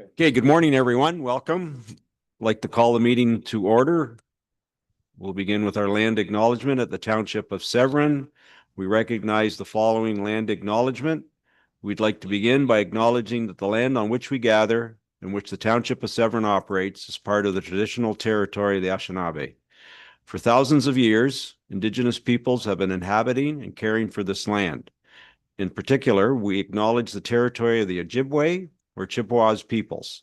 Okay, good morning, everyone. Welcome. I'd like to call the meeting to order. We'll begin with our land acknowledgement at the Township of Severn. We recognize the following land acknowledgement. We'd like to begin by acknowledging that the land on which we gather, in which the Township of Severn operates, is part of the traditional territory of the Anishinaabe. For thousands of years, Indigenous peoples have been inhabiting and caring for this land. In particular, we acknowledge the territory of the Ojibwe or Chippewas peoples.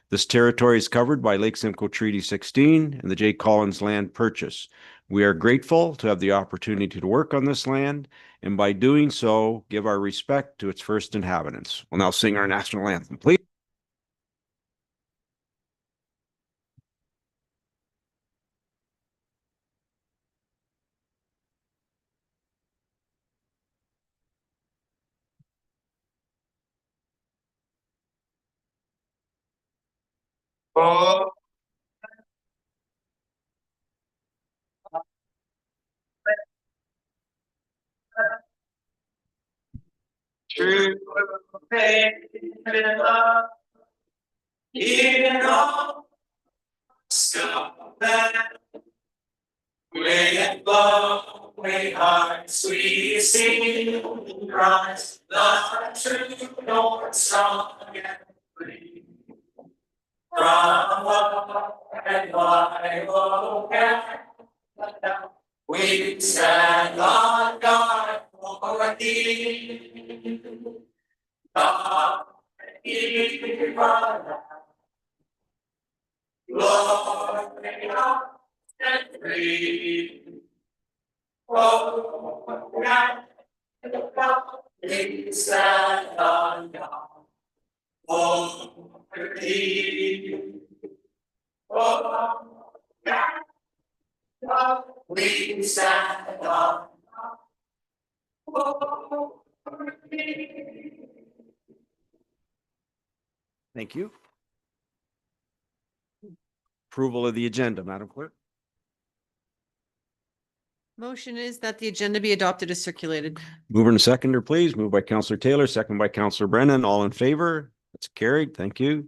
This territory is covered by Lake Simcoe Treaty 16 and the J. Collins land purchase. We are grateful to have the opportunity to work on this land, and by doing so, give our respect to its first inhabitants. We'll now sing our national anthem, please. Oh. True faith and love, even all that way and blow, way hearts we sing, rise, the true north strong and free. From love and Bible we stand on guard for thee. God, give our glory out and free. Oh, God, we stand on guard for thee. Oh, God, we stand on guard. Thank you. Approval of the agenda, Madam Clerk. Motion is that the agenda be adopted as circulated. Mover and seconder, please. Moved by Councillor Taylor, second by Councillor Brennan. All in favor? That's carried. Thank you.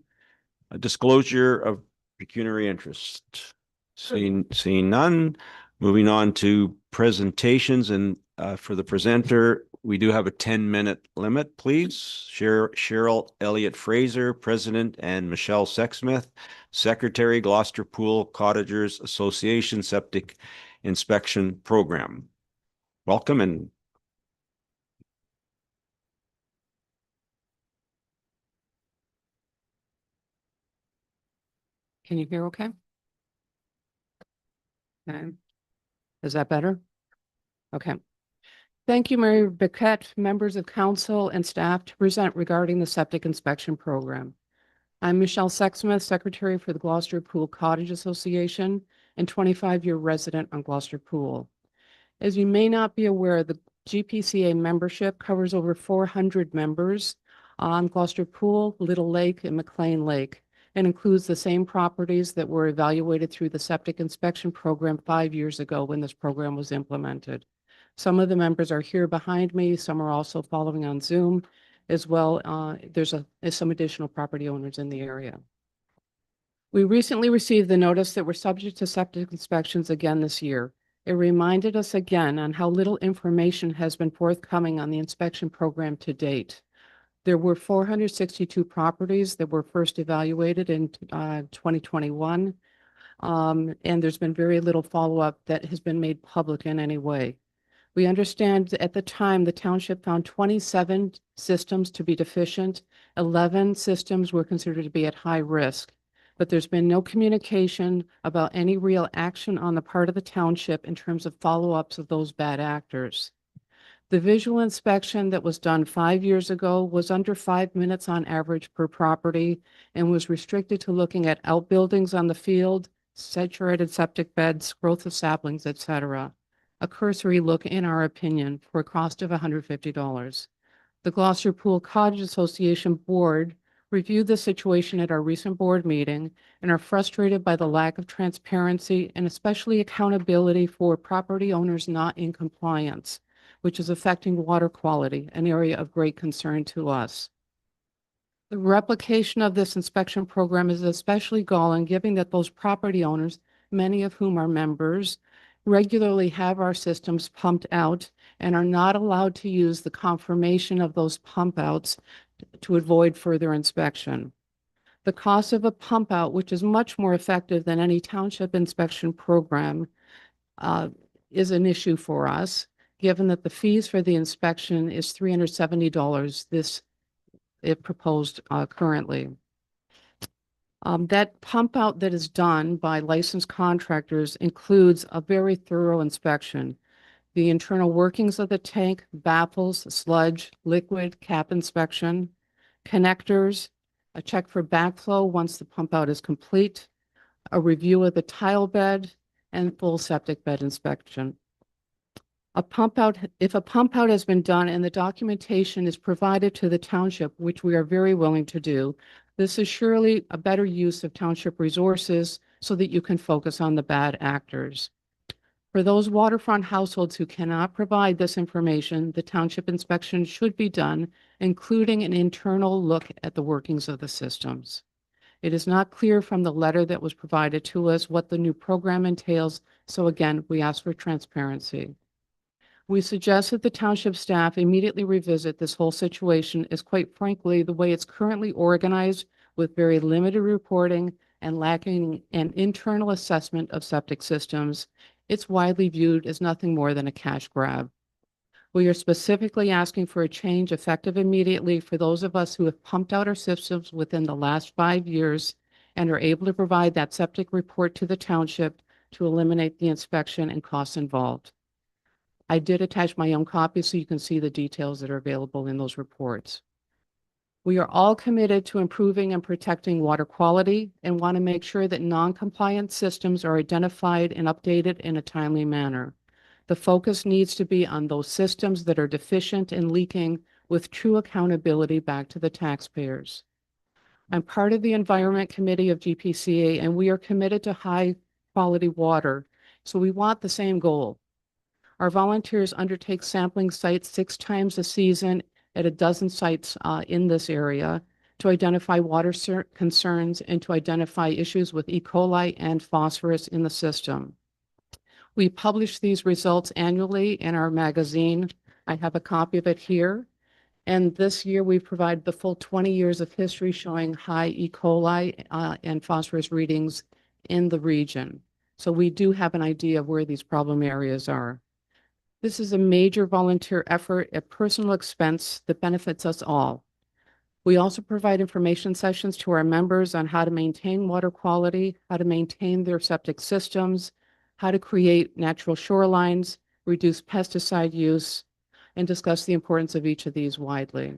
A disclosure of pecuniary interest. Seeing none. Moving on to presentations, and for the presenter, we do have a 10-minute limit, please. Cheryl Elliot-Fraser, President, and Michele Sexsmith, Secretary, Gloucester Pool Cottagers Association Septic Inspection Program. Welcome. And can you hear okay? Okay. Is that better? Okay. Thank you, Mayor Burkett, members of council and staff to present regarding the septic inspection program. I'm Michele Sexsmith, Secretary for the Gloucester Pool Cottage Association and 25-year resident on Gloucester Pool. As you may not be aware, the GPCA membership covers over 400 members on Gloucester Pool, Little Lake, and McLean Lake, and includes the same properties that were evaluated through the septic inspection program 5 years ago when this program was implemented. Some of the members are here behind me. Some are also following on Zoom as well. There's some additional property owners in the area. We recently received the notice that we're subject to septic inspections again this year. It reminded us again on how little information has been forthcoming on the inspection program to date. There were 462 properties that were first evaluated in 2021, and there's been very little follow-up that has been made public in any way. We understand at the time the township found 27 systems to be deficient, 11 systems were considered to be at high risk, but there's been no communication about any real action on the part of the township in terms of follow-ups of those bad actors. The visual inspection that was done 5 years ago was under 5 minutes on average per property and was restricted to looking at outbuildings on the field, saturated septic beds, growth of saplings, etc. A cursory look, in our opinion, for a cost of $150. The Gloucester Pool Cottage Association Board reviewed the situation at our recent board meeting and are frustrated by the lack of transparency and especially accountability for property owners not in compliance, which is affecting water quality, an area of great concern to us. The replication of this inspection program is especially galling, given that those property owners, many of whom are members, regularly have our systems pumped out and are not allowed to use the confirmation of those pump outs to avoid further inspection. The cost of a pump out, which is much more effective than any township inspection program, is an issue for us, given that the fees for the inspection is $370 if proposed currently. That pump out that is done by licensed contractors includes a very thorough inspection. The internal workings of the tank, baffles, sludge, liquid, cap inspection, connectors, a check for backflow once the pump out is complete, a review of the tile bed, and full septic bed inspection. If a pump out has been done and the documentation is provided to the township, which we are very willing to do, this is surely a better use of township resources so that you can focus on the bad actors. For those waterfront households who cannot provide this information, the township inspection should be done, including an internal look at the workings of the systems. It is not clear from the letter that was provided to us what the new program entails, so again, we ask for transparency. We suggest that the township staff immediately revisit this whole situation, as quite frankly, the way it's currently organized with very limited reporting and lacking an internal assessment of septic systems, it's widely viewed as nothing more than a cash grab. We are specifically asking for a change effective immediately for those of us who have pumped out our systems within the last 5 years and are able to provide that septic report to the township to eliminate the inspection and costs involved. I did attach my own copy so you can see the details that are available in those reports. We are all committed to improving and protecting water quality and want to make sure that non-compliant systems are identified and updated in a timely manner. The focus needs to be on those systems that are deficient and leaking with true accountability back to the taxpayers. I'm part of the Environment Committee of GPCA, and we are committed to high quality water, so we want the same goal. Our volunteers undertake sampling sites 6 times a season at a dozen sites in this area to identify water concerns and to identify issues with E. coli and phosphorus in the system. We publish these results annually in our magazine. I have a copy of it here. And this year we provide the full 20 years of history showing high E. coli and phosphorus readings in the region. So we do have an idea of where these problem areas are. This is a major volunteer effort at personal expense that benefits us all. We also provide information sessions to our members on how to maintain water quality, how to maintain their septic systems, how to create natural shorelines, reduce pesticide use, and discuss the importance of each of these widely.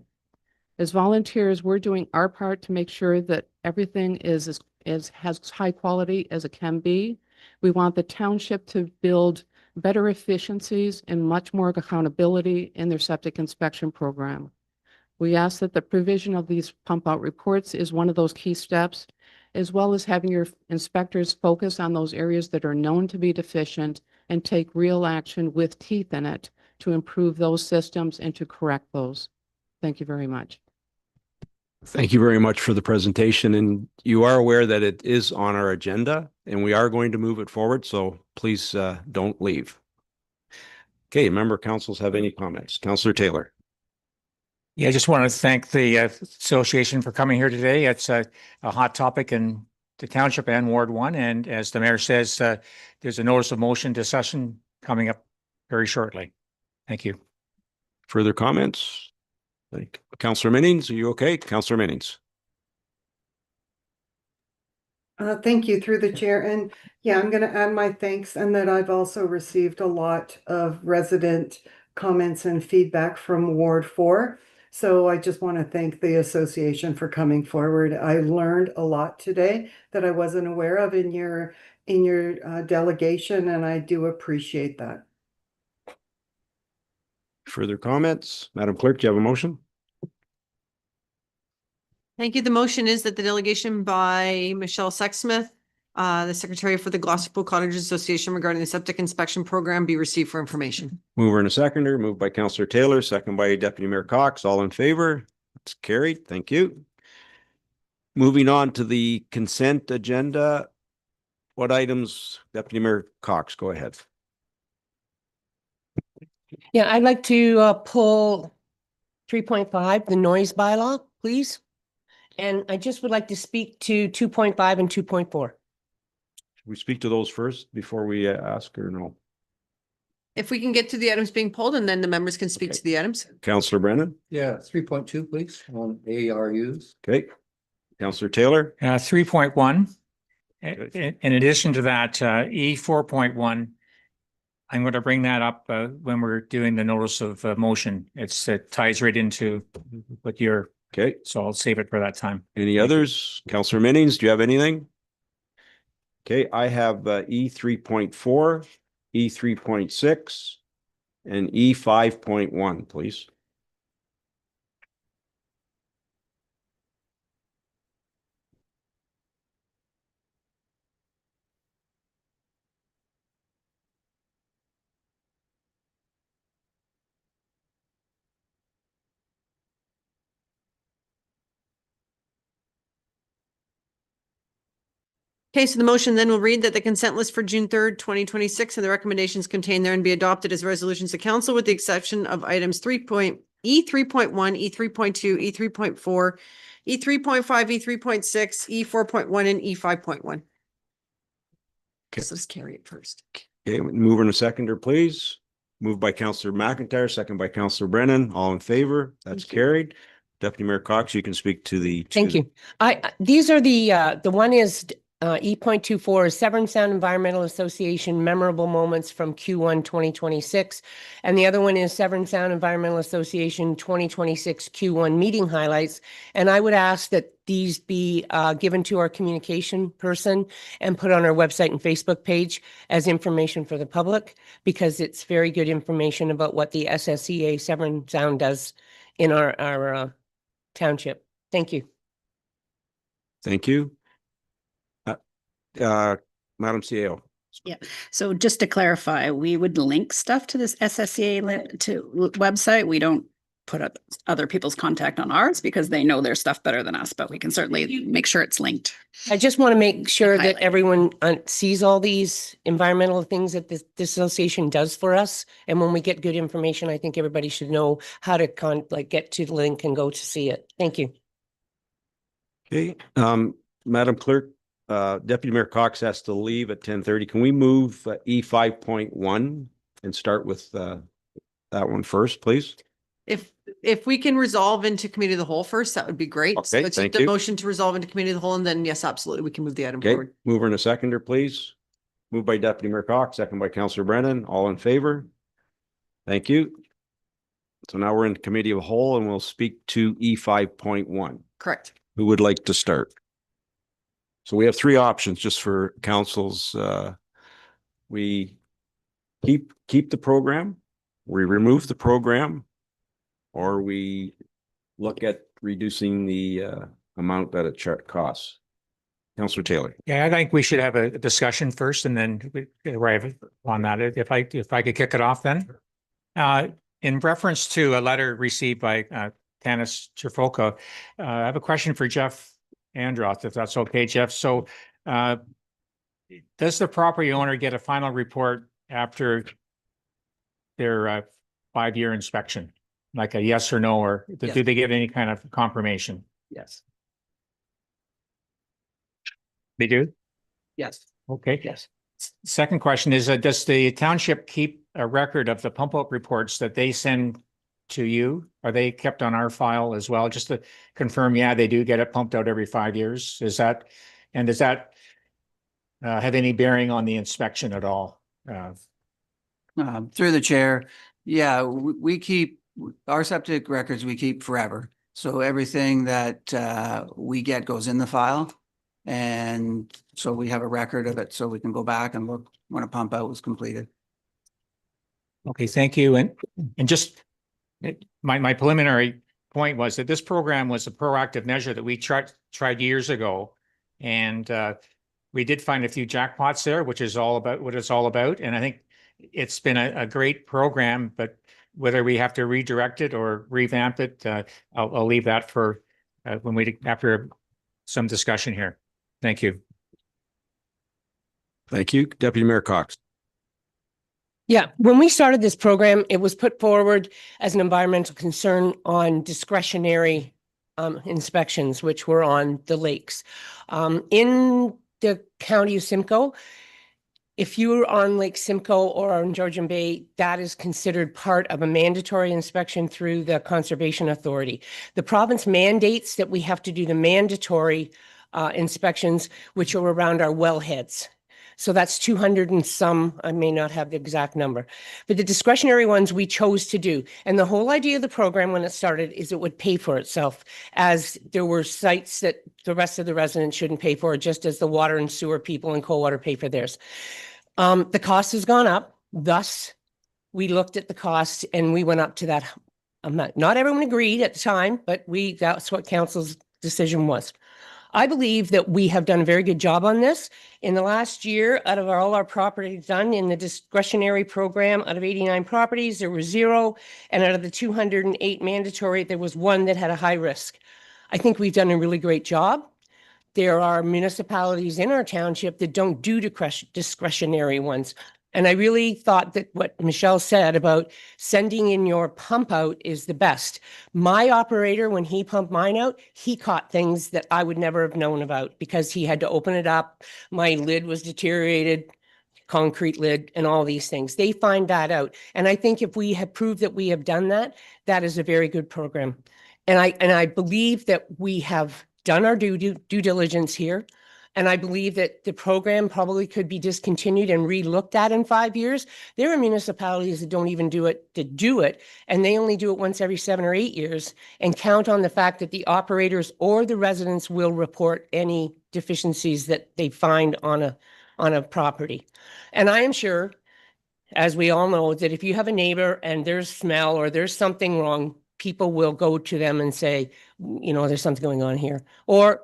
As volunteers, we're doing our part to make sure that everything has high quality as it can be. We want the township to build better efficiencies and much more accountability in their septic inspection program. We ask that the provision of these pump out reports is one of those key steps, as well as having your inspectors focus on those areas that are known to be deficient and take real action with teeth in it to improve those systems and to correct those. Thank you very much. Thank you very much for the presentation. And you are aware that it is on our agenda and we are going to move it forward. So please don't leave. Okay, member councils have any comments? Councillor Taylor. Yeah, I just want to thank the association for coming here today. It's a hot topic in the township and Ward 1. And as the mayor says, there's a notice of motion discussion coming up very shortly. Thank you. Further comments? Councillor Minnings, are you okay? Councillor Minnings. Thank you through the chair. And yeah, I'm going to add my thanks and that I've also received a lot of resident comments and feedback from Ward 4. So I just want to thank the association for coming forward. I learned a lot today that I wasn't aware of in your delegation, and I do appreciate that. Further comments? Madam Clerk, do you have a motion? Thank you. The motion is that the delegation by Michele Sexsmith, the Secretary for the Gloucester Cottagers Association regarding the septic inspection program be received for information. Mover and a seconder, moved by Councillor Taylor, second by Deputy Mayor Cox. All in favor? It's carried. Thank you. moving on to the consent agenda. What items, Deputy Mayor Cox, go ahead. Yeah, I'd like to pull 3.5, the noise bylaw, please. And I just would like to speak to 2.5 and 2.4. Should we speak to those first before we ask or no? If we can get to the items being pulled and then the members can speak Okay. to the items. Councillor Brennan? Yeah, 3.2, please, on ARUs. Okay. Councillor Taylor? 3.1. In addition to that, E 4.1, I'm going to bring that up when we're doing the notice of motion. It ties right into what you're, Okay. so I'll save it for that time. Any others? Councillor Minnings, do you have anything? Okay, I have E 3.4, E 3.6, and E 5.1, please. Okay, so the motion then will read that the consent list for June 3rd, 2026 and the recommendations contained therein be adopted as resolutions of council with the exception of items E 3.1, E 3.2, E 3.4, E 3.5, E 3.6, E 4.1, and E 5.1. Okay. Let's carry it first. Okay, mover and a seconder, please. Moved by Councillor McIntyre, second by Councillor Brennan. All in favor? That's Thank you. carried. Deputy Mayor Cox, you can speak to the. Thank you. These are the one is E.24 Severn Sound Environmental Association memorable moments from Q1 2026. And the other one is Severn Sound Environmental Association 2026 Q1 meeting highlights. And I would ask that these be given to our communication person and put on our website and Facebook page as information for the public, because it's very good information about what the SSEA Severn Sound does in our township. Thank you. Thank you. Madam CEO. So just to clarify, we would link stuff to this SSCA website. We don't put up other people's contact on ours because they know their stuff better than us, but we can certainly make sure it's linked. I just want to make sure that highlight. everyone sees all these environmental things that this association does for us. And when we get good information, I think everybody should know how to get to the link and go to see it. Thank you. Okay, Madam Clerk, Deputy Mayor Cox has to leave at 10:30. Can we move E 5.1 and start with that one first, please? If we can resolve into committee of the whole first, that would be great. Okay, Let's thank take the you. motion to resolve into committee of the whole, and then yes, absolutely, we can move the item Okay, forward. mover and a seconder, please. Moved by Deputy Mayor Cox, second by Councillor Brennan. All in favor? Thank you. So now we're in committee of the whole and we'll speak to E 5.1. Correct. Who would like to start? So we have three options just for councils. We keep the program, we remove the program, or we look at reducing the amount that it costs. Councillor Taylor. Yeah, I think we should have a discussion first and then we arrive on that. If I could kick it off then. In reference to a letter received by Tanis Chifolka, I have a question for Jeff Androth, if that's okay, Jeff. So does the property owner get a final report after their 5-year inspection? Like a yes or no, or Yes. do they get any kind of confirmation? Yes. They do? Yes. Okay. Yes. Second question is, does the township keep a record of the pump out reports that they send to you? Are they kept on our file as well? Just to confirm, yeah, they do get it pumped out every 5 years. Does that have any bearing on the inspection at all? Through the chair, yeah, we keep our septic records, we keep forever. So everything that we get goes in the file. And so we have a record of it, so we can go back and look when a pump out was completed. Okay, thank you. And just my preliminary point was that this program was a proactive measure that we tried years ago. And we did find a few jackpots there, which is all about what it's all about. And I think it's been a great program, but whether we have to redirect it or revamp it, I'll leave that for when after some discussion here. Thank you. Thank you. Deputy Mayor Cox. Yeah, when we started this program, it was put forward as an environmental concern on discretionary inspections, which were on the lakes. In the county of Simcoe, if you are on Lake Simcoe or on Georgian Bay, that is considered part of a mandatory inspection through the Conservation Authority. The province mandates that we have to do the mandatory inspections, which are around our wellheads. So that's 200 and some, I may not have the exact number, but the discretionary ones we chose to do. And the whole idea of the program when it started is it would pay for itself, as there were sites that the rest of the residents shouldn't pay for, just as the water and sewer people in Coldwater pay for theirs. The cost has gone up. Thus, we looked at the cost and we went up to that amount. Not everyone agreed at the time, but that's what council's decision was. I believe that we have done a very good job on this. In the last year, out of all our properties done in the discretionary program, out of 89 properties, there were 0. And out of the 208 mandatory, there was 1 that had a high risk. I think we've done a really great job. There are municipalities in our township that don't do discretionary ones. And I really thought that what Michele said about sending in your pump out is the best. My operator, when he pumped mine out, he caught things that I would never have known about because he had to open it up. My lid was deteriorated, concrete lid, and all these things. They find that out. And I think if we have proved that we have done that, that is a very good program. And I believe that we have done our due diligence here. And I believe that the program probably could be discontinued and re-looked at in 5 years. There are municipalities that don't even do it to do it, and they only do it once every 7 or 8 years and count on the fact that the operators or the residents will report any deficiencies that they find on a property. And I am sure, as we all know, that if you have a neighbor and there's smell or there's something wrong, people will go to them and say, you know, there's something going on here, or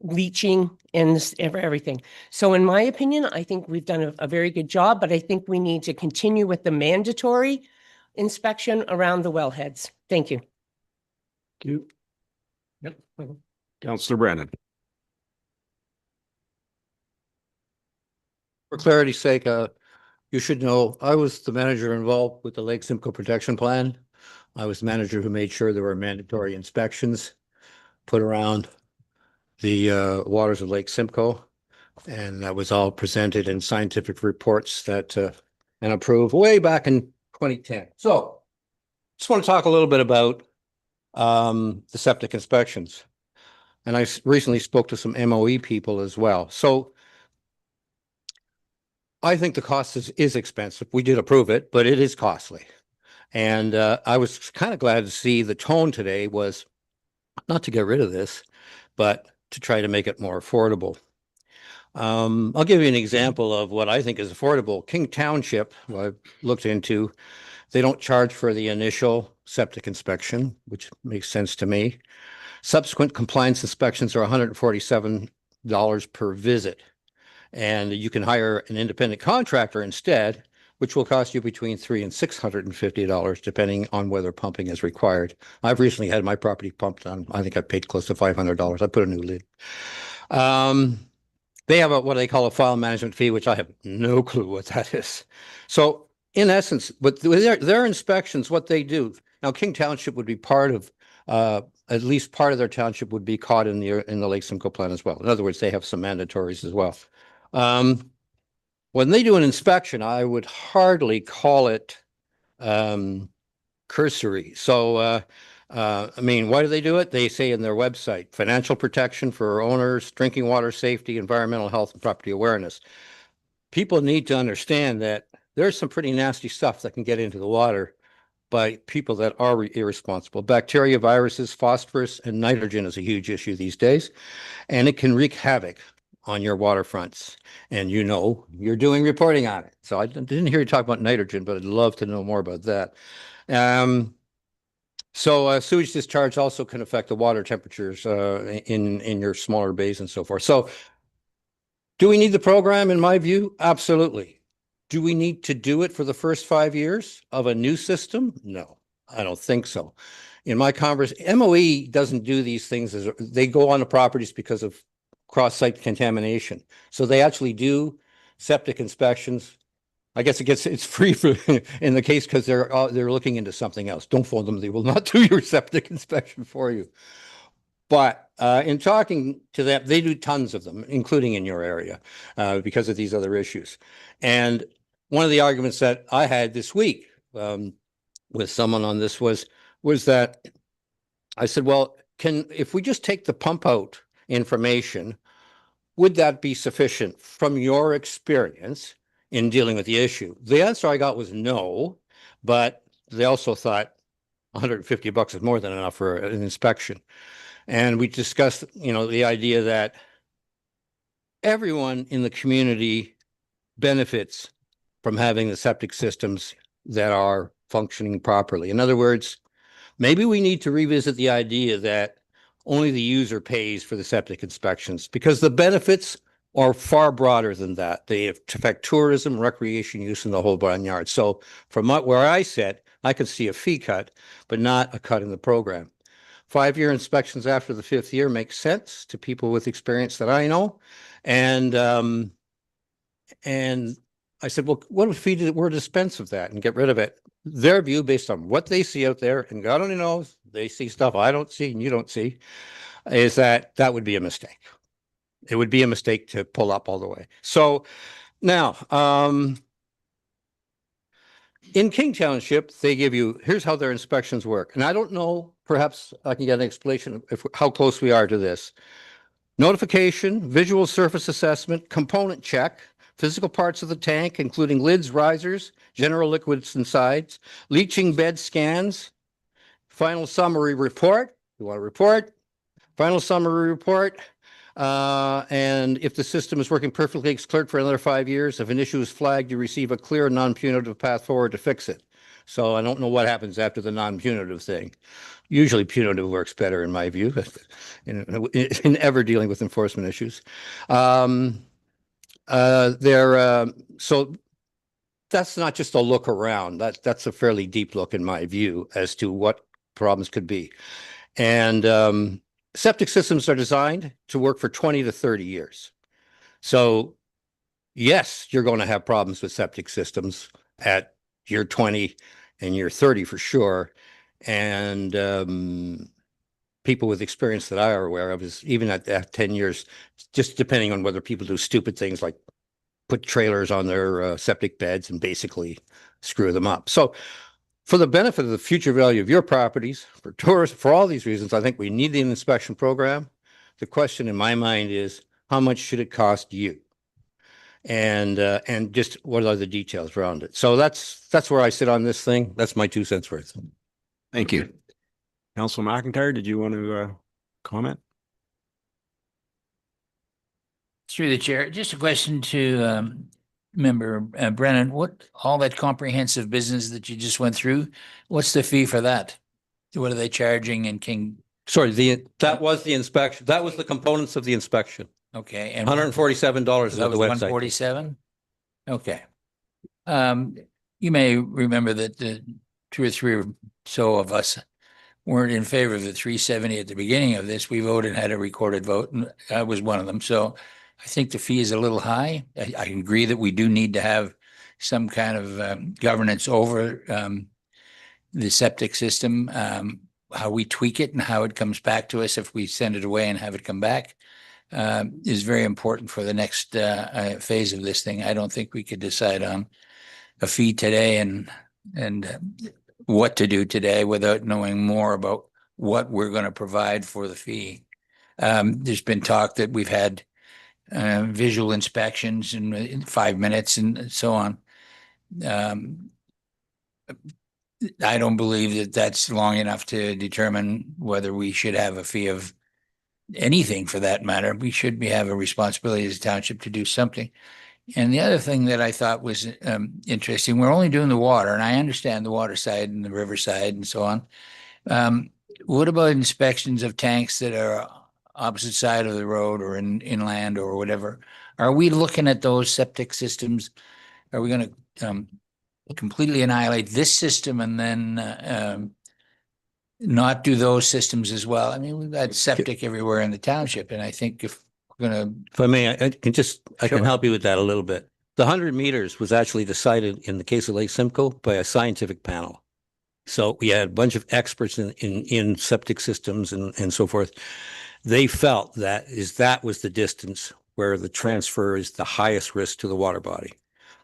leaching and everything. So in my opinion, I think we've done a very good job, but I think we need to continue with the mandatory inspection around the wellheads. Thank you. Thank you. Yep. Councillor Brennan. For clarity's sake, you should know, I was the manager involved with the Lake Simcoe Protection Plan. I was the manager who made sure there were mandatory inspections put around the waters of Lake Simcoe. And that was all presented in scientific reports that and approved way back in 2010. So just want to talk a little bit about the septic inspections. And I recently spoke to some MOE people as well. So I think the cost is expensive. We did approve it, but it is costly. And I was kind of glad to see the tone today was not to get rid of this, but to try to make it more affordable. I'll give you an example of what I think is affordable. King Township, who I've looked into, they don't charge for the initial septic inspection, which makes sense to me. Subsequent compliance inspections are $147 per visit. And you can hire an independent contractor instead, which will cost you between $300 and $650, depending on whether pumping is required. I've recently had my property pumped on. I think I paid close to $500. I put a new lid. They have what they call a file management fee, which I have no clue what that is. So in essence, but their inspections, what they do, now King Township would be part of, at least part of their township would be caught in the Lake Simcoe plan as well. In other words, they have some mandatories as well. When they do an inspection, I would hardly call it cursory. So, I mean, why do they do it? They say in their website, financial protection for owners, drinking water safety, environmental health, and property awareness. People need to understand that there's some pretty nasty stuff that can get into the water by people that are irresponsible. Bacteria, viruses, phosphorus, and nitrogen is a huge issue these days, and it can wreak havoc on your waterfronts. And you know, you're doing reporting on it. So I didn't hear you talk about nitrogen, but I'd love to know more about that. Sewage discharge also can affect the water temperatures in your smaller bays and so forth. So do we need the program? In my view, absolutely. Do we need to do it for the first 5 years of a new system? No. I don't think so. In my MOE doesn't do these things as they go on the properties because of cross-site contamination. So they actually do septic inspections. I guess it's free for in the case because they're looking into something else. Don't phone them; they will not do your septic inspection for you. But in talking to them, they do tons of them, including in your area, because of these other issues. And one of the arguments that I had this week with someone on this was that I said, well, if we just take the pump out information, would that be sufficient from your experience in dealing with the issue? The answer I got was no, but they also thought $150 is more than enough for an inspection. And we discussed, the idea that everyone in the community benefits from having the septic systems that are functioning properly. In other words, maybe we need to revisit the idea that only the user pays for the septic inspections, because the benefits are far broader than that. They affect tourism, recreation use, and the whole barnyard. So from where I sit, I could see a fee cut, but not a cut in the program. 5-year inspections after the 5th year makes sense to people with experience that I know. And I said, well, what if we were to dispense of that and get rid of it? Their view, based on what they see out there, and God only knows, they see stuff I don't see and you don't see, is that would be a mistake. It would be a mistake to pull up all the way. So now, in King Township, they give you, here's how their inspections work. And I don't know, perhaps I can get an explanation of how close we are to this. Notification, visual surface assessment, component check, physical parts of the tank, including lids, risers, general liquids inside, leaching bed scans, final summary report. You want to report? Final summary report. And if the system is working perfectly, it's cleared for another 5 years. If an issue is flagged, you receive a clear non-punitive path forward to fix it. So I don't know what happens after the non-punitive thing. Usually punitive works better in my view, in ever dealing with enforcement issues. So that's not just a look around. That's a fairly deep look in my view as to what problems could be. And septic systems are designed to work for 20 to 30 years. So yes, you're going to have problems with septic systems at year 20 and year 30 for sure. And people with experience that I are aware of is even at 10 years, just depending on whether people do stupid things like put trailers on their septic beds and basically screw them up. So for the benefit of the future value of your properties, for tourists, for all these reasons, I think we need the inspection program. The question in my mind is, how much should it cost you? And just what are the details around it? So that's where I sit on this thing. That's my 2 cents worth. Thank you. Councilor McIntyre, did you want to comment? Through the chair, just a question to Member Brennan. What all that comprehensive business that you just went through? What's the fee for that? What are they charging in King? Sorry, that was the inspection. That was the components of the inspection. Okay, and $147 is on the website. 147. Okay. You may remember that the 2 or 3 or so of us weren't in favor of the 370 at the beginning of this. We voted and had a recorded vote, and I was one of them. So I think the fee is a little high. I agree that we do need to have some kind of governance over the septic system, how we tweak it and how it comes back to us if we send it away and have it come back is very important for the next phase of this thing. I don't think we could decide on a fee today and what to do today without knowing more about what we're going to provide for the fee. There's been talk that we've had visual inspections in 5 minutes and so on. I don't believe that that's long enough to determine whether we should have a fee of anything for that matter. We should have a responsibility as a township to do something. And the other thing that I thought was interesting, we're only doing the water, and I understand the water side and the river side and so on. What about inspections of tanks that are opposite side of the road or inland or whatever? Are we looking at those septic systems? Are we going to completely annihilate this system and then not do those systems as well? I mean, we've got septic everywhere in the township, and I think if we're gonna, If I may, I can Sure. help you with that a little bit. The 100 meters was actually decided in the case of Lake Simcoe by a scientific panel. So we had a bunch of experts in septic systems and so forth. They felt that was the distance where the transfer is the highest risk to the water body.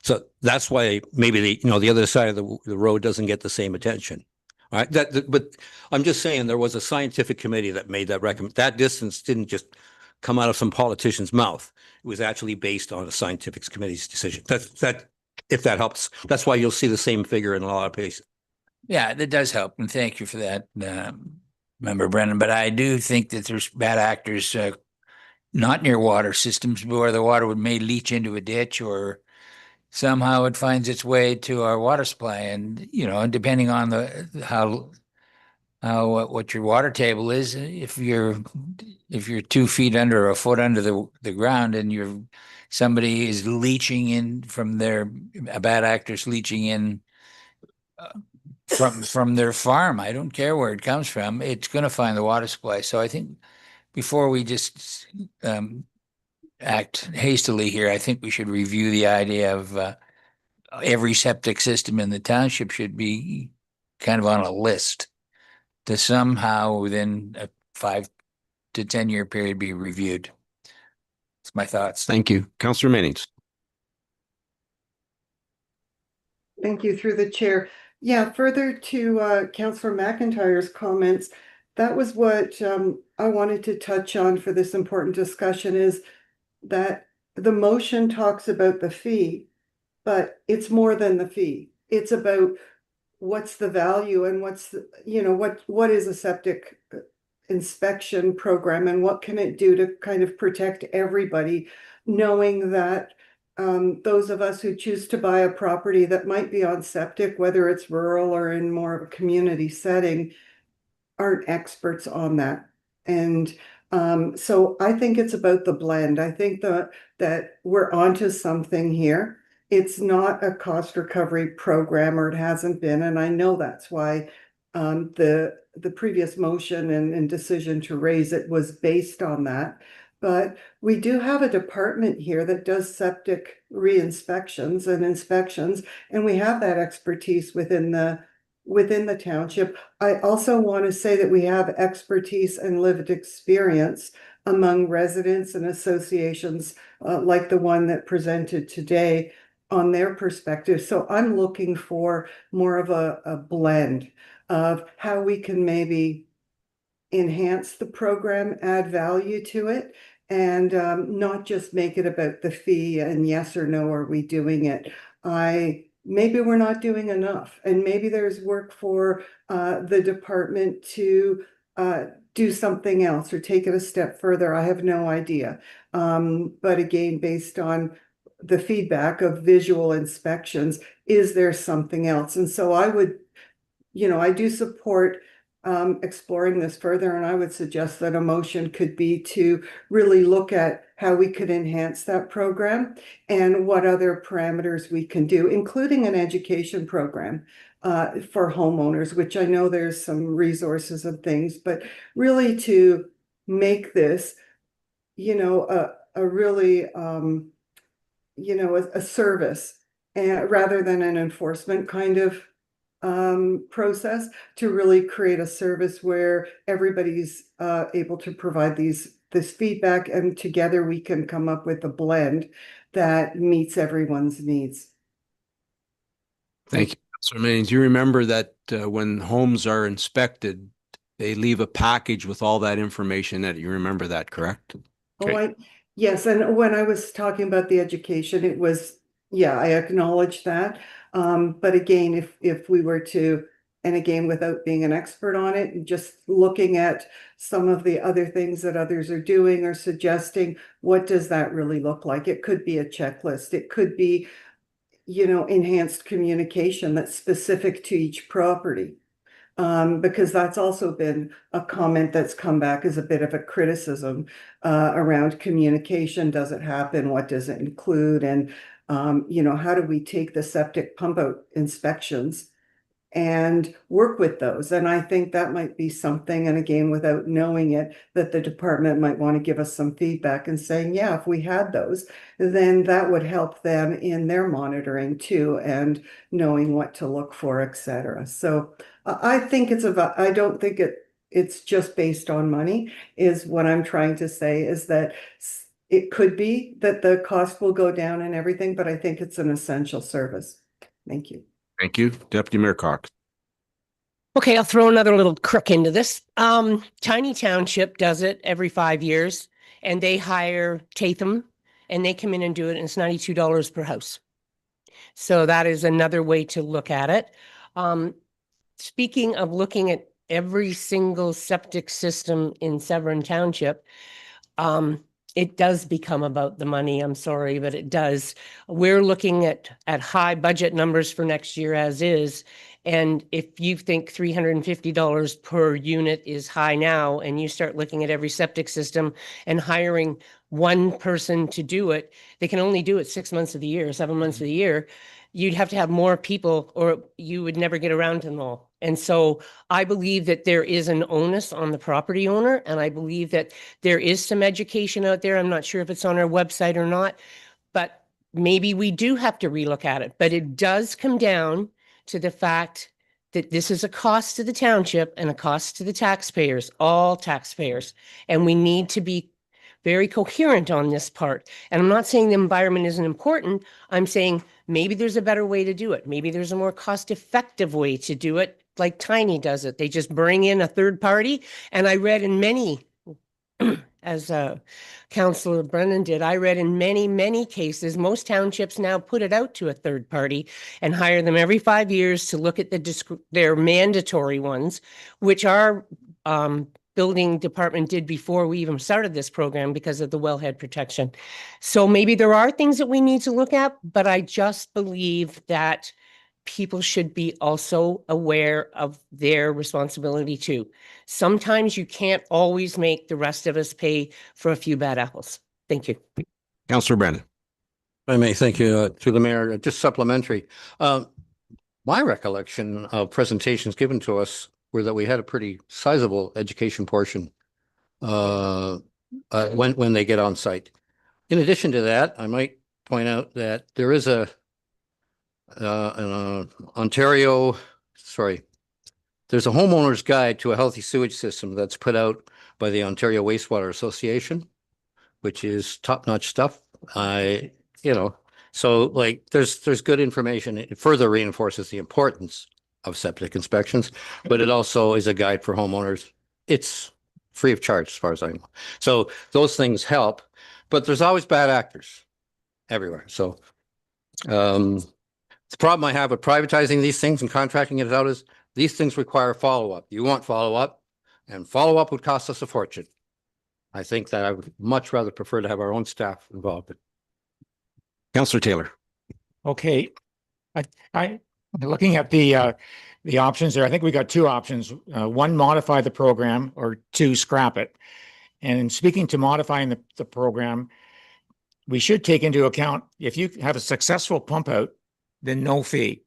So that's why maybe the other side of the road doesn't get the same attention. All right. But I'm just saying there was a scientific committee that made that recommend. That distance didn't just come out of some politician's mouth. It was actually based on a scientific committee's decision. If that helps, that's why you'll see the same figure in a lot of places. yeah, that does help, and thank you for that, Member Brennan. But I do think that there's bad actors, not near water systems where the water may leach into a ditch or somehow it finds its way to our water supply. And, depending on what your water table is, if you're 2 feet under or a foot under the ground and somebody is leaching in a bad actor's leaching in from their farm, I don't care where it comes from, it's going to find the water supply. So I think before we just act hastily here, I think we should review the idea of every septic system in the township should be kind of on a list to somehow within a 5 to 10 year period be reviewed. That's my thoughts. Thank you. Councillor Mannings. Thank you through the chair. Yeah, further to Councillor McIntyre's comments, that was what I wanted to touch on for this important discussion, is that the motion talks about the fee, but it's more than the fee. It's about what's the value and what is a septic inspection program and what can it do to kind of protect everybody, knowing that those of us who choose to buy a property that might be on septic, whether it's rural or in more of a community setting, aren't experts on that. And so I think it's about the blend. I think that we're onto something here. It's not a cost recovery program, or it hasn't been. And I know that's why the previous motion and decision to raise it was based on that. But we do have a department here that does septic re-inspections and inspections, and we have that expertise within the township. I also want to say that we have expertise and lived experience among residents and associations like the one that presented today on their perspective. So I'm looking for more of a blend of how we can maybe enhance the program, add value to it, and not just make it about the fee and yes or no, are we doing it? Maybe we're not doing enough, and maybe there's work for the department to do something else or take it a step further. I have no idea. But again, based on the feedback of visual inspections, is there something else? And so I would, I do support exploring this further, and I would suggest that a motion could be to really look at how we could enhance that program and what other parameters we can do, including an education program for homeowners, which I know there's some resources and things, but really to make this, a really, a service, rather than an enforcement kind of process, to really create a service where everybody's able to provide this feedback, and together we can come up with a blend that meets everyone's needs. Thank you, Councillor Mannings. You remember that when homes are inspected, they leave a package with all that information that you remember that, correct? Okay. Yes, and when I was talking about the education, it was, I acknowledge that. But again, if we were to, and again, without being an expert on it, and just looking at some of the other things that others are doing or suggesting, what does that really look like? It could be a checklist. It could be, enhanced communication that's specific to each property. Because that's also been a comment that's come back as a bit of a criticism around communication. Does it happen? What does it include? And how do we take the septic pump out inspections and work with those. And I think that might be something, and again, without knowing it, that the department might want to give us some feedback and saying, yeah, if we had those, then that would help them in their monitoring too, and knowing what to look for, etc. So I think I don't think it's just based on money, is what I'm trying to say, is that it could be that the cost will go down and everything, but I think it's an essential service. Thank you. Thank you. Deputy Mayor Cox. Okay, I'll throw another little crook into this. Tiny Township does it every 5 years, and they hire Tatham, and they come in and do it, and it's $92 per house. So that is another way to look at it. Speaking of looking at every single septic system in Severn Township, it does become about the money. I'm sorry, but it does. We're looking at high budget numbers for next year as is. And if you think $350 per unit is high now, and you start looking at every septic system and hiring one person to do it, they can only do it 6 months of the year, 7 months of the year. You'd have to have more people, or you would never get around to them all. And so I believe that there is an onus on the property owner, and I believe that there is some education out there. I'm not sure if it's on our website or not, but maybe we do have to relook at it. But it does come down to the fact that this is a cost to the township and a cost to the taxpayers, all taxpayers. And we need to be very coherent on this part. And I'm not saying the environment isn't important. I'm saying maybe there's a better way to do it. Maybe there's a more cost-effective way to do it, like Tiny does it. They just bring in a third party. And I read in many, as Councillor Brennan did, I read in many, many cases, most townships now put it out to a third party and hire them every 5 years to look at their mandatory ones, which our building department did before we even started this program because of the wellhead protection. So maybe there are things that we need to look at, but I just believe that people should be also aware of their responsibility too. Sometimes you can't always make the rest of us pay for a few bad apples. Thank you. Councillor Brennan. I may thank you to the mayor, just supplementary. My recollection of presentations given to us were that we had a pretty sizable education portion when they get on site. In addition to that, I might point out that there is an there's a homeowner's guide to a healthy sewage system that's put out by the Ontario Wastewater Association, which is top-notch stuff. So like there's good information. It further reinforces the importance of septic inspections, but it also is a guide for homeowners. It's free of charge as far as I know. So those things help, but there's always bad actors everywhere. So the problem I have with privatizing these things and contracting it out is these things require follow-up. You want follow-up, and follow-up would cost us a fortune. I think that I would much rather prefer to have our own staff involved. Councillor Taylor. Okay. I looking at the options there, I think we got two options. One, modify the program, or two, scrap it. And in speaking to modifying the program, we should take into account if you have a successful pump out, then no fee.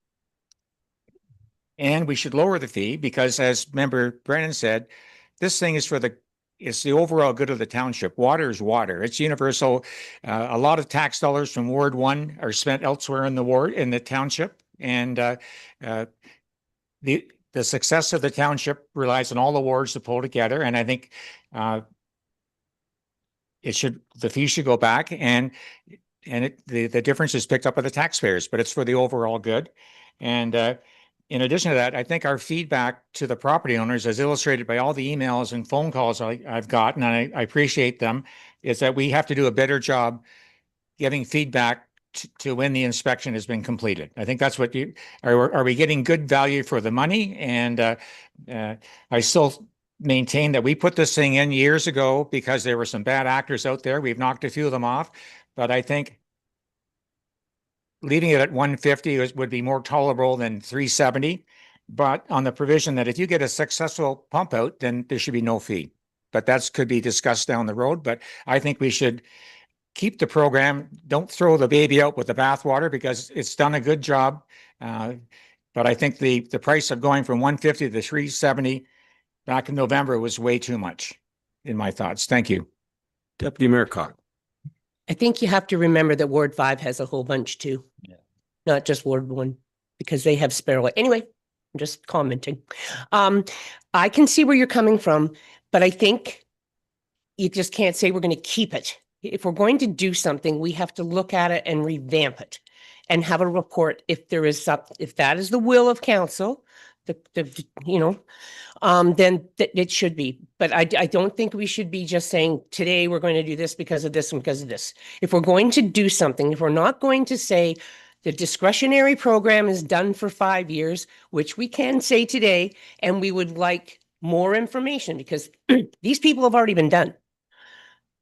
And we should lower the fee because, as Member Brennan said, this thing is it's the overall good of the township. Water is water. It's universal. A lot of tax dollars from Ward 1 are spent elsewhere in the township. And the success of the township relies on all the wards to pull together. And I think the fee should go back, and the difference is picked up by the taxpayers, but it's for the overall good. And in addition to that, I think our feedback to the property owners, as illustrated by all the emails and phone calls I've gotten, and I appreciate them, is that we have to do a better job giving feedback to when the inspection has been completed. I think that's what are we getting good value for the money? And I still maintain that we put this thing in years ago because there were some bad actors out there. We've knocked a few of them off, but I think leaving it at 150 would be more tolerable than 370, but on the provision that if you get a successful pump out, then there should be no fee. But that could be discussed down the road. But I think we should keep the program. Don't throw the baby out with the bathwater, because it's done a good job. But I think the price of going from 150 to 370 back in November was way too much in my thoughts. Thank you. Deputy Mayor Cog. I think you have to remember that Ward 5 has a whole bunch too. Yeah. Not just Ward 1, because they have Sparrow. Anyway, I'm just commenting. I can see where you're coming from, but I think you just can't say we're going to keep it. If we're going to do something, we have to look at it and revamp it and have a report if there is if that is the will of council, then it should be. But I don't think we should be just saying today we're going to do this because of this and because of this. If we're going to do something, if we're not going to say the discretionary program is done for 5 years, which we can say today, and we would like more information because these people have already been done.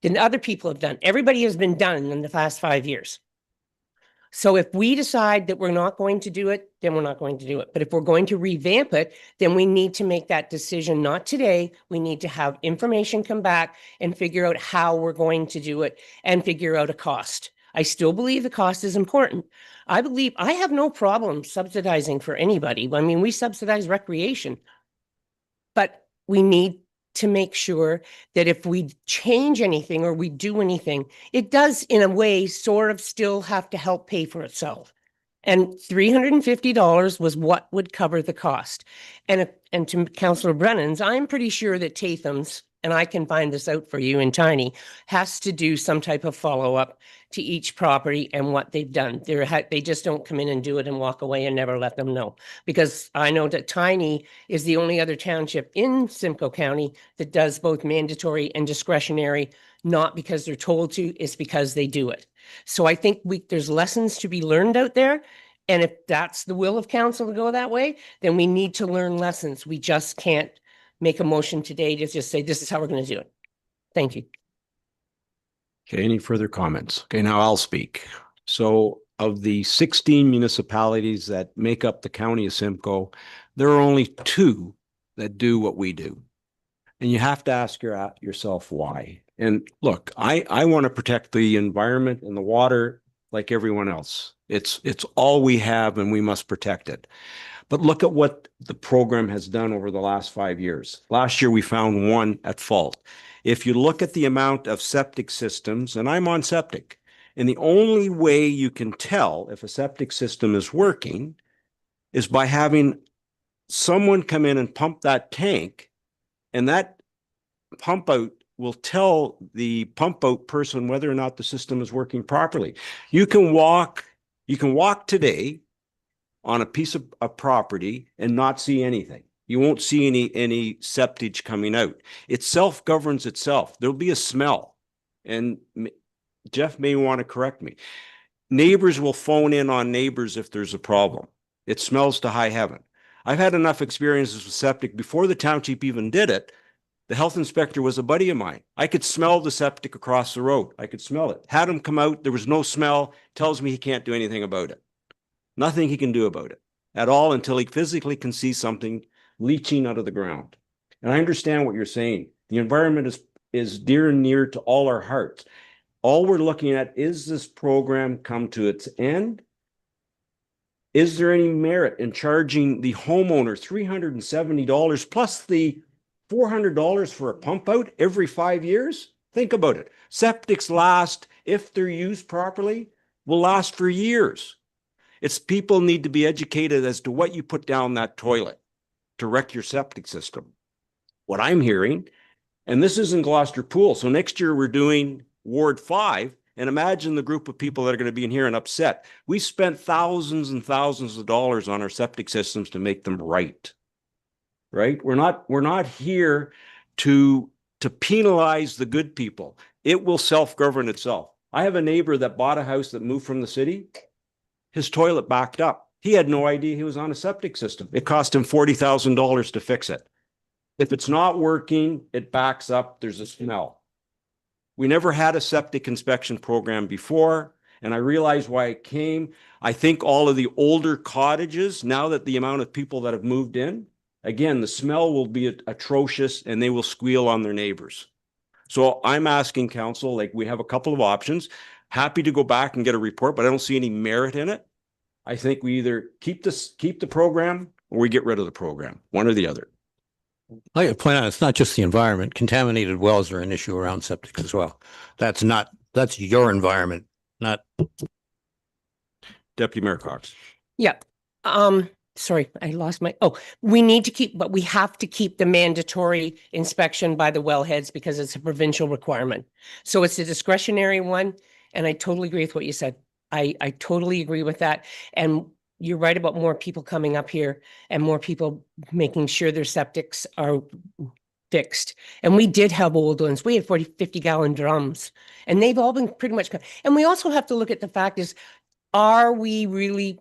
Then other people have done. Everybody has been done in the past 5 years. So if we decide that we're not going to do it, then we're not going to do it. But if we're going to revamp it, then we need to make that decision, not today. We need to have information come back and figure out how we're going to do it and figure out a cost. I still believe the cost is important. I believe I have no problem subsidizing for anybody. I mean, we subsidize recreation, but we need to make sure that if we change anything or we do anything, it does in a way sort of still have to help pay for itself. And $350 was what would cover the cost. And to Councillor Brennan's, I'm pretty sure that Tatham's, and I can find this out for you in Tiny, has to do some type of follow-up to each property and what they've done. They just don't come in and do it and walk away and never let them know. Because I know that Tiny is the only other township in Simcoe County that does both mandatory and discretionary, not because they're told to, it's because they do it. So I think there's lessons to be learned out there. And if that's the will of council to go that way, then we need to learn lessons. We just can't make a motion today to just say, this is how we're going to do it. Thank you. Okay, any further comments? Okay, now I'll speak. So of the 16 municipalities that make up the county of Simcoe, there are only 2 that do what we do. And you have to ask yourself why. And look, I want to protect the environment and the water like everyone else. It's all we have and we must protect it. But look at what the program has done over the last 5 years. Last year, we found 1 at fault. If you look at the amount of septic systems, and I'm on septic, and the only way you can tell if a septic system is working is by having someone come in and pump that tank, and that pump out will tell the pump out person whether or not the system is working properly. You can walk today on a piece of property and not see anything. You won't see any septage coming out. It self-governs itself. There'll be a smell. And Jeff may want to correct me. Neighbors will phone in on neighbors if there's a problem. It smells to high heaven. I've had enough experiences with septic before the township even did it. The health inspector was a buddy of mine. I could smell the septic across the road. I could smell it. Had him come out. There was no smell. Tells me he can't do anything about it. Nothing he can do about it at all until he physically can see something leaching out of the ground. And I understand what you're saying. The environment is dear and near to all our hearts. All we're looking at is this program come to its end? Is there any merit in charging the homeowner $370 plus the $400 for a pump out every 5 years? Think about it. Septics last, if they're used properly, will last for years. It's people need to be educated as to what you put down that toilet to wreck your septic system. What I'm hearing, and this is in Gloucester Pool, so next year we're doing Ward 5, and imagine the group of people that are going to be in here and upset. We spent thousands and thousands of dollars on our septic systems to make them right. We're not here to penalize the good people. It will self-govern itself. I have a neighbor that bought a house that moved from the city. His toilet backed up. He had no idea he was on a septic system. It cost him $40,000 to fix it. If it's not working, it backs up. There's a smell. We never had a septic inspection program before, and I realize why it came. I think all of the older cottages, now that the amount of people that have moved in, again, the smell will be atrocious and they will squeal on their neighbors. So I'm asking council, like we have a couple of options. Happy to go back and get a report, but I don't see any merit in it. I think we either keep the program or we get rid of the program, one or the other. I like to point out, it's not just the environment. Contaminated wells are an issue around septic as well. That's your environment, not. Deputy Mayor Cox. Yeah. Sorry, I lost we need to keep, but we have to keep the mandatory inspection by the wellheads because it's a provincial requirement. So it's a discretionary one. And I totally agree with what you said. I totally agree with that. And you're right about more people coming up here and more people making sure their septics are fixed. And we did have old ones. We had 40, 50 gallon drums and they've all been pretty much, and we also have to look at the fact is, are we really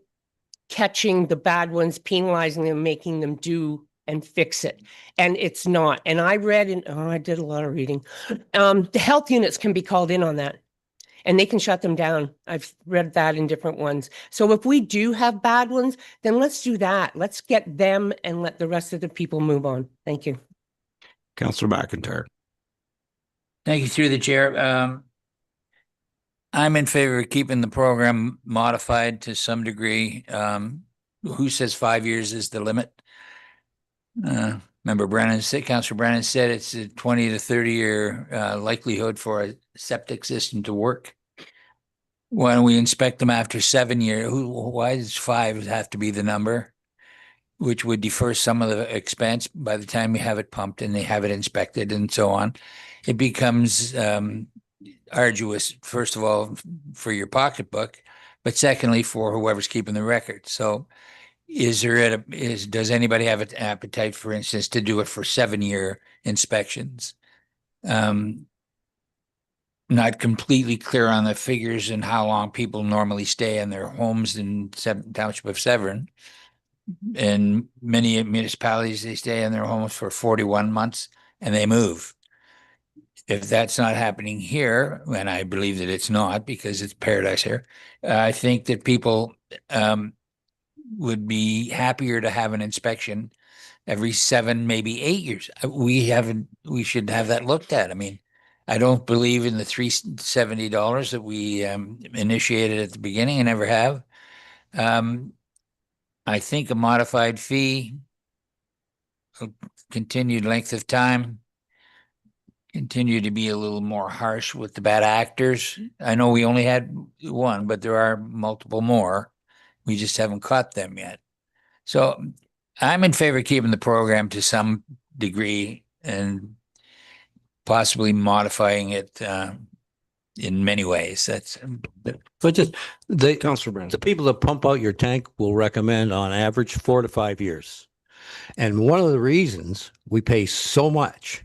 catching the bad ones, penalizing them, making them do and fix it? And it's not. And I read I did a lot of reading. The health units can be called in on that and they can shut them down. I've read that in different ones. So if we do have bad ones, then let's do that. Let's get them and let the rest of the people move on. Thank you. Councillor McIntyre. Thank you, through the chair. I'm in favor of keeping the program modified to some degree. Who says 5 years is the limit? Member Councillor Brennan said it's a 20 to 30 year likelihood for a septic system to work. Why don't we inspect them after 7 years? Why does 5 have to be the number? Which would defer some of the expense by the time you have it pumped and they have it inspected and so on. It becomes arduous, first of all, for your pocketbook, but secondly, for whoever's keeping the record. So does anybody have an appetite, for instance, to do it for 7-year inspections? Not completely clear on the figures and how long people normally stay in their homes in Township of Severn. In many municipalities, they stay in their homes for 41 months and they move. If that's not happening here, and I believe that it's not because it's paradise here, I think that people would be happier to have an inspection every 7, maybe 8 years. We should have that looked at. I mean, I don't believe in the $370 that we initiated at the beginning. I never have. I think a modified fee, a continued length of time, continue to be a little more harsh with the bad actors. I know we only had one, but there are multiple more. We just haven't caught them yet. So I'm in favor of keeping the program to some degree and possibly modifying it in many ways. That's But just Councillor Brennan. the people that pump out your tank will recommend on average 4 to 5 years. And one of the reasons we pay so much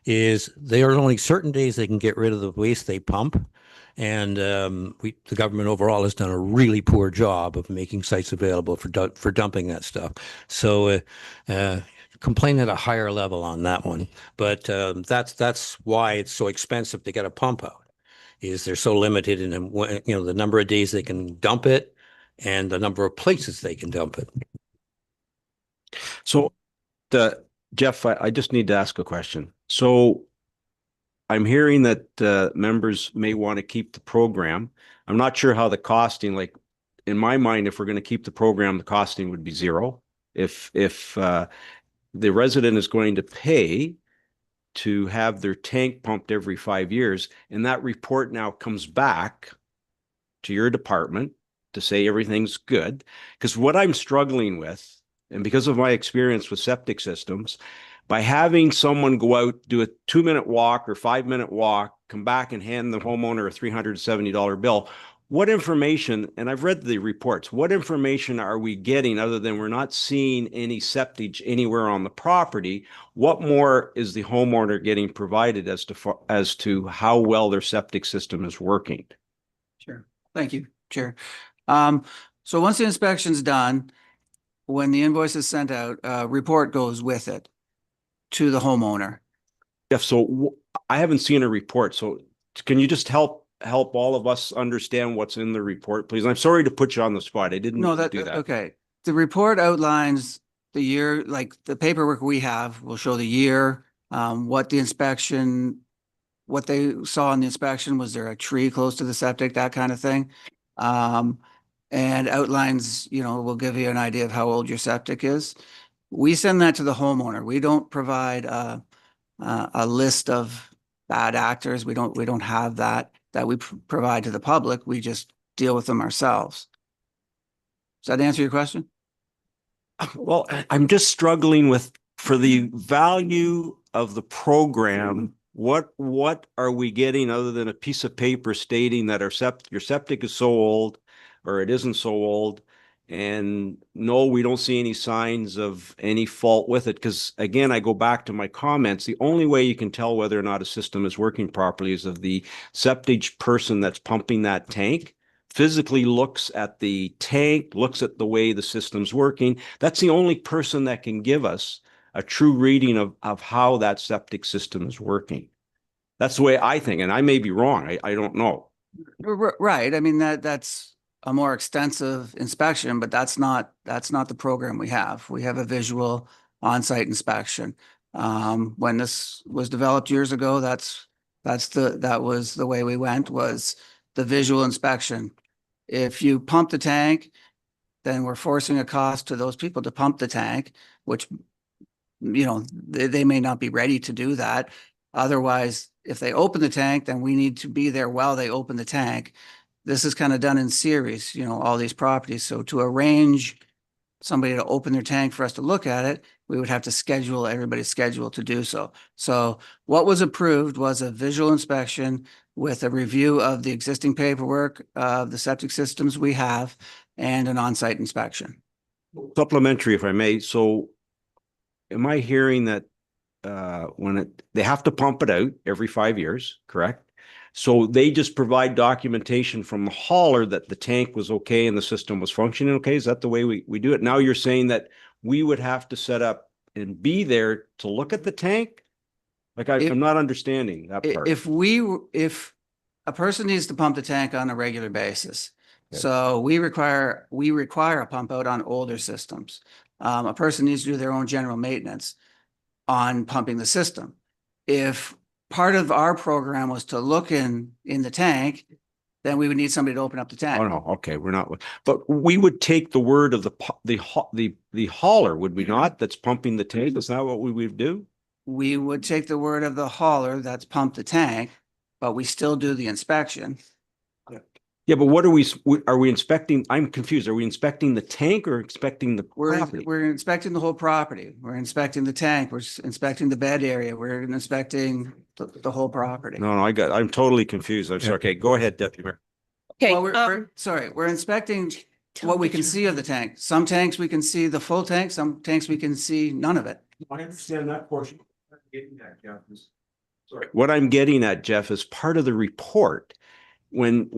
is there are only certain days they can get rid of the waste they pump. And the government overall has done a really poor job of making sites available for dumping that stuff. So complain at a higher level on that one. But that's why it's so expensive to get a pump out. Is they're so limited in the number of days they can dump it and the number of places they can dump it. So Jeff, I just need to ask a question. So I'm hearing that members may want to keep the program. I'm not sure how the costing, like in my mind, if we're going to keep the program, the costing would be zero. If the resident is going to pay to have their tank pumped every 5 years, and that report now comes back to your department to say everything's good. Because what I'm struggling with, and because of my experience with septic systems, by having someone go out, do a 2-minute walk or 5-minute walk, come back and hand the homeowner a $370 bill, what information, and I've read the reports, what information are we getting other than we're not seeing any septage anywhere on the property? What more is the homeowner getting provided as to how well their septic system is working? Sure. Thank you, Chair. So once the inspection's done, when the invoice is sent out, a report goes with it to the homeowner. Jeff, so I haven't seen a report. So can you just help all of us understand what's in the report, please? I'm sorry to put you on the spot. I didn't do that. Okay. The report outlines the year, like the paperwork we have will show the year, what they saw in the inspection. Was there a tree close to the septic, that kind of thing? and outlines, you know, will give you an idea of how old your septic is. We send that to the homeowner. We don't provide a list of bad actors. We don't have that we provide to the public. We just deal with them ourselves. Does that answer your question? Well, I'm just struggling with, for the value of the program, what are we getting other than a piece of paper stating that your septic is so old or it isn't so old? And no, we don't see any signs of any fault with it. Because again, I go back to my comments. The only way you can tell whether or not a system is working properly is if the septic person that's pumping that tank physically looks at the tank, looks at the way the system's working. That's the only person that can give us a true reading of how that septic system is working. That's the way I think, and I may be wrong. I don't know. Right. I mean, that's a more extensive inspection, but that's not the program we have. We have a visual on-site inspection. When this was developed years ago, that was the way we went, was the visual inspection. If you pump the tank, then we're forcing a cost to those people to pump the tank, which, you know, they may not be ready to do that. Otherwise, if they open the tank, then we need to be there while they open the tank. This is kind of done in series, you know, all these properties. So to arrange somebody to open their tank for us to look at it, we would have to schedule everybody's schedule to do so. So what was approved was a visual inspection with a review of the existing paperwork of the septic systems we have and an on-site inspection. Supplementary, if I may. So am I hearing that they have to pump it out every 5 years, correct? So they just provide documentation from the hauler that the tank was okay and the system was functioning okay? Is that the way we do it? Now you're saying that we would have to set up and be there to look at the tank? Like I'm not understanding that part. If a person needs to pump the tank on a regular basis, okay. So we require a pump out on older systems. A person needs to do their own general maintenance on pumping the system. If part of our program was to look in the tank, then we would need somebody to open up the tank. Oh, no. Okay. We're not, but we would take the word of the hauler, would we not? That's pumping the tank. Is that what we would do? We would take the word of the hauler that's pumped the tank, but we still do the inspection. Yeah, but what are we inspecting? I'm confused. Are we inspecting the tank or inspecting the property? We're inspecting the whole property. We're inspecting the tank. We're inspecting the bed area. We're inspecting the whole property. No, I'm totally confused. I'm sorry. Okay, go ahead, Deputy Mayor. Okay, Well, we're inspecting what we can see of the tank. Some tanks we can see the full tank, some tanks we can see none of it. I understand that portion. Sorry. What I'm getting at, Jeff, is part of the report. When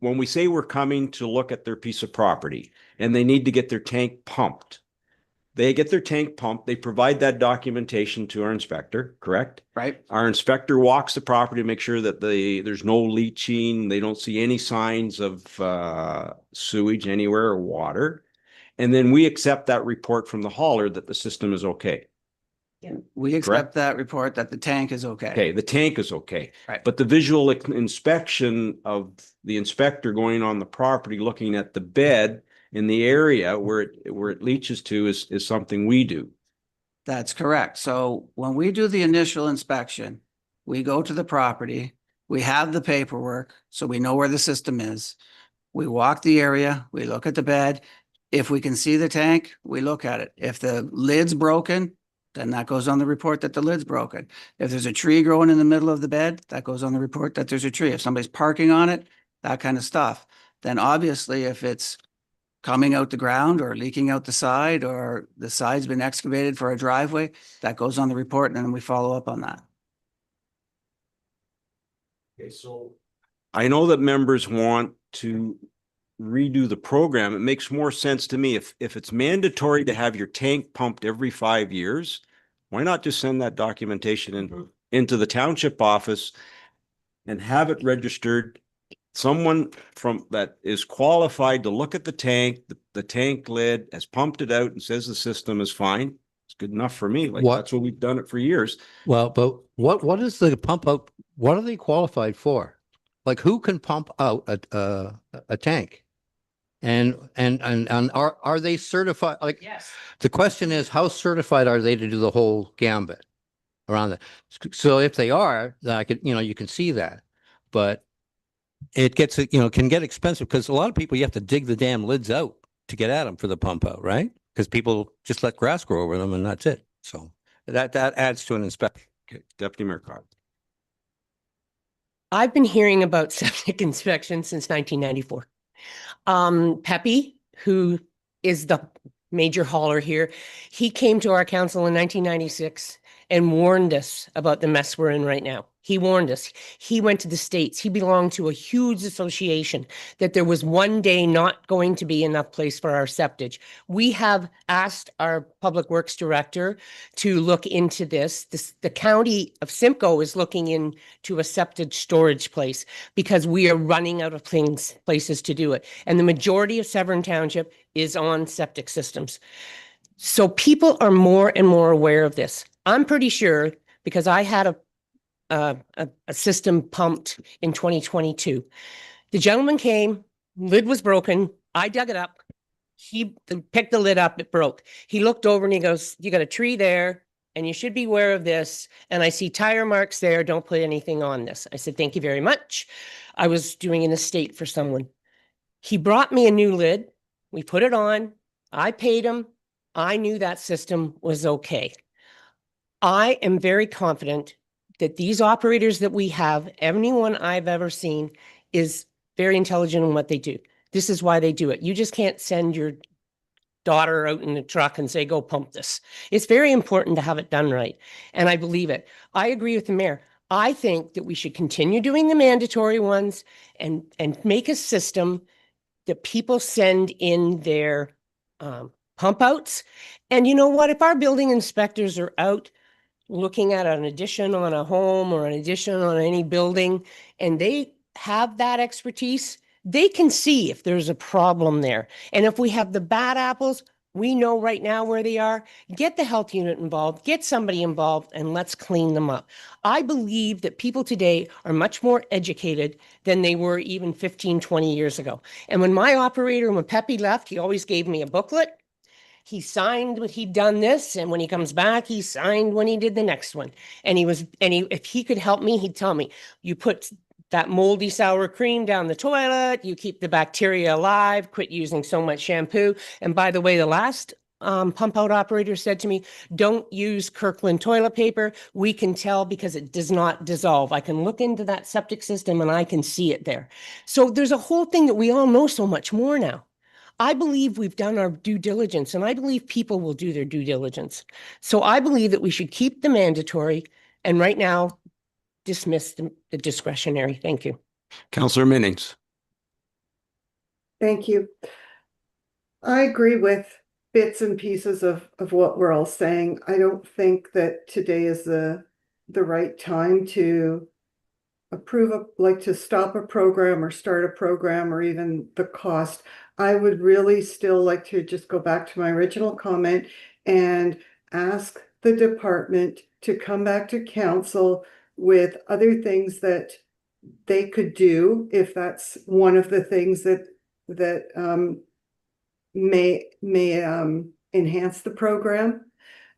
we say we're coming to look at their piece of property and they need to get their tank pumped, they get their tank pumped, they provide that documentation to our inspector, correct? Right. Our inspector walks the property to make sure that there's no leaching, they don't see any signs of sewage anywhere or water. And then we accept that report from the hauler that the system is okay. We accept that report that the tank is okay. Okay, the tank is okay. Right. But the visual inspection of the inspector going on the property, looking at the bed in the area where it leaches to is something we do. That's correct. So when we do the initial inspection, we go to the property, we have the paperwork, so we know where the system is. We walk the area, we look at the bed. If we can see the tank, we look at it. If the lid's broken, then that goes on the report that the lid's broken. If there's a tree growing in the middle of the bed, that goes on the report that there's a tree. If somebody's parking on it, that kind of stuff. Then obviously if it's coming out the ground or leaking out the side or the side's been excavated for a driveway, that goes on the report and then we follow up on that. Okay, so I know that members want to redo the program. It makes more sense to me if it's mandatory to have your tank pumped every 5 years, why not just send that documentation into the township office and have it registered? Someone from that is qualified to look at the tank, the tank lid, has pumped it out and says the system is fine. It's good enough for me. Like that's what we've done it for years. Well, but what is the pump out? What are they qualified for? Like who can pump out a tank? And are they certified? Like, Yes. the question is, how certified are they to do the whole gambit around that? So if they are, then I could, you can see that, but it gets, can get expensive because a lot of people, you have to dig the damn lids out to get at them for the pump out, right? Because people just let grass grow over them and that's it. So that adds to an inspection. Okay, Deputy Mayor Cott. I've been hearing about septic inspection since 1994. Pepe, who is the major hauler here, he came to our council in 1996 and warned us about the mess we're in right now. He warned us. He went to the States. He belonged to a huge association that there was one day not going to be enough place for our septic. We have asked our public works director to look into this. The county of Simcoe is looking into a septic storage place because we are running out of places to do it. And the majority of Severn Township is on septic systems. So people are more and more aware of this. I'm pretty sure because I had a system pumped in 2022. The gentleman came, lid was broken. I dug it up. He picked the lid up, it broke. He looked over and he goes, "You got a tree there and you should be aware of this. And I see tire marks there. Don't put anything on this." I said, "Thank you very much." I was doing an estate for someone. He brought me a new lid. We put it on. I paid him. I knew that system was okay. I am very confident that these operators that we have, anyone I've ever seen, is very intelligent in what they do. This is why they do it. You just can't send your daughter out in a truck and say, "Go pump this." It's very important to have it done right. And I believe it. I agree with the mayor. I think that we should continue doing the mandatory ones and make a system that people send in their pump outs. And you know what? If our building inspectors are out looking at an addition on a home or an addition on any building, and they have that expertise, they can see if there's a problem there. And if we have the bad apples, we know right now where they are. Get the health unit involved, get somebody involved, and let's clean them up. I believe that people today are much more educated than they were even 15, 20 years ago. And when my operator, when Pepe left, he always gave me a booklet. He signed when he'd done this, and when he comes back, he signed when he did the next one. And if he could help me, he'd tell me, "You put that moldy sour cream down the toilet, you keep the bacteria alive, quit using so much shampoo." And by the way, the last pump out operator said to me, "Don't use Kirkland toilet paper. We can tell because it does not dissolve. I can look into that septic system and I can see it there." So there's a whole thing that we all know so much more now. I believe we've done our due diligence, and I believe people will do their due diligence. So I believe that we should keep the mandatory and right now dismiss the discretionary. Thank you. Councillor Minnings. Thank you. I agree with bits and pieces of what we're all saying. I don't think that today is the right time to to stop a program or start a program or even the cost. I would really still like to just go back to my original comment and ask the department to come back to council with other things that they could do if that's one of the things that may enhance the program.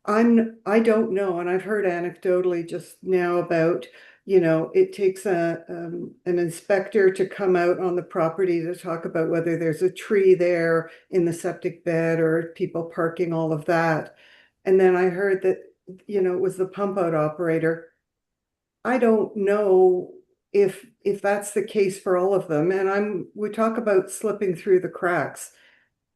I don't know, and I've heard anecdotally just now about, it takes an inspector to come out on the property to talk about whether there's a tree there in the septic bed or people parking, all of that. And then I heard that, it was the pump out operator. I don't know if that's the case for all of them. And we talk about slipping through the cracks.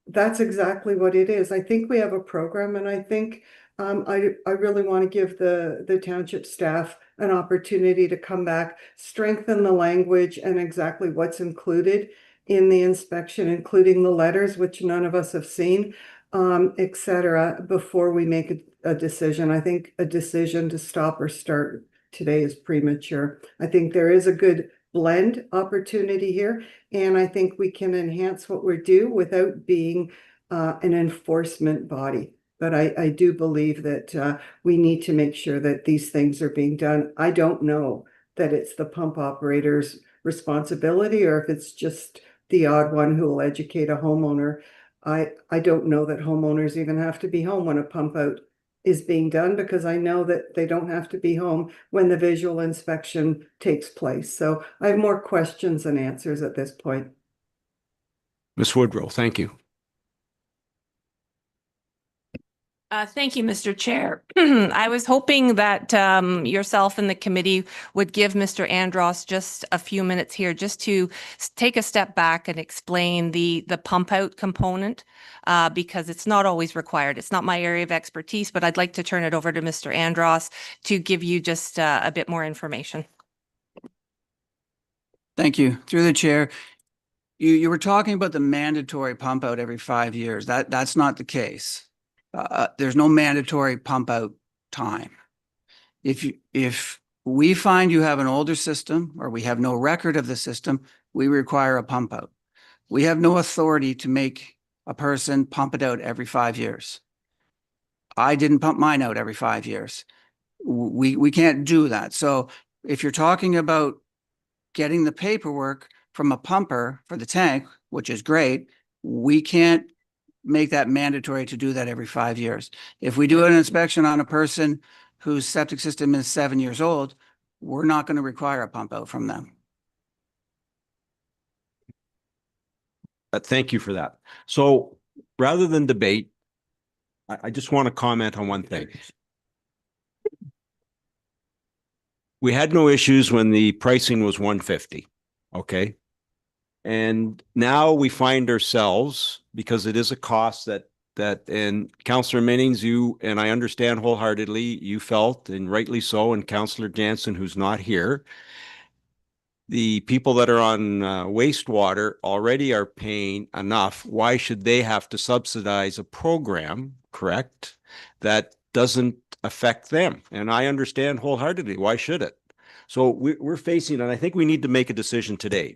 That's exactly what it is. I think we have a program, and I think I really want to give the township staff an opportunity to come back, strengthen the language and exactly what's included in the inspection, including the letters, which none of us have seen, etc., before we make a decision. I think a decision to stop or start today is premature. I think there is a good blend opportunity here, and I think we can enhance what we do without being an enforcement body. But I do believe that we need to make sure that these things are being done. I don't know that it's the pump operator's responsibility or if it's just the odd one who will educate a homeowner. I don't know that homeowners even have to be home when a pump out is being done, because I know that they don't have to be home when the visual inspection takes place. So I have more questions than answers at this point. Ms. Woodrow, thank you. Thank you, Mr. Chair. I was hoping that yourself and the committee would give Mr. Andros just a few minutes here just to take a step back and explain the pump out component because it's not always required. It's not my area of expertise, but I'd like to turn it over to Mr. Andros to give you just a bit more information. Thank you. Through the chair, you were talking about the mandatory pump out every 5 years. That's not the case. There's no mandatory pump out time. If we find you have an older system or we have no record of the system, we require a pump out. We have no authority to make a person pump it out every 5 years. I didn't pump mine out every 5 years. We can't do that. So if you're talking about getting the paperwork from a pumper for the tank, which is great, we can't make that mandatory to do that every 5 years. If we do an inspection on a person whose septic system is 7 years old, we're not going to require a pump out from them. Thank you for that. So rather than debate, I just want to comment on one thing. We had no issues when the pricing was 150. Okay. And now we find ourselves, because it is a cost and Councillor Minnings, you, and I understand wholeheartedly, you felt, and rightly so, and Councillor Jansen, who's not here, the people that are on wastewater already are paying enough. Why should they have to subsidize a program, correct, that doesn't affect them? And I understand wholeheartedly, why should it? So we're facing, and I think we need to make a decision today.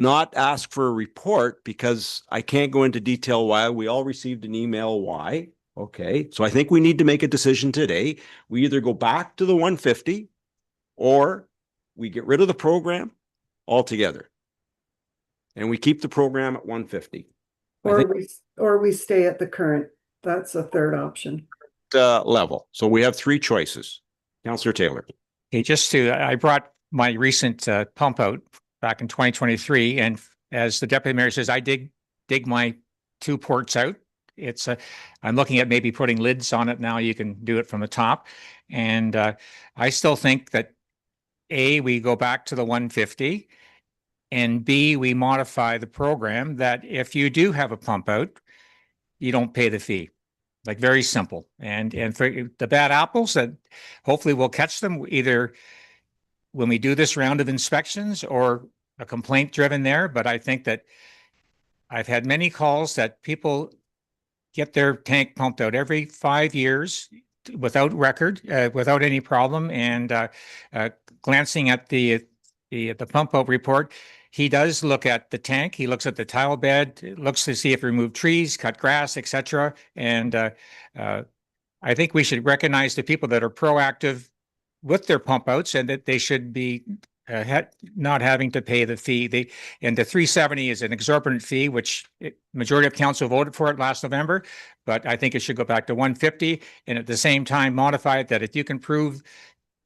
Not ask for a report, because I can't go into detail why. We all received an email why. Okay, so I think we need to make a decision today. We either go back to the 150 or we get rid of the program altogether. And we keep the program at 150. Or we stay at the current. That's a third option. Level. So we have three choices. Councillor Taylor. Okay, I brought my recent pump out back in 2023. And as the deputy mayor says, I dig my 2 ports out. I'm looking at maybe putting lids on it now. You can do it from the top. And I still think that A, we go back to the 150, and B, we modify the program that if you do have a pump out, you don't pay the fee. Like, very simple. And for the bad apples, that hopefully we'll catch them either when we do this round of inspections or a complaint driven there. But I think that I've had many calls that people get their tank pumped out every 5 years without record, without any problem. And glancing at the pump out report, he does look at the tank. He looks at the tile bed, looks to see if removed trees, cut grass, etc. And I think we should recognize the people that are proactive with their pump outs, and that they should be not having to pay the fee. And the 370 is an exorbitant fee, which majority of council voted for it last November, but I think it should go back to 150, and at the same time modify it that if you can prove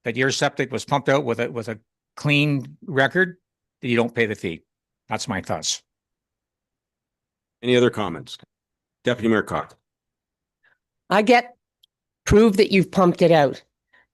that your septic was pumped out with a clean record, that you don't pay the fee. That's my thoughts. Any other comments? Deputy Mayor Cox. I get prove that you've pumped it out,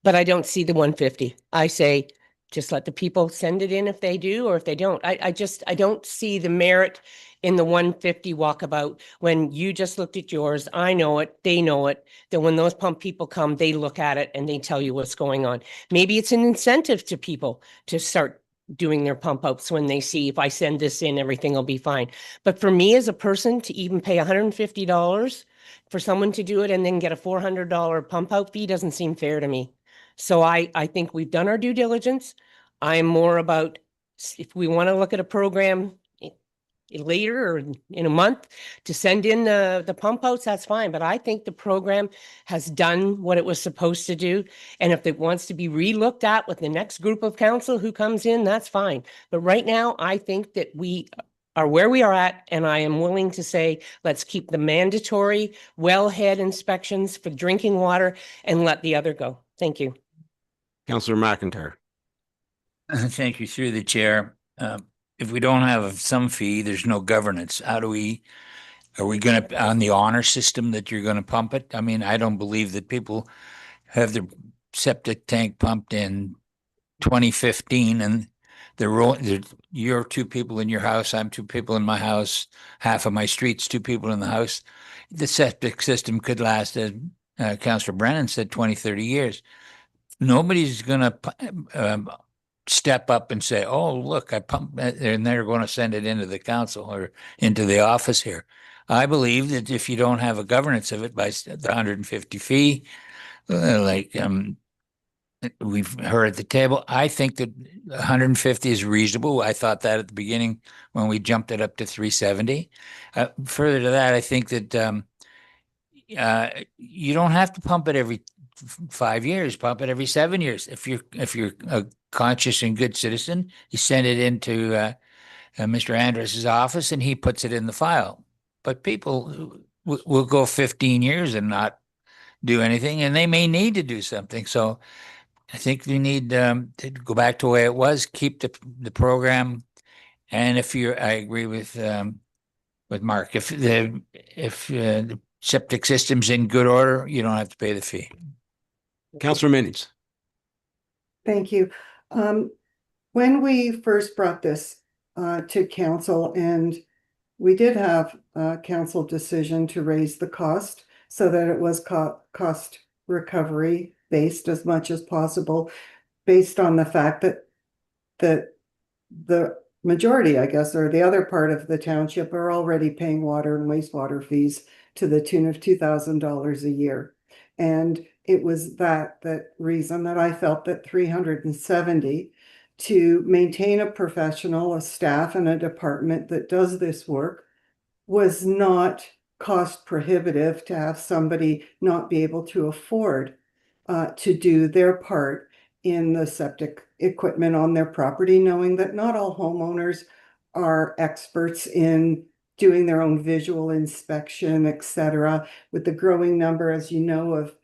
but I don't see the 150. I say, just let the people send it in if they do, or if they don't. I don't see the merit in the 150 walkabout. When you just looked at yours, I know it, they know it, that when those pump people come, they look at it and they tell you what's going on. Maybe it's an incentive to people to start doing their pump ups when they see, if I send this in, everything will be fine. But for me as a person to even pay $150 for someone to do it and then get a $400 pump out fee doesn't seem fair to me. So I think we've done our due diligence. I'm more about, if we want to look at a program later or in a month to send in the pump outs, that's fine. But I think the program has done what it was supposed to do. And if it wants to be relooked at with the next group of council who comes in, that's fine. But right now, I think that we are where we are at, and I am willing to say, let's keep the mandatory wellhead inspections for drinking water and let the other go. Thank you. Councillor McIntyre. Thank you, through the chair. If we don't have some fee, there's no governance. Are we gonna, on the honor system that you're gonna pump it? I mean, I don't believe that people have their septic tank pumped in 2015 and you're two people in your house, I'm two people in my house, half of my street's two people in the house. The septic system could last, as Councillor Brennan said, 20, 30 years. Nobody's gonna step up and say, oh, look, I pumped, and they're going to send it into the council or into the office here. I believe that if you don't have a governance of it by the 150 fee, we've heard at the table, I think that 150 is reasonable. I thought that at the beginning when we jumped it up to 370. Further to that, I think that you don't have to pump it every 5 years, pump it every 7 years. If you're a conscious and good citizen, you send it into Mr. Andrus's office and he puts it in the file. But people will go 15 years and not do anything, and they may need to do something. So I think we need to go back to the way it was, keep the program. And I agree with Mark, if the septic system's in good order, you don't have to pay the fee. Councillor Minnies. Thank you. When we first brought this to council, and we did have a council decision to raise the cost so that it was cost recovery based as much as possible, based on the fact that the majority, I guess, or the other part of the township are already paying water and wastewater fees to the tune of $2,000 a year. And it was that reason that I felt that 370 to maintain a professional, a staff and a department that does this work was not cost prohibitive to have somebody not be able to afford to do their part in the septic equipment on their property, knowing that not all homeowners are experts in doing their own visual inspection, etc. With the growing number, as you know, of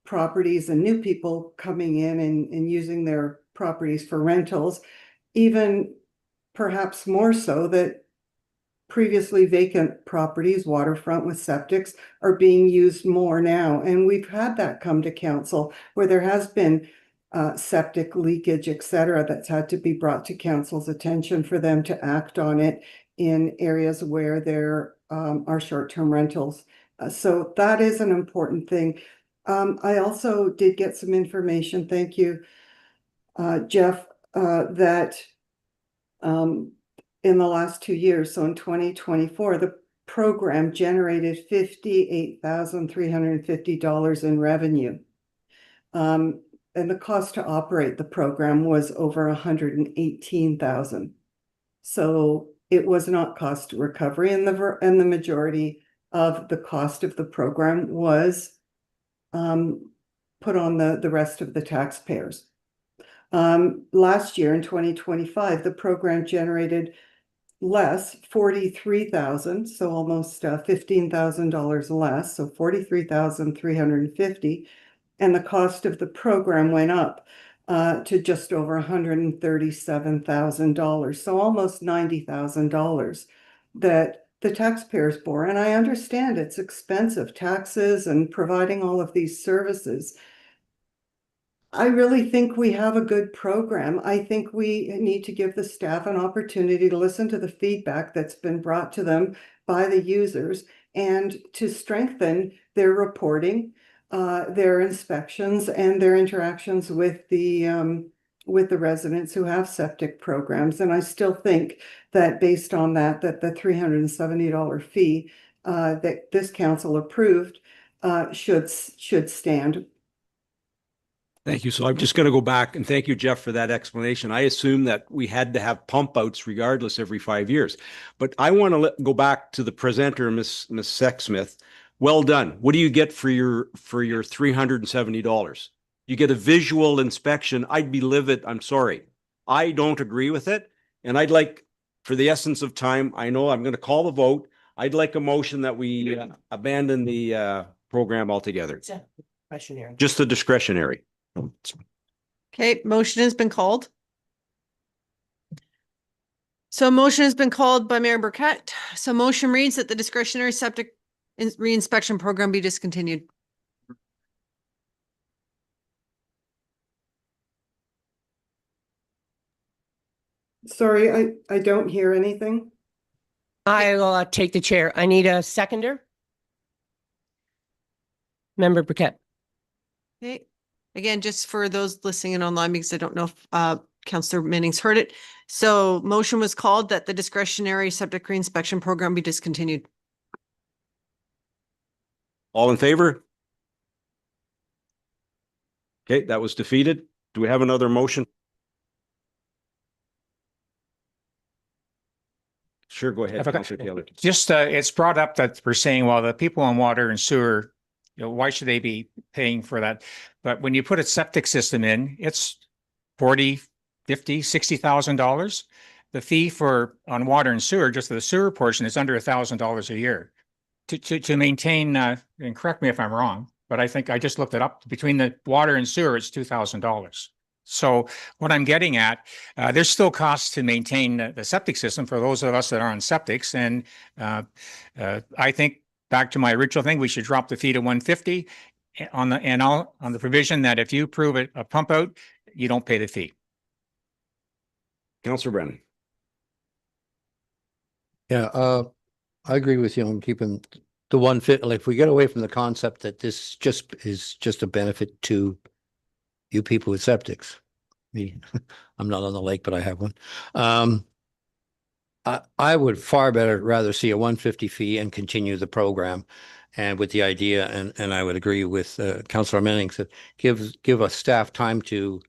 properties and new people coming in and using their properties for rentals, even perhaps more so that previously vacant properties, waterfront with septics, are being used more now. And we've had that come to council where there has been septic leakage, etc., that's had to be brought to council's attention for them to act on it in areas where there are short-term rentals. So that is an important thing. I also did get some information, thank you, Jeff, that in the last 2 years, so in 2024, the program generated $58,350 in revenue. And the cost to operate the program was over $118,000. So it was not cost recovery, and the majority of the cost of the program was put on the rest of the taxpayers. Last year in 2025, the program generated less, 43,000, so almost $15,000 less, so 43,350, and the cost of the program went up to just over $137,000, so almost $90,000 that the taxpayers bore. And I understand it's expensive, taxes and providing all of these services. I really think we have a good program. I think we need to give the staff an opportunity to listen to the feedback that's been brought to them by the users and to strengthen their reporting, their inspections, and their interactions with the residents who have septic programs. And I still think that based on that the $370 fee that this council approved should stand. Thank you. So I'm just going to go back and thank you, Jeff, for that explanation. I assume that we had to have pump outs regardless every 5 years. But I want to go back to the presenter, Miss Sexsmith. Well done. What do you get for your $370? You get a visual inspection. I'd be livid. I'm sorry. I don't agree with it. And I'd like, for the essence of time, I know I'm going to call the vote. I'd like a motion that we abandon the program altogether. Questionnaire. Just the discretionary. Okay, motion has been called. So motion has been called by Mayor Burkett. So motion reads that the discretionary septic reinspection program be discontinued. Sorry, I don't hear anything. I'll take the chair. I need a seconder. Member Burkett. Okay, again, just for those listening in online, because I don't know if Councillor Minnings heard it. So motion was called that the discretionary septic reinspection program be discontinued. All in favor? Okay, that was defeated. Do we have another motion? Sure, go ahead, Councillor Taylor. Just, it's brought up that we're saying, well, the people on water and sewer, why should they be paying for that? But when you put a septic system in, it's $40,000, $50,000, $60,000. The fee on water and sewer, just the sewer portion, is under $1,000 a year. To maintain, and correct me if I'm wrong, but I think I just looked it up. Between the water and sewer, it's $2,000. So what I'm getting at, there's still costs to maintain the septic system for those of us that are on septics. And I think back to my original thing, we should drop the fee to $150 on the provision that if you prove it a pump out, you don't pay the fee. Councillor Brennan. Yeah, I agree with you on keeping the 150. Like, if we get away from the concept that this is just a benefit to you people with septics. Me, I'm not on the lake, but I have one. I would far rather see a 150 fee and continue the program, and with the idea, and I would agree with Councillor Minnings that give us staff time to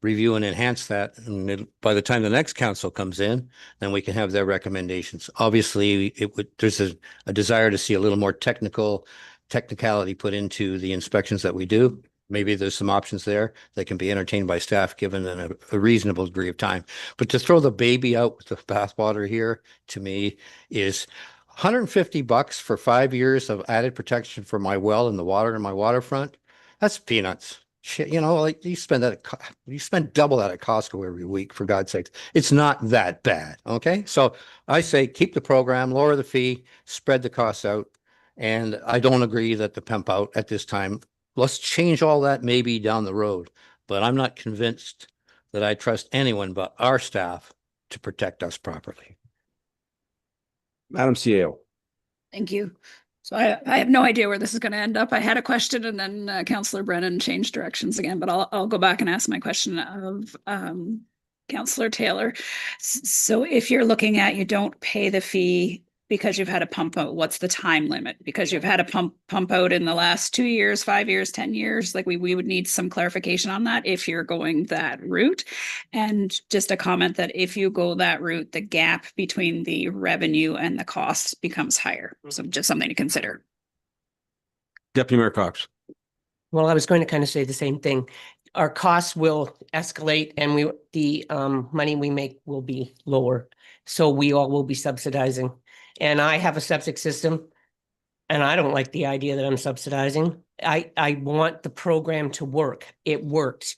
review and enhance that, and by the time the next council comes in, then we can have their recommendations. Obviously, there's a desire to see a little more technicality put into the inspections that we do. Maybe there's some options there that can be entertained by staff given a reasonable degree of time. But to throw the baby out with the bathwater here, to me, is $150 for 5 years of added protection for my well and the water in my waterfront. That's peanuts. Shit, like you spend double that at Costco every week, for God's sakes. It's not that bad. Okay. So I say keep the program, lower the fee, spread the costs out. And I don't agree that the pump out at this time. Let's change all that maybe down the road, but I'm not convinced that I trust anyone but our staff to protect us properly. Madam CEO. Thank you. So I have no idea where this is going to end up. I had a question and then Councillor Brennan changed directions again, but I'll go back and ask my question of Councillor Taylor. So if you're looking at, you don't pay the fee because you've had a pump out, what's the time limit? Because you've had a pump out in the last 2 years, 5 years, 10 years, like we would need some clarification on that if you're going that route. And just a comment that if you go that route, the gap between the revenue and the cost becomes higher. So just something to consider. Deputy Mayor Cox. Well, I was going to kind of say the same thing. Our costs will escalate and the money we make will be lower. So we all will be subsidizing. And I have a septic system and I don't like the idea that I'm subsidizing. I want the program to work. It works.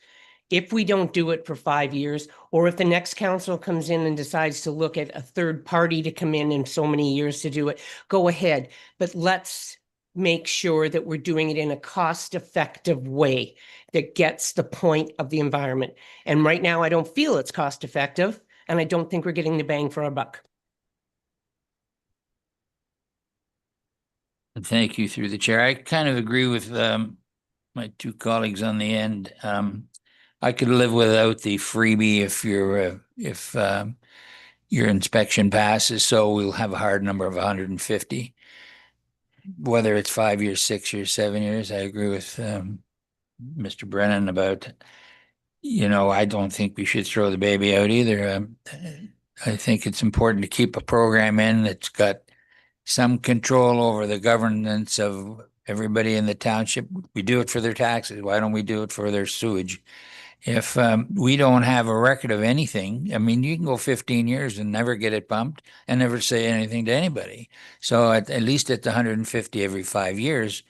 If we don't do it for 5 years, or if the next council comes in and decides to look at a third party to come in so many years to do it, go ahead. But let's make sure that we're doing it in a cost-effective way that gets the point of the environment. And right now, I don't feel it's cost-effective, and I don't think we're getting the bang for our buck. Thank you through the chair. I kind of agree with my two colleagues on the end. I could live without the freebie if your inspection passes. So we'll have a hard number of 150. Whether it's 5 years, 6 years, 7 years, I agree with Mr. Brennan about, I don't think we should throw the baby out either. I think it's important to keep a program in that's got some control over the governance of everybody in the township. We do it for their taxes. Why don't we do it for their sewage? If we don't have a record of anything, I mean, you can go 15 years and never get it pumped and never say anything to anybody. So at least at the 150 every 5 years,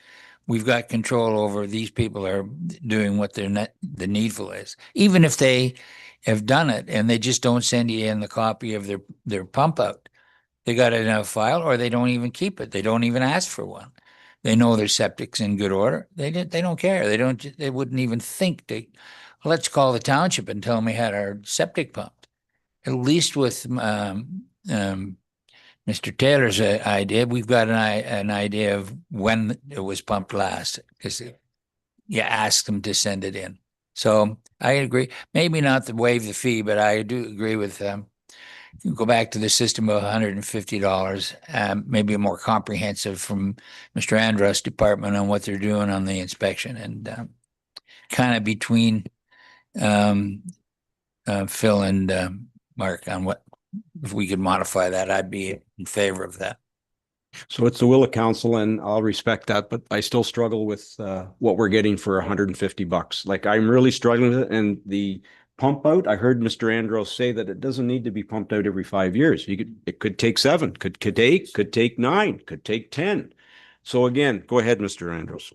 we've got control over these people are doing what the needful is. Even if they have done it and they just don't send you in the copy of their pump out, they got it in a file, or they don't even keep it. They don't even ask for one. They know their septic's in good order. They don't care. They wouldn't even think let's call the township and tell them we had our septic pumped. At least with Mr. Taylor's idea, we've got an idea of when it was pumped last, because you ask them to send it in. So I agree. Maybe not to waive the fee, but I do agree with go back to the system of $150, maybe more comprehensive from Mr. Andros' department on what they're doing on the inspection, and kind of between Phil and Mark on what, if we could modify that, I'd be in favor of that. So it's the will of council, and I'll respect that, but I still struggle with what we're getting for $150. Like, I'm really struggling with it. And the pump out, I heard Mr. Andros say that it doesn't need to be pumped out every 5 years. It could take 7, could take 8, could take 9, could take 10. So again, go ahead, Mr. Andros.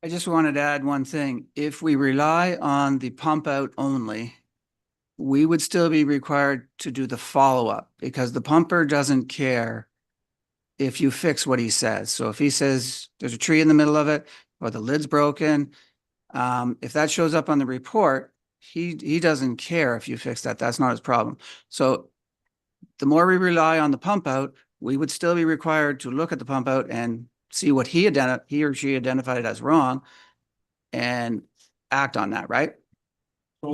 I just wanted to add one thing. If we rely on the pump out only, we would still be required to do the follow-up, because the pumper doesn't care if you fix what he says. So if he says there's a tree in the middle of it, or the lid's broken, if that shows up on the report, he doesn't care if you fix that. That's not his problem. So the more we rely on the pump out, we would still be required to look at the pump out and see what he or she identified as wrong and act on that, right?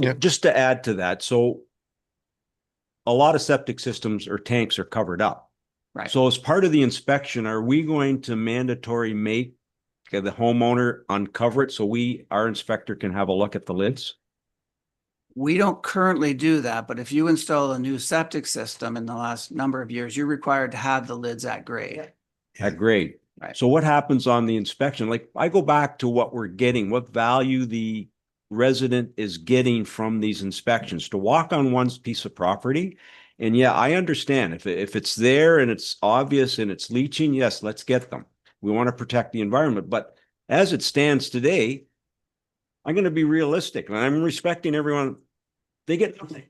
Yeah. Just to add to that, so a lot of septic systems or tanks are covered up. Right. So as part of the inspection, are we going to mandatory make the homeowner uncover it so our inspector can have a look at the lids? We don't currently do that, but if you install a new septic system in the last number of years, you're required to have the lids at grade. At grade. Right. So what happens on the inspection? Like, I go back to what we're getting, what value the resident is getting from these inspections to walk on one piece of property. And yeah, I understand if it's there and it's obvious and it's leaching, yes, let's get them. We want to protect the environment. But as it stands today, I'm going to be realistic, and I'm respecting everyone. They get nothing.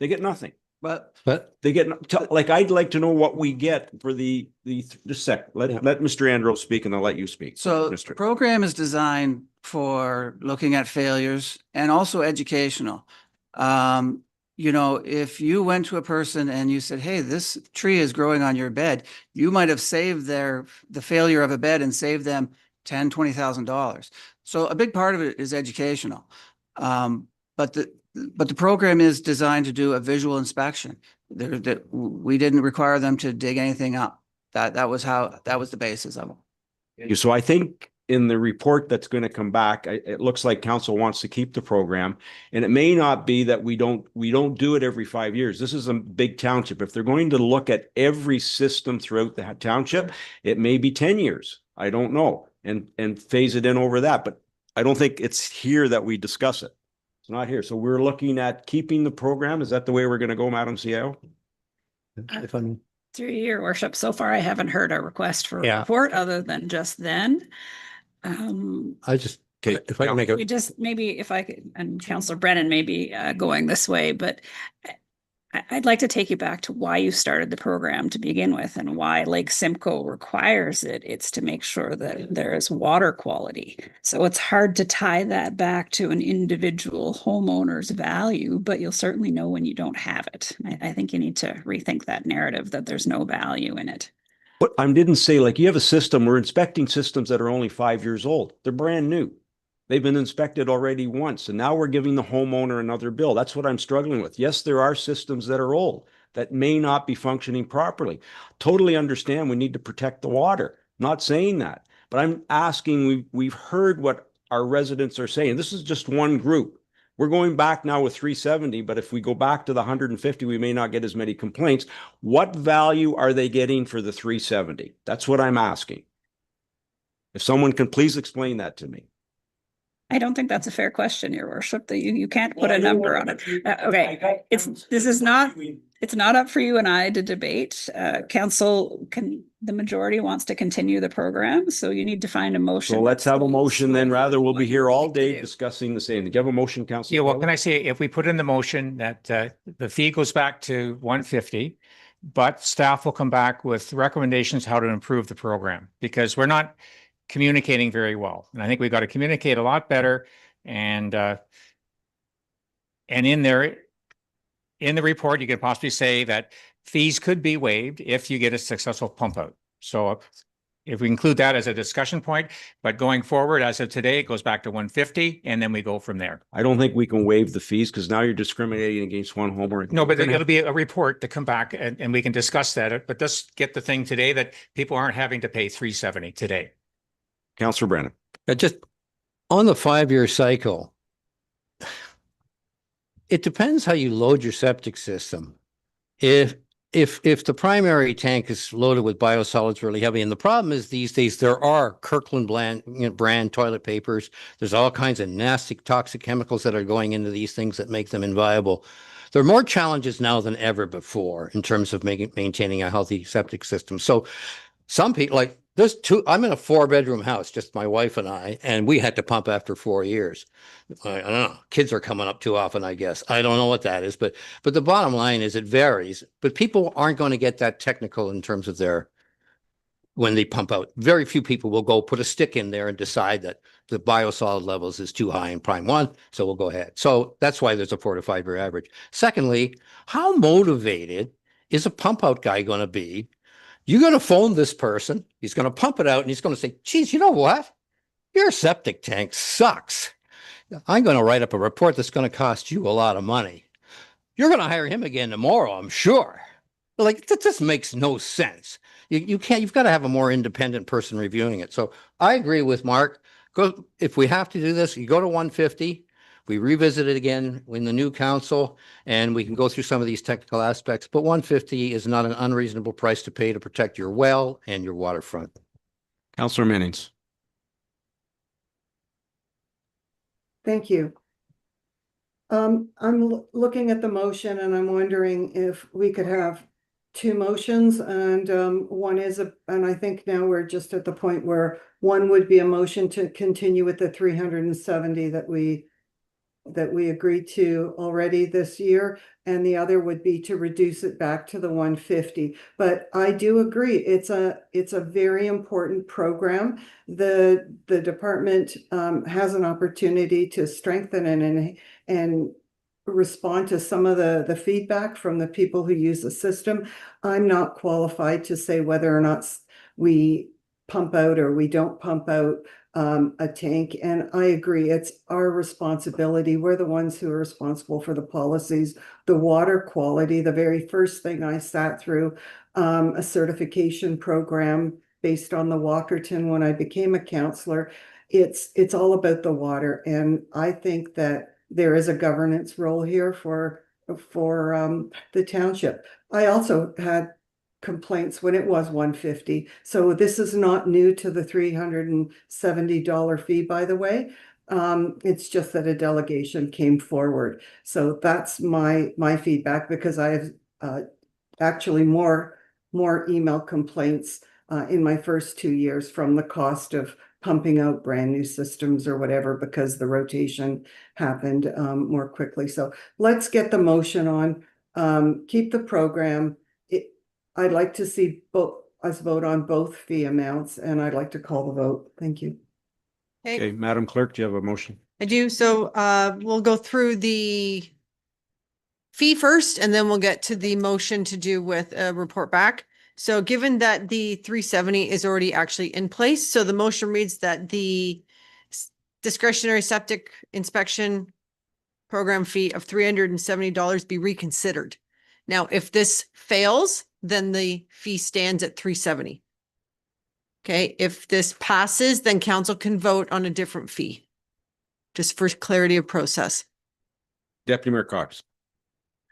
They get nothing. But They get, like, I'd like to know what we get for just a sec. Let Mr. Andros speak, and I'll let you speak. so the program is designed for looking at failures and also educational. If you went to a person and you said, hey, this tree is growing on your bed, you might have saved the failure of a bed and saved them $10,000, $20,000. So a big part of it is educational. But the program is designed to do a visual inspection. We didn't require them to dig anything up. That was the basis of it. So I think in the report that's going to come back, it looks like council wants to keep the program, and it may not be that we don't do it every 5 years. This is a big township. If they're going to look at every system throughout the township, it may be 10 years. I don't know, and phase it in over that. But I don't think it's here that we discuss it. It's not here. So we're looking at keeping the program. Is that the way we're going to go, Madam CIO? If I'm Through your worship, so far I haven't heard a request for a Yeah. report other than just then. I just, Okay, if I can make a, We just, maybe if I could, and Councillor Brennan may be going this way, but I'd like to take you back to why you started the program to begin with and why Lake Simcoe requires it. It's to make sure that there is water quality. So it's hard to tie that back to an individual homeowner's value, but you'll certainly know when you don't have it. I think you need to rethink that narrative that there's no value in it. But I didn't say, like, you have a system, we're inspecting systems that are only 5 years old. They're brand new. They've been inspected already once, and now we're giving the homeowner another bill. That's what I'm struggling with. Yes, there are systems that are old that may not be functioning properly. Totally understand we need to protect the water. Not saying that, but I'm asking, we've heard what our residents are saying. This is just one group. We're going back now with 370, but if we go back to the 150, we may not get as many complaints. What value are they getting for the 370? That's what I'm asking. If someone can please explain that to me. I don't think that's a fair question, Your Worship, that you can't put a number on it. Okay, it's not up for you and I to debate. Council the majority wants to continue the program, so you need to find a motion. So let's have a that's motion then, rather we'll what be you here all think to day do. discussing the same. Do you have a motion, Councillor? Yeah, well, can I say, if we put in the motion that the fee goes back to 150, but staff will come back with recommendations how to improve the program, because we're not communicating very well. And I think we've got to communicate a lot better. And in there, in the report, you could possibly say that fees could be waived if you get a successful pump out. So if we include that as a discussion point, but going forward, as of today, it goes back to 150 and then we go from there. I don't think we can waive the fees because now you're discriminating against one homeowner. No, but it'll be a report to come back and we can discuss that. But just get the thing today that people aren't having to pay 370 today. Councillor Brennan. Just on the 5-year cycle, it depends how you load your septic system. If the primary tank is loaded with biosolids really heavy, and the problem is these days there are Kirkland brand toilet papers. There's all kinds of nasty toxic chemicals that are going into these things that make them inviable. There are more challenges now than ever before in terms of maintaining a healthy septic system. So some people, like I'm in a 4-bedroom house, just my wife and I, and we had to pump after 4 years. I don't know. Kids are coming up too often, I guess. I don't know what that is, but the bottom line is it varies. But people aren't going to get that technical in terms of when they pump out. Very few people will go put a stick in there and decide that the biosolid levels is too high in prime 1, so we'll go ahead. So that's why there's a 4 to 5 year average. Secondly, how motivated is a pump out guy going to be? You're going to phone this person. He's going to pump it out and he's going to say, geez, you know what? Your septic tank sucks. I'm going to write up a report that's going to cost you a lot of money. You're going to hire him again tomorrow, I'm sure. Like, that just makes no sense. You've got to have a more independent person reviewing it. So I agree with Mark. If we have to do this, you go to 150. We revisit it again in the new council, and we can go through some of these technical aspects. But 150 is not an unreasonable price to pay to protect your well and your waterfront. Councillor Minnings. Thank you. I'm looking at the motion and I'm wondering if we could have 2 motions, and one is and I think now we're just at the point where one would be a motion to continue with the 370 that we agreed to already this year, and the other would be to reduce it back to the 150. But I do agree, it's a very important program. The department has an opportunity to strengthen and respond to some of the feedback from the people who use the system. I'm not qualified to say whether or not we pump out or we don't pump out a tank. And I agree, it's our responsibility. We're the ones who are responsible for the policies, the water quality. The very first thing I sat through a certification program based on the Walkerton when I became a counselor. It's all about the water. And I think that there is a governance role here for the township. I also had complaints when it was 150. So this is not new to the $370 fee, by the way. It's just that a delegation came forward. So that's my feedback, because I have actually more email complaints in my first 2 years from the cost of pumping out brand new systems or whatever, because the rotation happened more quickly. So let's get the motion on, keep the program. I'd like to see us vote on both fee amounts, and I'd like to call the vote. Thank you. Okay, Madam Clerk, do you have a motion? I do. So we'll go through the fee first, and then we'll get to the motion to do with a report back. So given that the 370 is already actually in place, so the motion reads that the discretionary septic inspection program fee of $370 be reconsidered. Now, if this fails, then the fee stands at 370. Okay, if this passes, then council can vote on a different fee. just for clarity of process. Deputy Mayor Cox.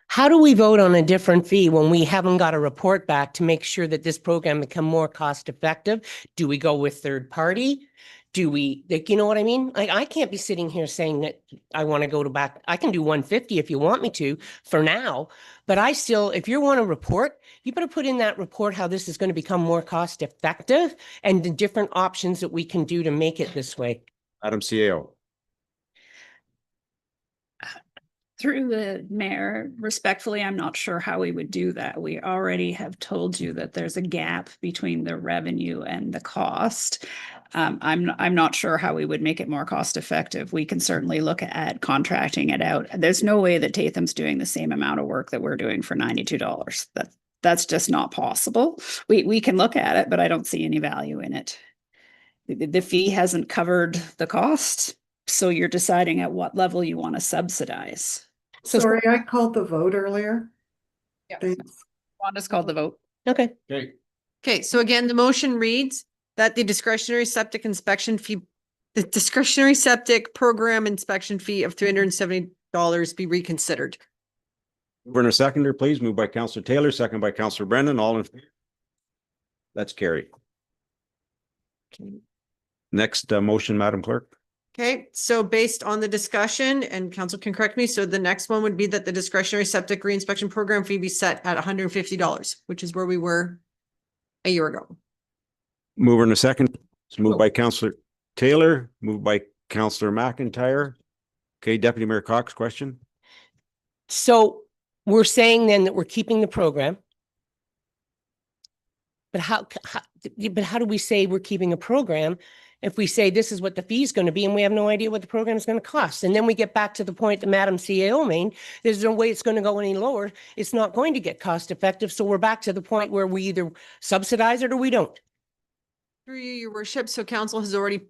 How do we vote on a different fee when we haven't got a report back to make sure that this program become more cost effective? Do we go with third party? Do we, like, you know what I mean? I can't be sitting here saying that I want to go to back. I can do 150 if you want me to for now, but I still, if you want a report, you better put in that report how this is going to become more cost effective and the different options that we can do to make it this way. Madam CAO. Through the mayor, respectfully, I'm not sure how we would do that. We already have told you that there's a gap between the revenue and the cost. I'm not sure how we would make it more cost effective. We can certainly look at contracting it out. There's no way that Tatham's doing the same amount of work that we're doing for $92. That's just not possible. We can look at it, but I don't see any value in it. The fee hasn't covered the cost. So you're deciding at what level you want to subsidize. So- Sorry, I called the vote earlier. Yeah. Thanks. Wanda's called the vote. Okay. Okay. Okay, so again, the motion reads that the discretionary septic program inspection fee of $370 be reconsidered. Mover and a seconder, please. Moved by Councillor Taylor, second by Councillor Brennan. All in favor? That's carried. Next motion, Madam Clerk. Okay, so based on the discussion, and council can correct me, so the next one would be that the discretionary septic reinspection program fee be set at $150, which is where we were a year ago. Mover and a second. It's moved by Councillor Taylor, moved by Councillor McIntyre. Okay, Deputy Mayor Cox, question. So we're saying then that we're keeping the program. But how do we say we're keeping a program if we say this is what the fee is going to be and we have no idea what the program is going to cost? And then we get back to the point that Madam CAO made, there's no way it's going to go any lower. It's not going to get cost effective. So we're back to the point where we either subsidize it or we don't. Through you, your worship, so council has already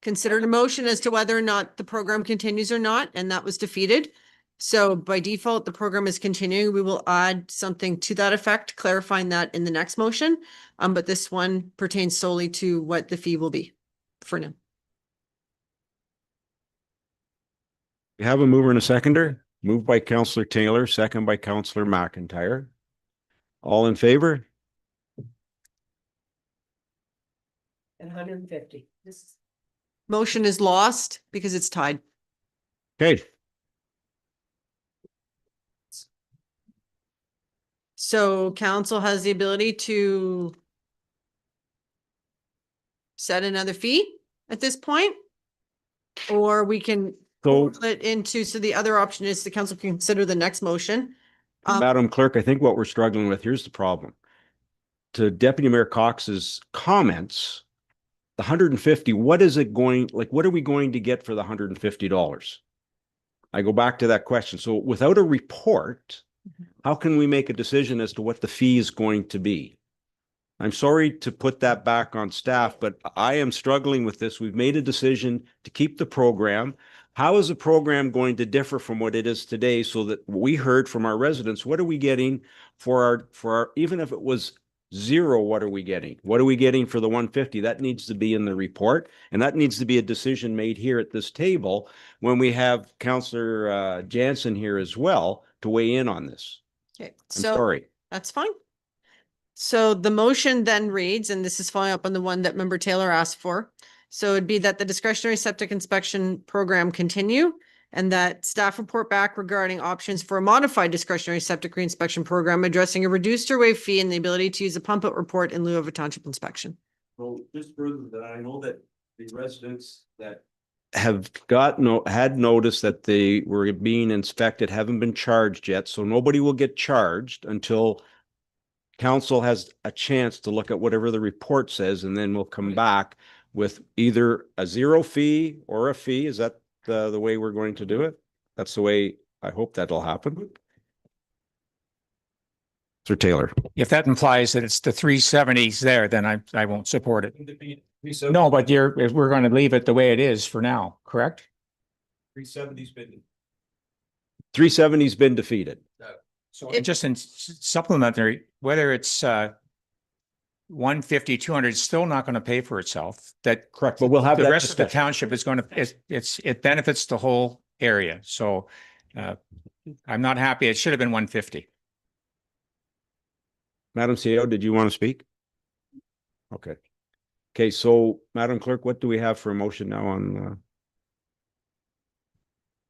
considered a motion as to whether or not the program continues or not, and that was defeated. So by default, the program is continuing. We will add something to that effect, clarifying that in the next motion. But this one pertains solely to what the fee will be for now. We have a mover and a seconder. Moved by Councillor Taylor, second by Councillor McIntyre. All in favor? And 150. Motion is lost because it's tied. Okay. So council has the ability to set another fee at this point, or we can So, pull it into, so the other option is the council can consider the next motion. Madam Clerk, I think what we're struggling with, here's the problem. To Deputy Mayor Cox's comments, the 150, what is it going, like, what are we going to get for the $150? I go back to that question. So without a report, how can we make a decision as to what the fee is going to be? I'm sorry to put that back on staff, but I am struggling with this. We've made a decision to keep the program. How is the program going to differ from what it is today, so that we heard from our residents, what are we getting for our, even if it was zero, what are we getting? What are we getting for the 150? That needs to be in the report, and that needs to be a decision made here at this table when we have Councillor Jansen here as well to weigh in on this. Okay, I'm so sorry. that's fine. So the motion then reads, and this is following up on the one that Member Taylor asked for. So it'd be that the discretionary septic inspection program continue, and that staff report back regarding options for a modified discretionary septic reinspection program addressing a reduced or waived fee and the ability to use a pump out report in lieu of a township inspection. So just further that, I know that the residents that have had noticed that they were being inspected haven't been charged yet, so nobody will get charged until council has a chance to look at whatever the report says, and then we'll come back with either a zero fee or a fee. Is that the way we're going to do it? That's the way I hope that'll happen. Sir Taylor. If that implies that it's the 370s there, then I won't support it. No, but we're going to leave it the way it is for now, correct? 370's been defeated. So just in supplementary, whether it's 150, 200 is still not going to pay for itself. That Correct, but we'll have the that rest of the discussion. township is going to, it benefits the whole area. So I'm not happy. It should have been 150. Madam CEO, did you want to speak? Okay. Okay, so Madam Clerk, what do we have for a motion now on?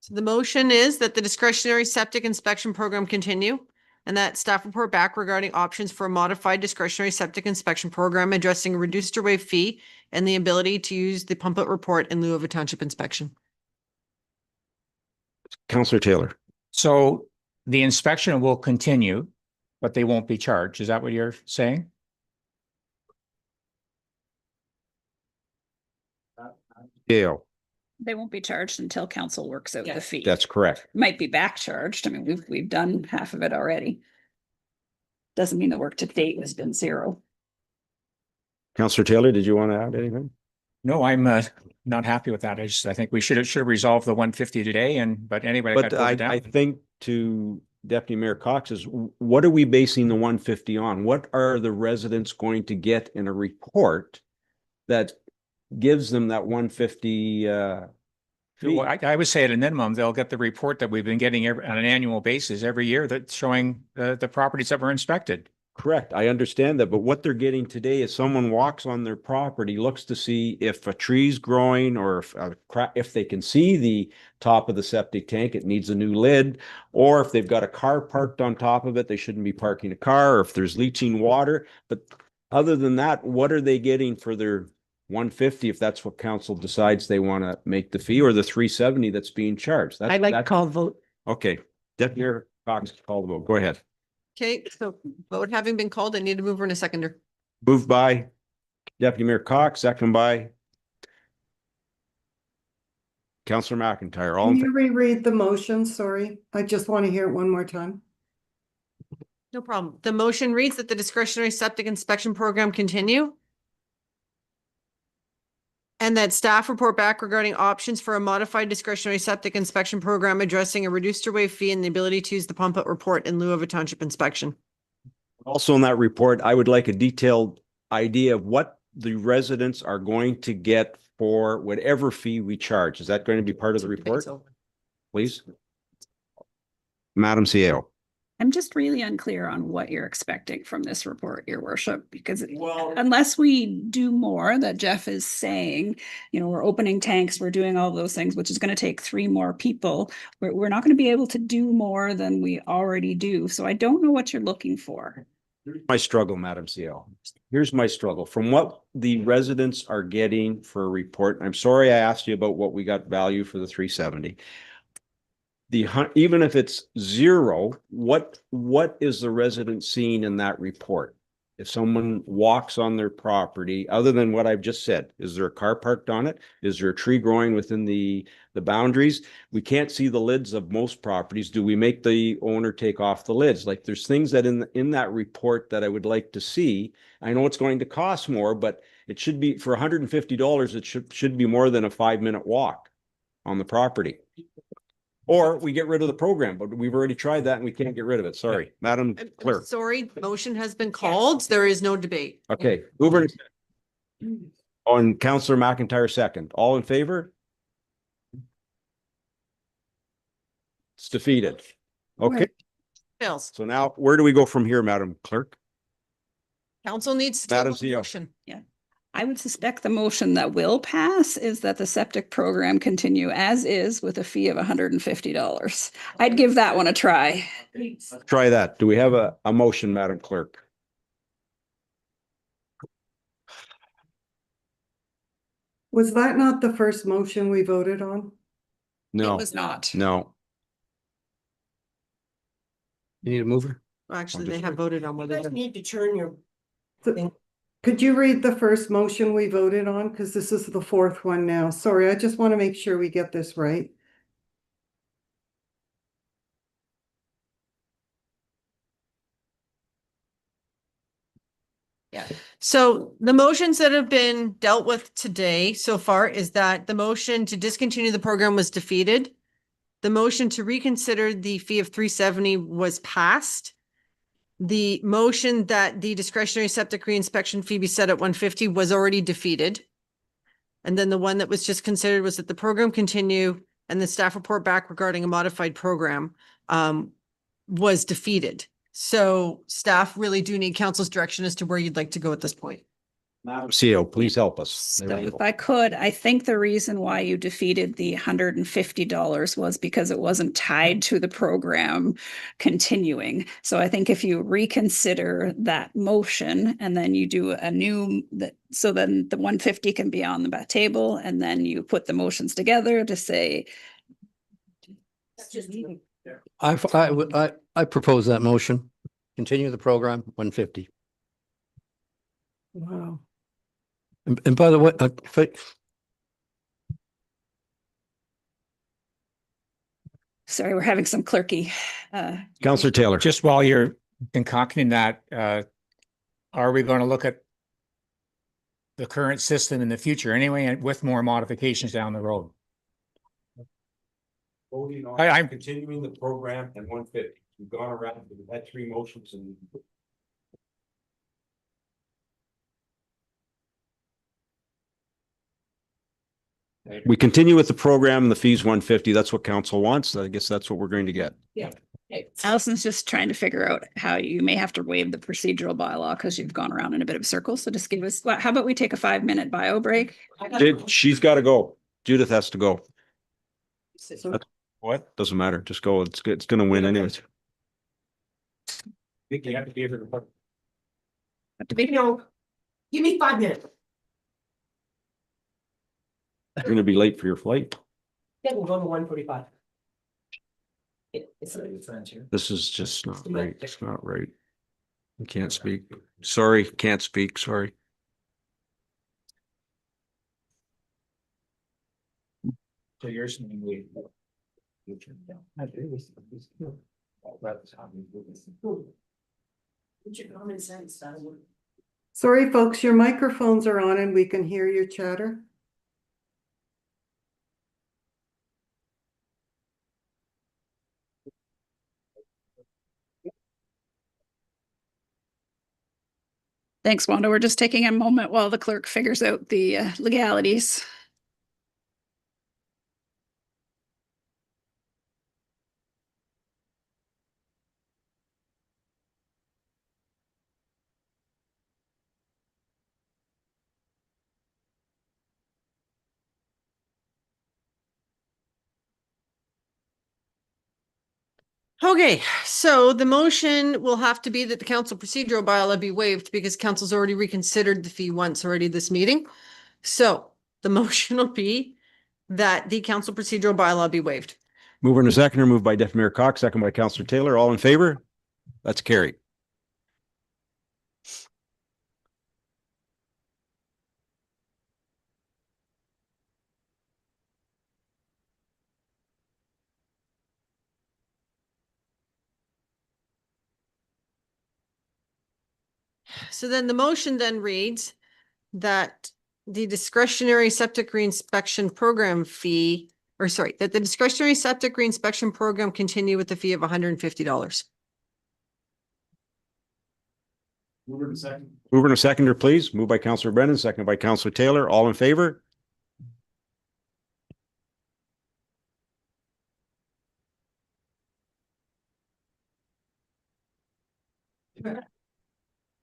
So the motion is that the discretionary septic inspection program continue and that staff report back regarding options for a modified discretionary septic inspection program addressing a reduced or waived fee and the ability to use the pump out report in lieu of a township inspection. Councillor Taylor. So the inspection will continue, but they won't be charged. Is that what you're saying? Gail, They won't be charged until council works out the fee. that's correct. Might be back charged. I mean, we've done half of it already. Doesn't mean the work to date has been zero. Councillor Taylor, did you want to add anything? No, I'm not happy with that. I think we should have resolved the 150 today. But anyway, But I think to Deputy Mayor Cox is, what are we basing the 150 on? What are the residents going to get in a report that gives them that 150 fee? Well, I would say at a minimum, they'll get the report that we've been getting on an annual basis every year that's showing the properties that were inspected. Correct. I understand that. But what they're getting today is someone walks on their property, looks to see if a tree's growing or if they can see the top of the septic tank, it needs a new lid, or if they've got a car parked on top of it, they shouldn't be parking a car, or if there's leaching water. But other than that, what are they getting for their 150 if that's what council decides they want to make the fee, or the 370 that's being charged? I'd like to call the vote. Okay. Deputy Mayor Cox, call the vote. Go ahead. Okay, so vote having been called, I need a mover and a seconder. Moved by Deputy Mayor Cox, second by Councillor McIntyre. All Can in you reread the motion? Sorry, I just want to hear it one more time. No problem. The motion reads that the discretionary septic inspection program continue and that staff report back regarding options for a modified discretionary septic inspection program addressing a reduced or waived fee and the ability to use the pump out report in lieu of a township inspection. Also in that report, I would like a detailed idea of what the residents are going to get for whatever fee we charge. Is that going to be part of the report? Please. Madam CEO. I'm just really unclear on what you're expecting from this report, Your Worship, because unless we do more that Jeff is saying, you know, we're opening tanks, we're doing all those things, which is going to take 3 more people. We're not going to be able to do more than we already do. So I don't know what you're looking for. My struggle, Madam CEO. Here's my struggle. From what the residents are getting for a report, I'm sorry I asked you about what we got value for the 370. Even if it's 0, what is the resident seeing in that report? If someone walks on their property, other than what I've just said, is there a car parked on it? Is there a tree growing within the boundaries? We can't see the lids of most properties. Do we make the owner take off the lids? Like, there's things that in that report that I would like to see. I know it's going to cost more, but it should be for $150. It should be more than a 5-minute walk on the property. Or we get rid of the program, but we've already tried that and we can't get rid of it. Sorry, Madam I'm Clerk. sorry, motion has been called. There is no debate. Okay, mover on Councillor McIntyre second. All in favor? It's defeated. Okay, Fails. so now where do we go from here, Madam Clerk? Council needs to Madam table the CEO. motion. I would suspect the motion that will pass is that the septic program continue as is with a fee of $150. I'd give that one a try. Try that. Do we have a motion, Madam Clerk? Was that not the first motion we voted on? No, It was not. no. You need a mover? Actually, they have voted on whether. need to turn your. Could you read the first motion we voted on? Because this is the 4th one now. Sorry, I just want to make sure we get this right. So the motions that have been dealt with today so far is that the motion to discontinue the program was defeated. The motion to reconsider the fee of $370 was passed. The motion that the discretionary septic reinspection fee be set at 150 was already defeated. And then the one that was just considered was that the program continue and the staff report back regarding a modified program was defeated. So staff really do need council's direction as to where you'd like to go at this point. Madam CEO, please help us. There So we if go. I could, I think the reason why you defeated the $150 was because it wasn't tied to the program continuing. So I think if you reconsider that motion and then you do a new, so then the 150 can be on the table, and then you put the motions together to say. I propose that motion. Continue the program, 150. Wow. And by the way, Sorry, we're having some clerky. Councillor Taylor. Just while you're concocting that, are we going to look at the current system in the future anyway, and with more modifications down the road? Voting on I'm continuing the program and 150. We've gone around, we've had 3 motions and. We continue with the program and the fees 150. That's what council wants. I guess that's what we're going to get. Allison's just trying to figure out how you may have to waive the procedural bylaw because you've gone around in a bit of a circle. So just give us, how about we take a 5-minute bio break? She's got to go. Judith has to go. what? Doesn't matter. Just go. It's good. It's going to win anyways. think you have to be able to. Give me 5 minutes. You're going to be late for your flight. Then we'll go to 1:45. This is just not right. It's not right. I can't speak. Sorry, can't speak. Sorry. So you're saying we. Sorry, folks, your microphones are on and we can hear your chatter. Thanks, Wanda. We're just taking a moment while the clerk figures out the legalities. Okay, so the motion will have to be that the council procedural bylaw be waived because council's already reconsidered the fee once already this meeting. So the motion will be that the council procedural bylaw be waived. Mover and a seconder, moved by Deputy Mayor Cox, second by Councillor Taylor. All in favor? That's carried. So then the motion then reads that the discretionary septic reinspection program fee, or sorry, that the discretionary septic reinspection program continue with the fee of $150. Mover and a seconder, please. Moved by Councillor Brennan, second by Councillor Taylor. All in favor?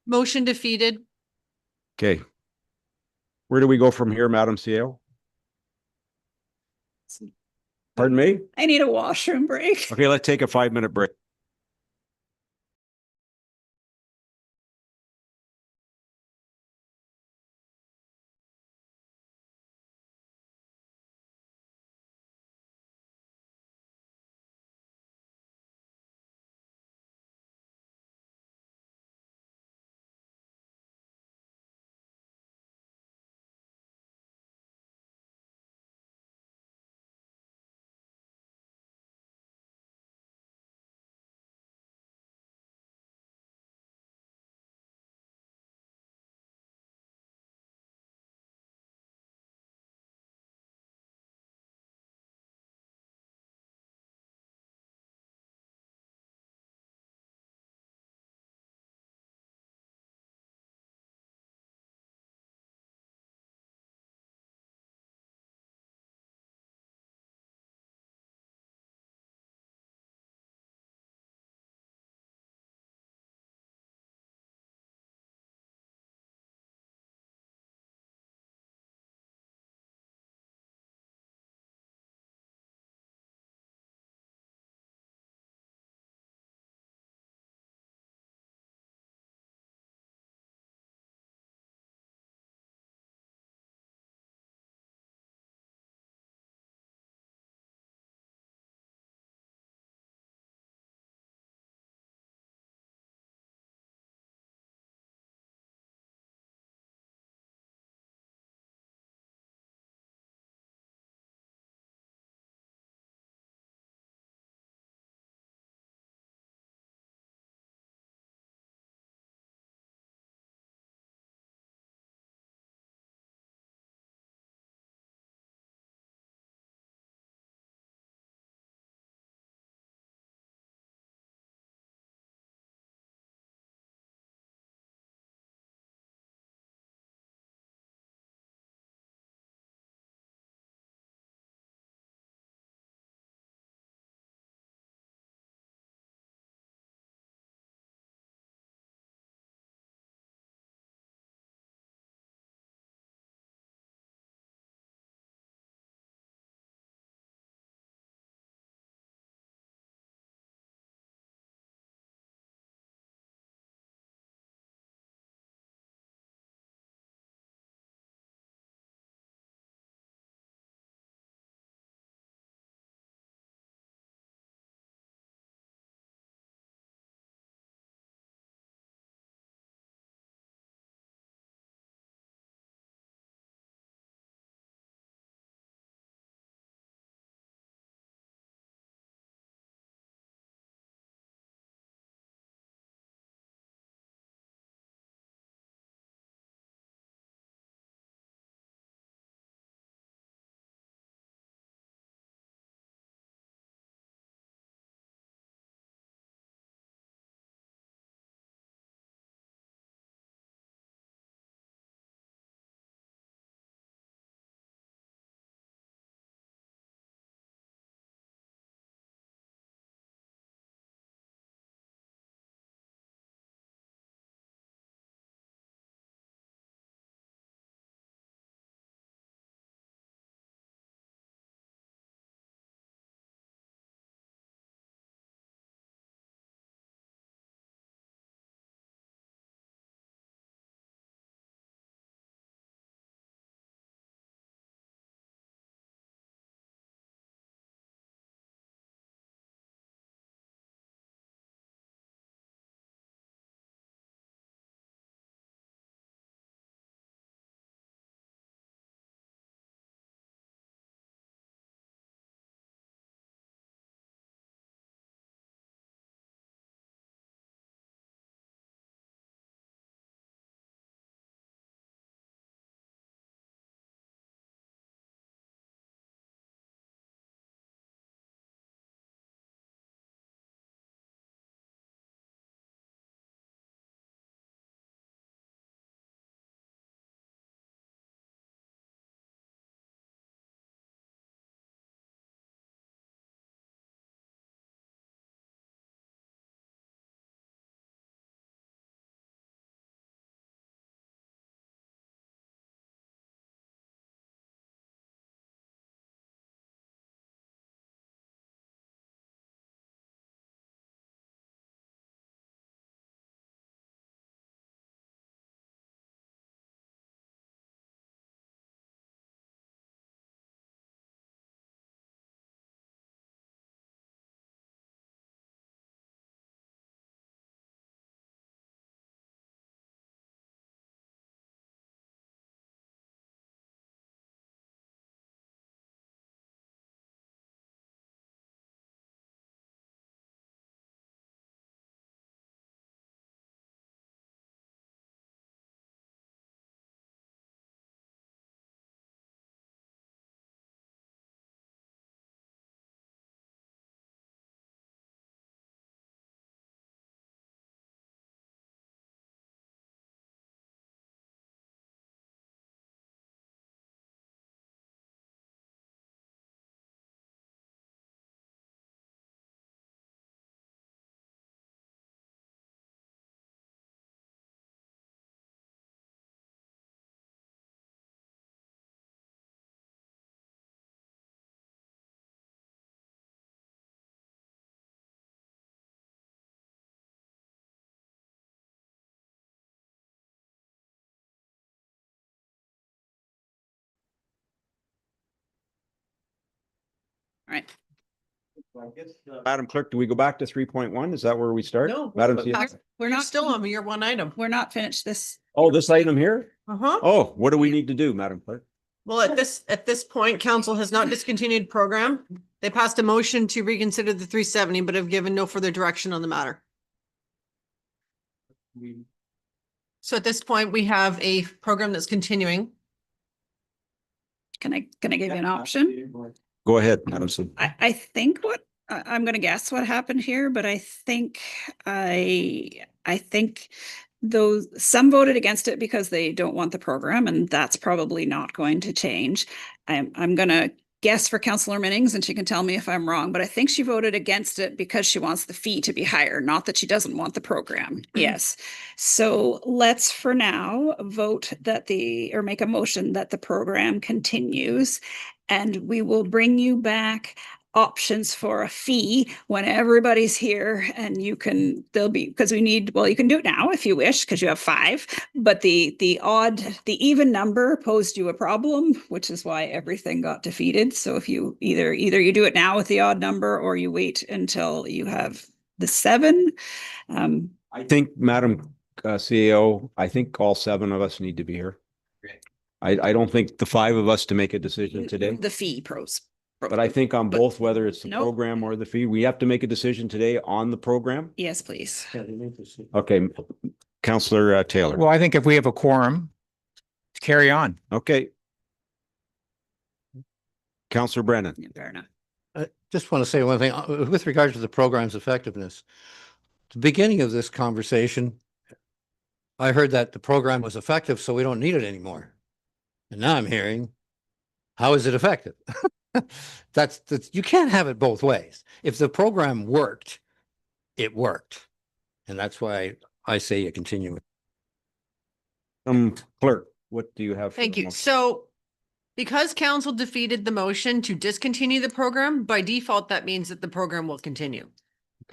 Motion defeated. Okay. Where do we go from here, Madam CEO? Pardon me? I need a washroom break. Okay, let's take a 5-minute break. right. Madam Clerk, do we go back to 3.1? Is that where we start? No. Madam, We're You're not still on your one item. We're not finished this. oh, this item here? Uh-huh. Oh, what do we need to do, Madam Clerk? Well, at this point, council has not discontinued program. They passed a motion to reconsider the 370, but have given no further direction on the matter. So at this point, we have a program that's continuing. Can I give you an option? Go ahead, Madam. Sim. I think I'm gonna guess what happened here, but I think those, some voted against it because they don't want the program, and that's probably not going to change. I'm gonna guess for Councillor Minnings, and she can tell me if I'm wrong, but I think she voted against it because she wants the fee to be higher, not that she doesn't want the program. Yes. So let's for now vote that or make a motion that the program continues, and we will bring you back options for a fee when everybody's here, and there'll be, because we need, well, you can do it now if you wish, because you have 5, but the even number posed you a problem, which is why everything got defeated. So if you either you do it now with the odd number, or you wait until you have the 7. I think, Madam CEO, I think all 7 of us need to be here. I don't think the 5 of us to make a decision today. The fee pros. But I think on both, whether it's the Nope. program or the fee, we have to make a decision today on the program. Yes, please. Okay, Councillor Taylor. Well, I think if we have a quorum, carry on. Okay. Councillor Brennan. Yeah, fair enough. I just want to say one thing with regard to the program's effectiveness. At the beginning of this conversation, I heard that the program was effective, so we don't need it anymore. And now I'm hearing, how is it effective? That's you can't have it both ways. If the program worked, it worked. And that's why I say you continue. Clerk, what do you have? for Thank the you. motion? So because council defeated the motion to discontinue the program, by default, that means that the program will continue.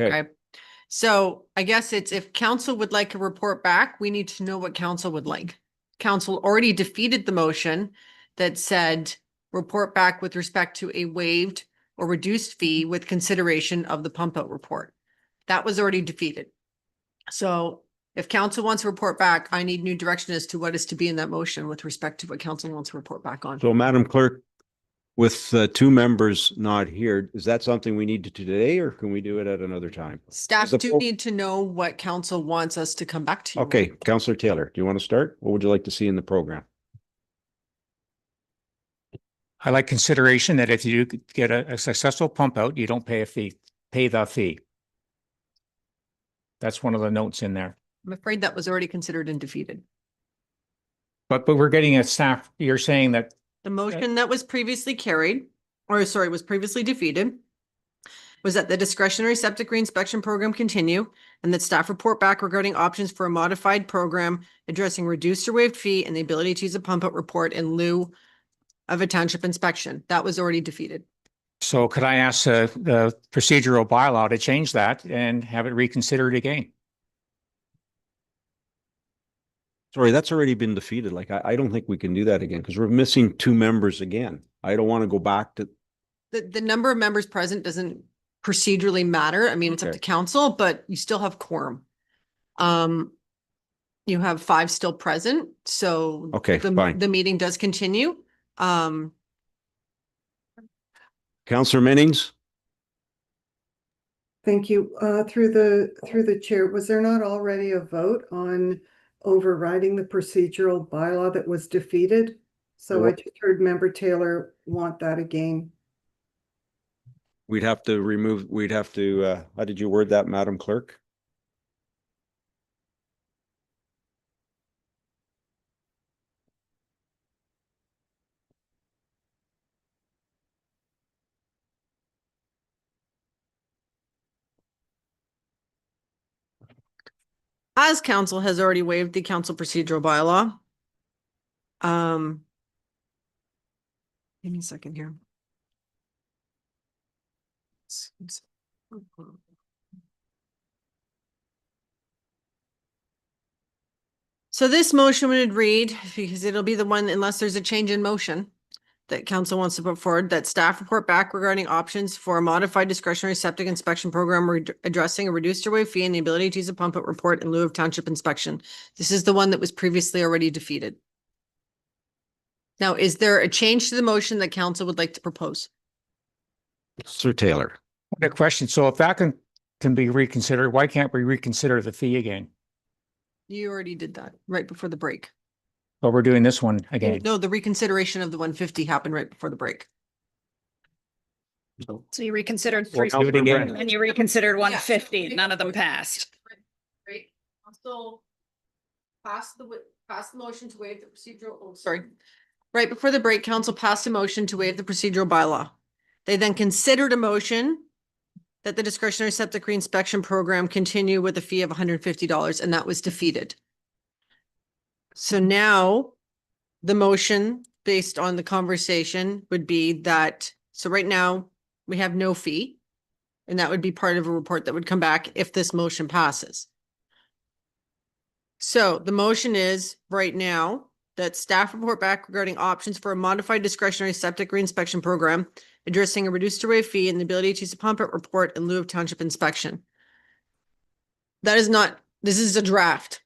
Okay, So I guess it's, if council would like a report back, we need to know what council would like. Council already defeated the motion that said report back with respect to a waived or reduced fee with consideration of the pump out report. That was already defeated. So if council wants to report back, I need new direction as to what is to be in that motion with respect to what council wants to report back on. so Madam Clerk, with 2 members not here, is that something we need to do today, or can we do it at another time? Staff The do pro- need to know what council wants us to come back to. Okay, Councillor Taylor, do you want to start? What would you like to see in the program? I like consideration that if you get a successful pump out, you don't pay a fee, pay the fee. That's one of the notes in there. I'm afraid that was already considered and defeated. But we're getting a staff, you're saying that, The motion that was previously carried, or sorry, was previously defeated, was that the discretionary septic reinspection program continue, and that staff report back regarding options for a modified program addressing reduced or waived fee and the ability to use a pump out report in lieu of a township inspection. That was already defeated. so could I ask the procedural bylaw to change that and have it reconsidered again? Sorry, that's already been defeated. Like, I don't think we can do that again because we're missing 2 members again. I don't want to go back to, The number of members present doesn't procedurally matter. I mean, it's up Okay. to council, but you still have quorum. You have 5 still present, so Okay, fine. the meeting does continue. Councillor Minnings? Thank you. Through the chair, was there not already a vote on overriding the procedural bylaw that was defeated? So I just heard Member Taylor want that again. We'd have to, how did you word that, Madam Clerk? As council has already waived the council procedural bylaw. Give me a second here. So this motion would read, because it'll be the one, unless there's a change in motion, that council wants to put forward, that staff report back regarding options for a modified discretionary septic inspection program addressing a reduced or waived fee and the ability to use a pump out report in lieu of township inspection. This is the one that was previously already defeated. Now, is there a change to the motion that council would like to propose? Sir Taylor. The question, so if that can be reconsidered, why can't we reconsider the fee again? You already did that right before the break. But we're doing this one again. No, the reconsideration of the 150 happened right before the break. So you reconsidered We'll three do it again. and you reconsidered 150. None of them passed. Right, council pass the motion to waive the procedural, oh, sorry. Right before the break, council passed a motion to waive the procedural bylaw. They then considered a motion that the discretionary septic reinspection program continue with a fee of $150, and that was defeated. So now the motion based on the conversation would be that, so right now we have no fee, and that would be part of a report that would come back if this motion passes. So the motion is right now that staff report back regarding options for a modified discretionary septic reinspection program addressing a reduced or waived fee and the ability to use a pump out report in lieu of township inspection. That is not, this is a draft.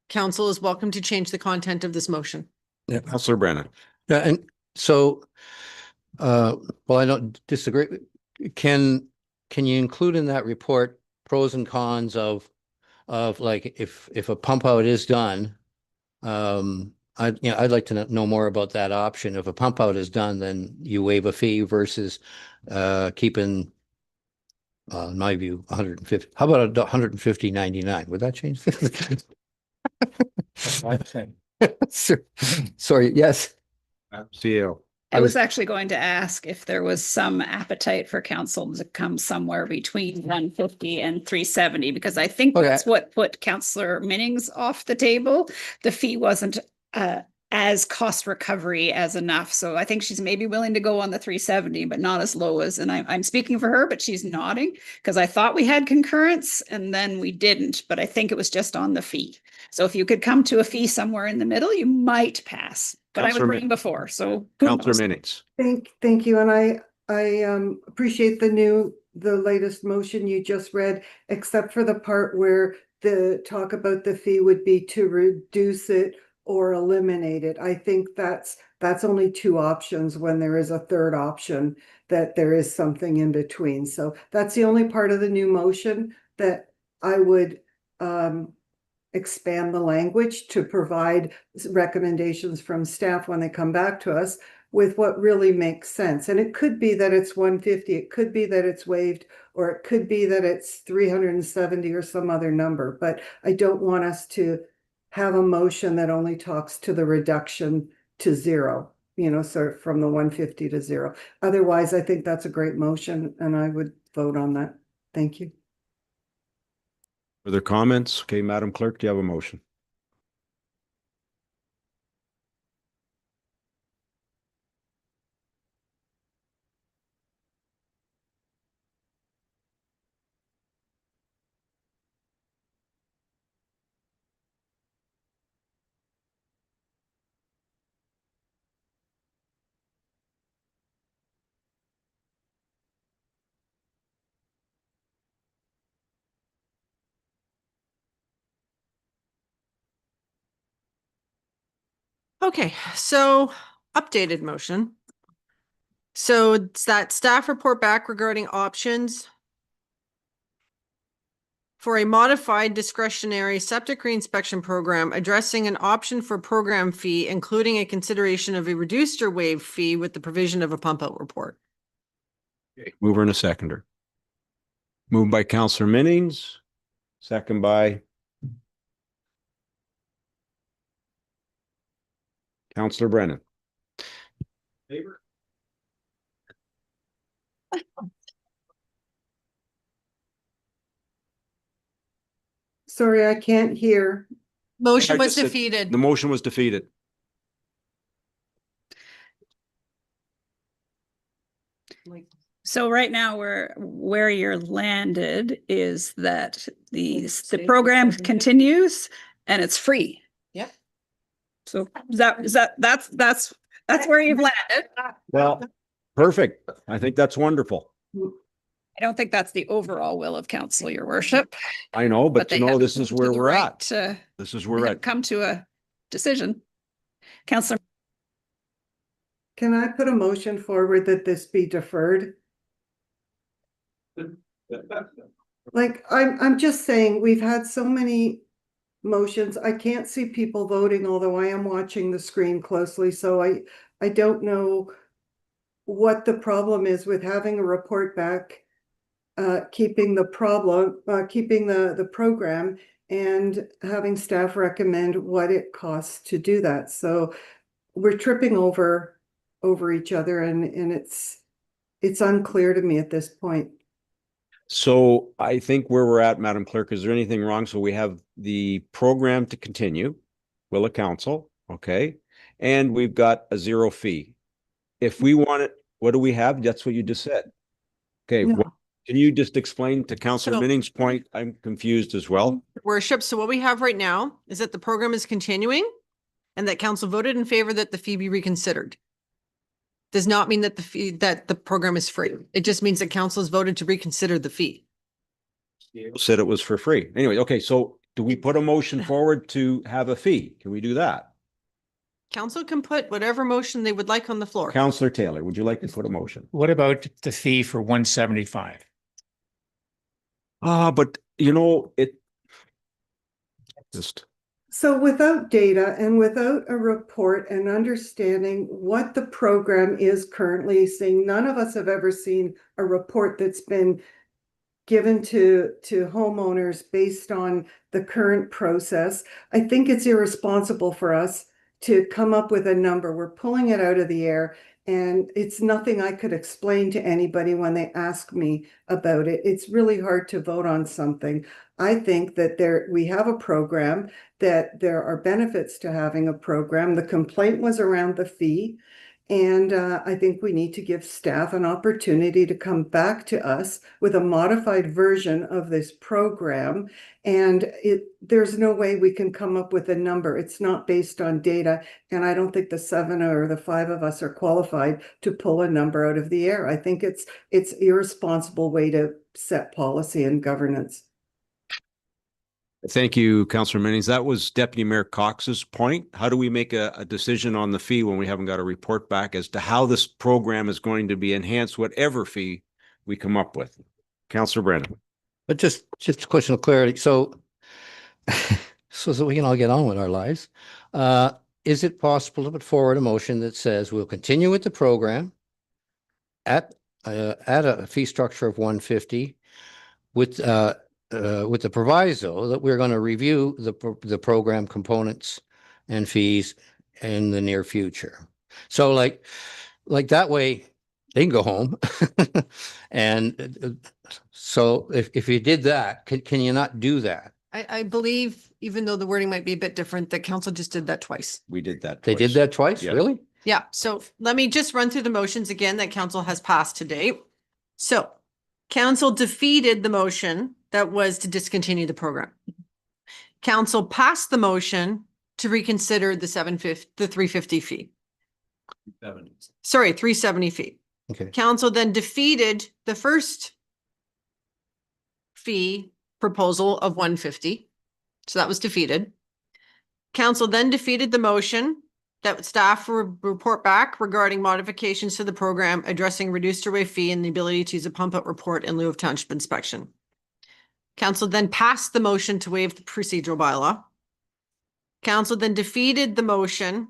Council is welcome to change the content of this motion. Yeah. Councillor Brennan. Yeah, and so, well, I don't disagree. Can you include in that report pros and cons of like if a pump out is done? I'd like to know more about that option. If a pump out is done, then you waive a fee versus keeping, in my view, 150. How about 150.99? Would that change? Sorry, yes. CL. I was actually going to ask if there was some appetite for council to come somewhere between 150 and 370, because I think Okay. that's what put Councillor Minnings off the table. The fee wasn't as cost recovery as enough. So I think she's maybe willing to go on the 370, but not as low as, and I'm speaking for her, but she's nodding because I thought we had concurrence and then we didn't, but I think it was just on the fee. So if you could come to a fee somewhere in the middle, you might pass, but I was Councillor bringing before, so. who Councillor knows? Minutes. Thank you. And I appreciate the latest motion you just read, except for the part where the talk about the fee would be to reduce it or eliminate it. I think that's only two options when there is a third option, that there is something in between. So that's the only part of the new motion that I would expand the language to provide recommendations from staff when they come back to us with what really makes sense. And it could be that it's 150, it could be that it's waived, or it could be that it's 370 or some other number. But I don't want us to have a motion that only talks to the reduction to zero, so from the 150 to zero. Otherwise, I think that's a great motion and I would vote on that. Thank you. Further comments? Okay, Madam Clerk, do you have a motion? Okay, so updated motion. So it's that staff report back regarding options for a modified discretionary septic reinspection program addressing an option for program fee, including a consideration of a reduced or waived fee with the provision of a pump out report. Okay, mover and a seconder. Moved by Councillor Minnings, second by Councillor Brennan. Favor? Sorry, I can't hear. Motion I was just said defeated. The motion was defeated. So right now, where you're landed is that the program continues and it's free. Yep. So that's That's where you've landed. Well, perfect. I think that's wonderful. I don't think that's the overall will of council, your worship. I know, but they you know, have this is to where the we're right at. to- This is they where we're have at. come to a decision. Councillor, Can I put a motion forward that this be deferred? Like, I'm just saying, we've had so many motions. I can't see people voting, although I am watching the screen closely, so I don't know what the problem is with having a report back, keeping the program and having staff recommend what it costs to do that. So we're tripping over each other, and it's unclear to me at this point. So I think where we're at, Madam Clerk, is there anything wrong? So we have the program to continue, will of council, okay? And we've got a 0 fee. If we want it, what do we have? That's what you just said. Okay, No. can you just explain to Councillor So- Minning's point? I'm confused as well. Worship, so what we have right now is that the program is continuing and that council voted in favor that the fee be reconsidered. Does not mean that the program is free. It just means that council has voted to reconsider the fee. Said it was for free. Anyway, okay, so do we put a motion forward to have a fee? Can we do that? Council can put whatever motion they would like on the floor. Councillor Taylor, would you like to put a motion? What about the fee for 175? But you know, it just, So without data and without a report and understanding what the program is currently seeing, none of us have ever seen a report that's been given to homeowners based on the current process. I think it's irresponsible for us to come up with a number. We're pulling it out of the air, and it's nothing I could explain to anybody when they ask me about it. It's really hard to vote on something. I think that we have a program, that there are benefits to having a program. The complaint was around the fee. And I think we need to give staff an opportunity to come back to us with a modified version of this program. And there's no way we can come up with a number. It's not based on data. And I don't think the 7 or the 5 of us are qualified to pull a number out of the air. I think it's irresponsible way to set policy and governance. thank you, Councillor Minnings. That was Deputy Mayor Cox's point. How do we make a decision on the fee when we haven't got a report back as to how this program is going to be enhanced, whatever fee we come up with? Councillor Brennan. But just a question of clarity. So, so that we can all get on with our lives. Is it possible to put forward a motion that says we'll continue with the program at a fee structure of 150 with the proviso that we're going to review the program components and fees in the near future? So like that way they can go home. And so if you did that, can you not do that? I believe, even though the wording might be a bit different, that council just did that twice. We did that. They did twice. that twice, Yeah. really? Yeah, so let me just run through the motions again that council has passed today. So council defeated the motion that was to discontinue the program. Council passed the motion to reconsider the 350 fee. Sorry, 370 fee. Okay. Council then defeated the first fee proposal of 150. So that was defeated. Council then defeated the motion that staff will report back regarding modifications to the program addressing reduced away fee and the ability to use a pump out report in lieu of township inspection. Council then passed the motion to waive the procedural bylaw. Council then defeated the motion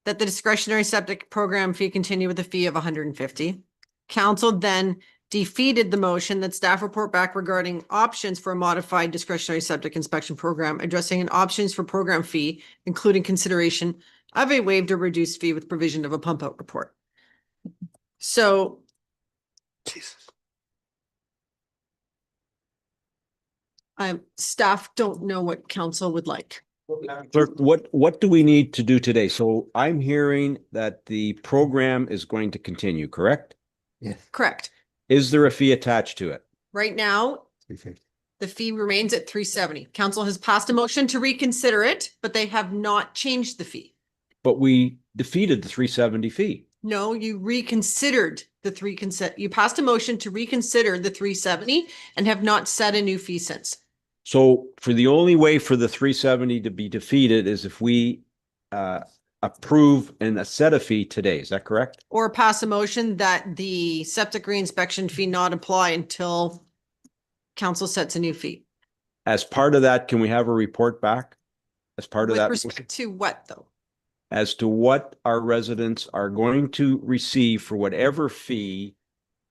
that the discretionary septic program fee continue with a fee of 150. Council then defeated the motion that staff report back regarding options for a modified discretionary septic inspection program, addressing an options for program fee, including consideration of a waived or reduced fee with provision of a pump out report. So Jesus. staff don't know what council would like. Clerk, what do we need to do today? So I'm hearing that the program is going to continue, correct? Yes. Correct. Is there a fee attached to it? Right now, 350. the fee remains at 370. Council has passed a motion to reconsider it, but they have not changed the fee. But we defeated the 370 fee. No, you reconsidered you passed a motion to reconsider the 370 and have not set a new fee since. So for the only way for the 370 to be defeated is if we approve and set a fee today. Is that correct? Or pass a motion that the septic reinspection fee not apply until council sets a new fee. As part of that, can we have a report back? As part of With that, respect to what though? as to what our residents are going to receive for whatever fee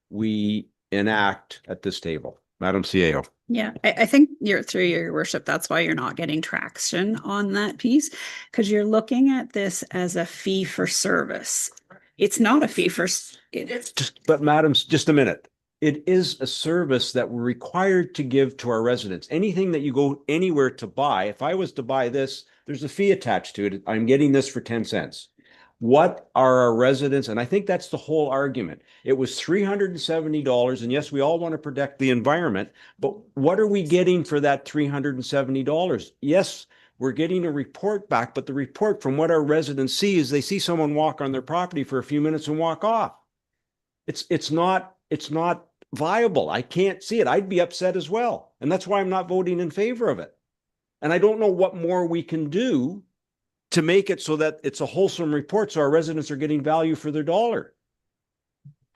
we enact at this table. Madam CAO. Yeah, I think through your worship, that's why you're not getting traction on that piece, because you're looking at this as a fee for service. It's not a fee for, But madams, just a minute. It is a service that we're required to give to our residents. Anything that you go anywhere to buy, if I was to buy this, there's a fee attached to it. I'm getting this for 10 cents. What are our residents? And I think that's the whole argument. It was $370. And yes, we all want to protect the environment, but what are we getting for that $370? Yes, we're getting a report back, but the report from what our residents see is they see someone walk on their property for a few minutes and walk off. It's not viable. I can't see it. I'd be upset as well. And that's why I'm not voting in favor of it. And I don't know what more we can do to make it so that it's a wholesome report so our residents are getting value for their dollar.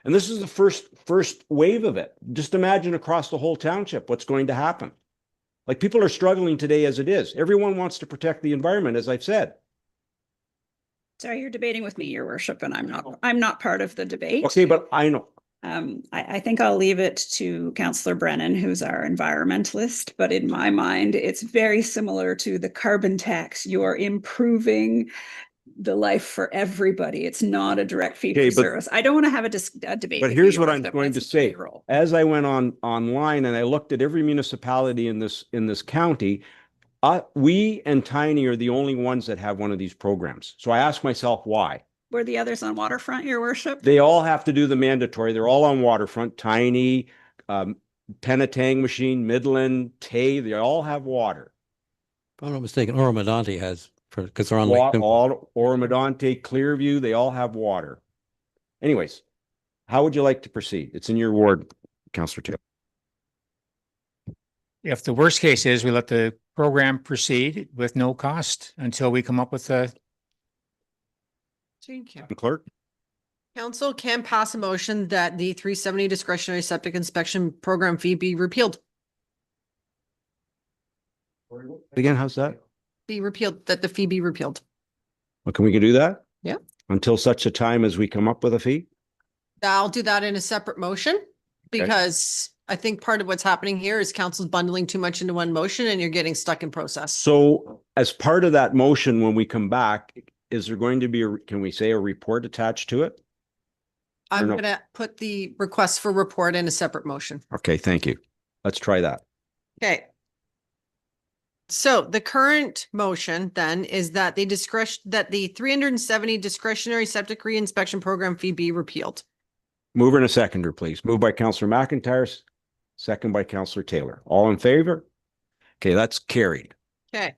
And this is the first wave of it. Just imagine across the whole township what's going to happen. Like, people are struggling today as it is. Everyone wants to protect the environment, as I've said. sorry, you're debating with me, your worship, and I'm not part of the debate. Okay, but I know. I think I'll leave it to Councillor Brennan, who's our environmentalist, but in my mind, it's very similar to the carbon tax. You're improving the life for everybody. It's not a direct fee Okay, for but- service. I don't want to have a debate. But with here's you, what I'm Worship. going to Let's play say. your role. As I went online and I looked at every municipality in this county, we and Tiny are the only ones that have one of these programs. So I asked myself why. Were the others on waterfront, your worship? They all have to do the mandatory. They're all on waterfront. Tiny, Penetang Machine, Midland, Tay, they all have water. If I'm not mistaken, Oromadante has, because they're on Wa- Lake Simcoe. All Oromadante, Clearview, they all have water. Anyways, how would you like to proceed? It's in your ward, Councillor Taylor. If the worst case is we let the program proceed with no cost until we come up with a, Thank you. Clerk? Council can pass a motion that the 370 discretionary septic inspection program fee be repealed. Again, how's that? Be repealed, that the fee be repealed. Well, can we do that? Yeah. Until such a time as we come up with a fee? I'll do that in a separate motion because I think part of what's happening here is council's bundling too much into one motion and you're getting stuck in process. So as part of that motion, when we come back, is there going to be, can we say a report attached to it? I'm no. gonna put the request for report in a separate motion. Okay, thank you. Let's try that. Okay. So the current motion then is that the 370 discretionary septic reinspection program fee be repealed. Mover and a seconder, please. Moved by Councillor McIntyre, second by Councillor Taylor. All in favor? Okay, that's carried. Okay.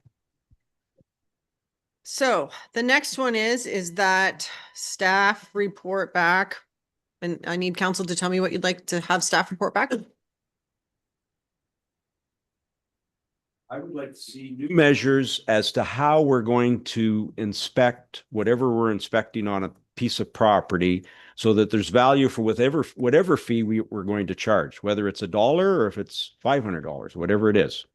So the next one is that staff report back. And I need council to tell me what you'd like to have staff report back. I would like to see new measures as to how we're going to inspect whatever we're inspecting on a piece of property so that there's value for whatever fee we're going to charge, whether it's $1 or if it's $500, whatever it is.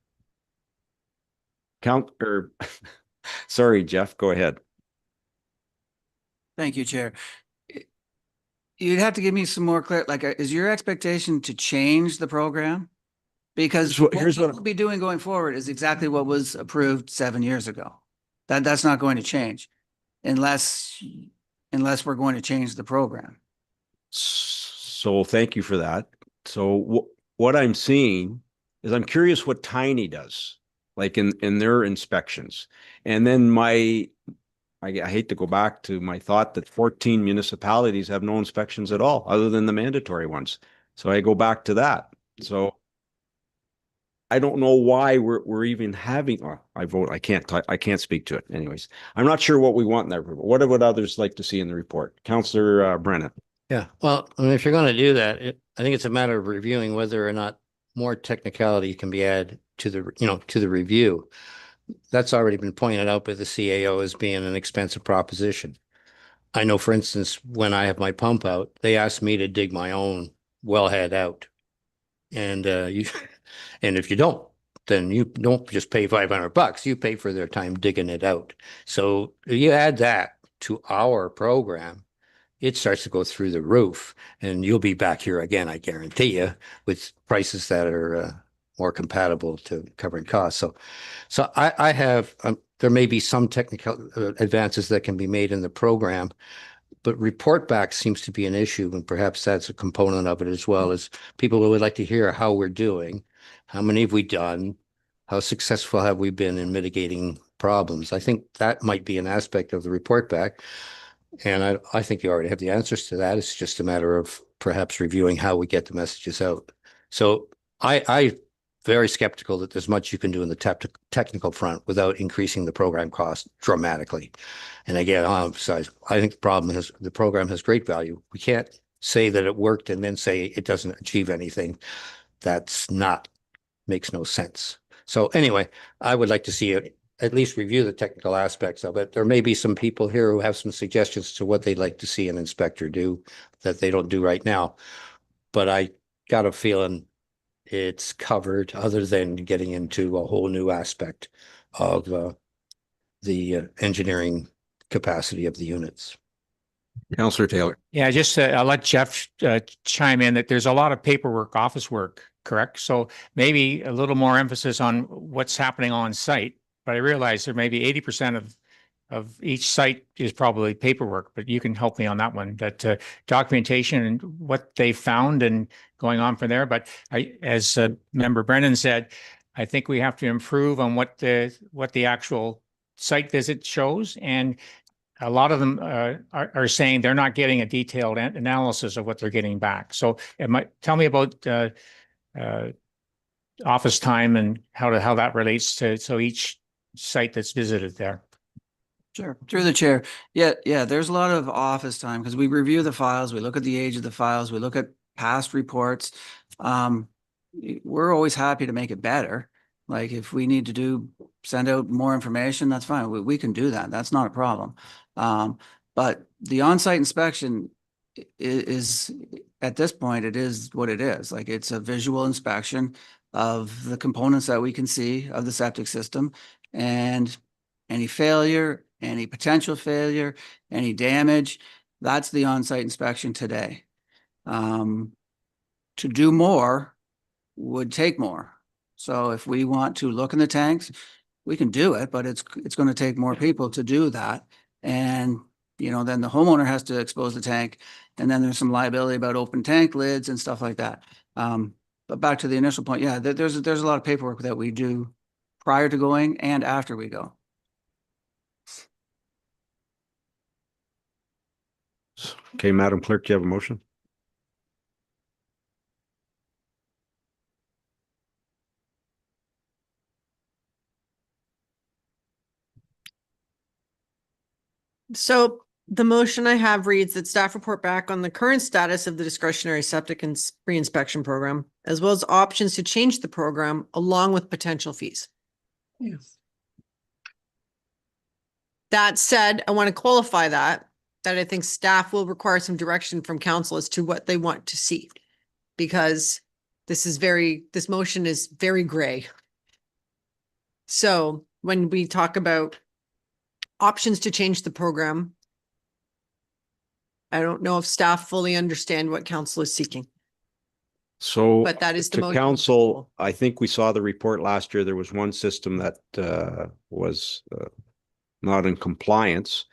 Sorry, Jeff, go ahead. Thank you, Chair. You'd have to give me some more clear, is your expectation to change the program? Because Here's what we'll be doing going forward is exactly what was approved 7 years ago. That's not going to change unless we're going to change the program. So thank you for that. So what I'm seeing is I'm curious what Tiny does, like in their inspections. And then I hate to go back to my thought that 14 municipalities have no inspections at all, other than the mandatory ones. So I go back to that. So I don't know why we're even having, I can't speak to it anyways. I'm not sure what we want in that report. What would others like to see in the report? Councillor Brennan. Yeah, well, I mean, if you're going to do that, I think it's a matter of reviewing whether or not more technicality can be added to the review. That's already been pointed out by the CAO as being an expensive proposition. I know, for instance, when I have my pump out, they ask me to dig my own wellhead out. And and if you don't, then you don't just pay $500. You pay for their time digging it out. So you add that to our program, it starts to go through the roof, and you'll be back here again, I guarantee you, with prices that are more compatible to covering costs. So I have, there may be some technical advances that can be made in the program, but report back seems to be an issue, and perhaps that's a component of it as well, as people would like to hear how we're doing, how many have we done, how successful have we been in mitigating problems. I think that might be an aspect of the report back. And I think you already have the answers to that. It's just a matter of perhaps reviewing how we get the messages out. So I very skeptical that there's much you can do in the technical front without increasing the program cost dramatically. And again, I'll emphasize, I think the program has great value. We can't say that it worked and then say it doesn't achieve anything. Makes no sense. So anyway, I would like to see it at least review the technical aspects of it. There may be some people here who have some suggestions to what they'd like to see an inspector do that they don't do right now. But I got a feeling it's covered, other than getting into a whole new aspect of the engineering capacity of the units. Councillor Taylor. Yeah, just I'll let Jeff chime in that there's a lot of paperwork, office work, correct? So maybe a little more emphasis on what's happening on site. But I realize there may be 80% of each site is probably paperwork, but you can help me on that one, that documentation and what they found and going on from there. But as Member Brennan said, I think we have to improve on what the actual site visit shows. And a lot of them are saying they're not getting a detailed analysis of what they're getting back. So tell me about office time and how that relates to each site that's visited there. Sure. Through the chair. Yeah. There's a lot of office time because we review the files. We look at the age of the files. We look at past reports. We're always happy to make it better. Like if we need to send out more information, that's fine. We can do that. That's not a problem. But the on-site inspection is at this point, it is what it is. Like it's a visual inspection of the components that we can see of the septic system, and any failure, any potential failure, any damage, that's the on-site inspection today. To do more would take more. So if we want to look in the tanks, we can do it, but it's going to take more people to do that. And, then the homeowner has to expose the tank, and then there's some liability about open tank lids and stuff like that. But back to the initial point, yeah, there's a lot of paperwork that we do prior to going and after we go. Okay, Madam Clerk, do you have a motion? So the motion I have reads that staff report back on the current status of the discretionary septic and pre-inspection program, as well as options to change the program along with potential fees. Yes. That said, I want to qualify that I think staff will require some direction from council as to what they want to see, because this motion is very gray. So when we talk about options to change the program, I don't know if staff fully understand what council is seeking. So But that is the to motion. council, I think we saw the report last year. There was one system that was not in compliance.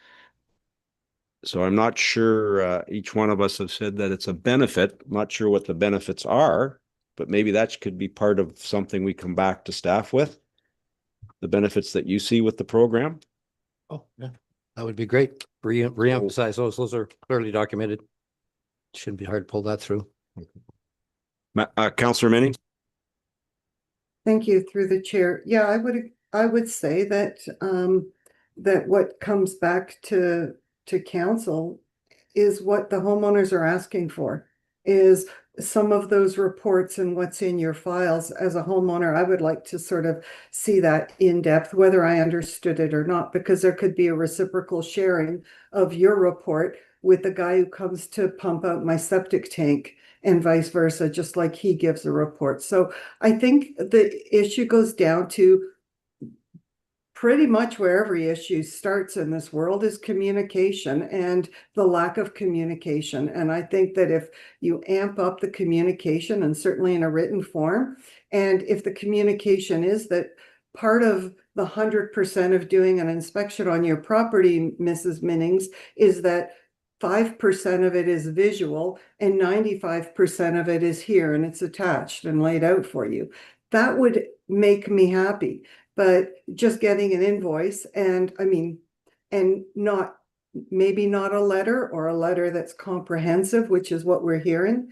So I'm not sure, each one of us have said that it's a benefit. I'm not sure what the benefits are, but maybe that could be part of something we come back to staff with. The benefits that you see with the program. Oh, yeah, that would be great. Re-emphasize those. Those are clearly documented. Shouldn't be hard to pull that through. Councillor Minnie? Thank you through the chair. Yeah, I would say that, that what comes back to council is what the homeowners are asking for, is some of those reports and what's in your files. As a homeowner, I would like to sort of see that in depth, whether I understood it or not, because there could be a reciprocal sharing of your report with the guy who comes to pump out my septic tank and vice versa, just like he gives a report. So I think the issue goes down to pretty much where every issue starts in this world is communication and the lack of communication. And I think that if you amp up the communication, and certainly in a written form, and if the communication is that part of the 100% of doing an inspection on your property, Mrs. Minnings, is that 5% of it is visual and 95% of it is here and it's attached and laid out for you, that would make me happy. But just getting an invoice and not, maybe not a letter, or a letter that's comprehensive, which is what we're hearing,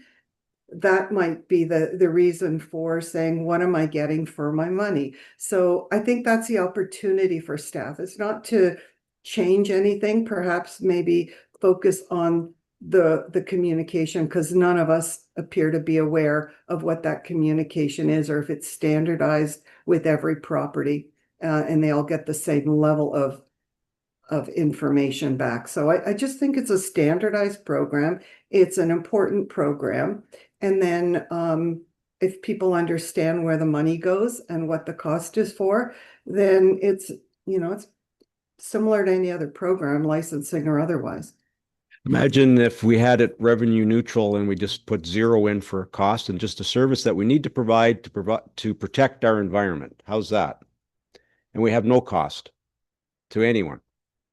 that might be the reason for saying, what am I getting for my money? So I think that's the opportunity for staff. It's not to change anything, perhaps maybe focus on the communication, because none of us appear to be aware of what that communication is, or if it's standardized with every property, and they all get the same level of information back. So I just think it's a standardized program. It's an important program. And then if people understand where the money goes and what the cost is for, then it's similar to any other program, licensing or otherwise. Imagine if we had it revenue neutral and we just put zero in for cost and just a service that we need to provide to protect our environment. How's that? And we have no cost to anyone.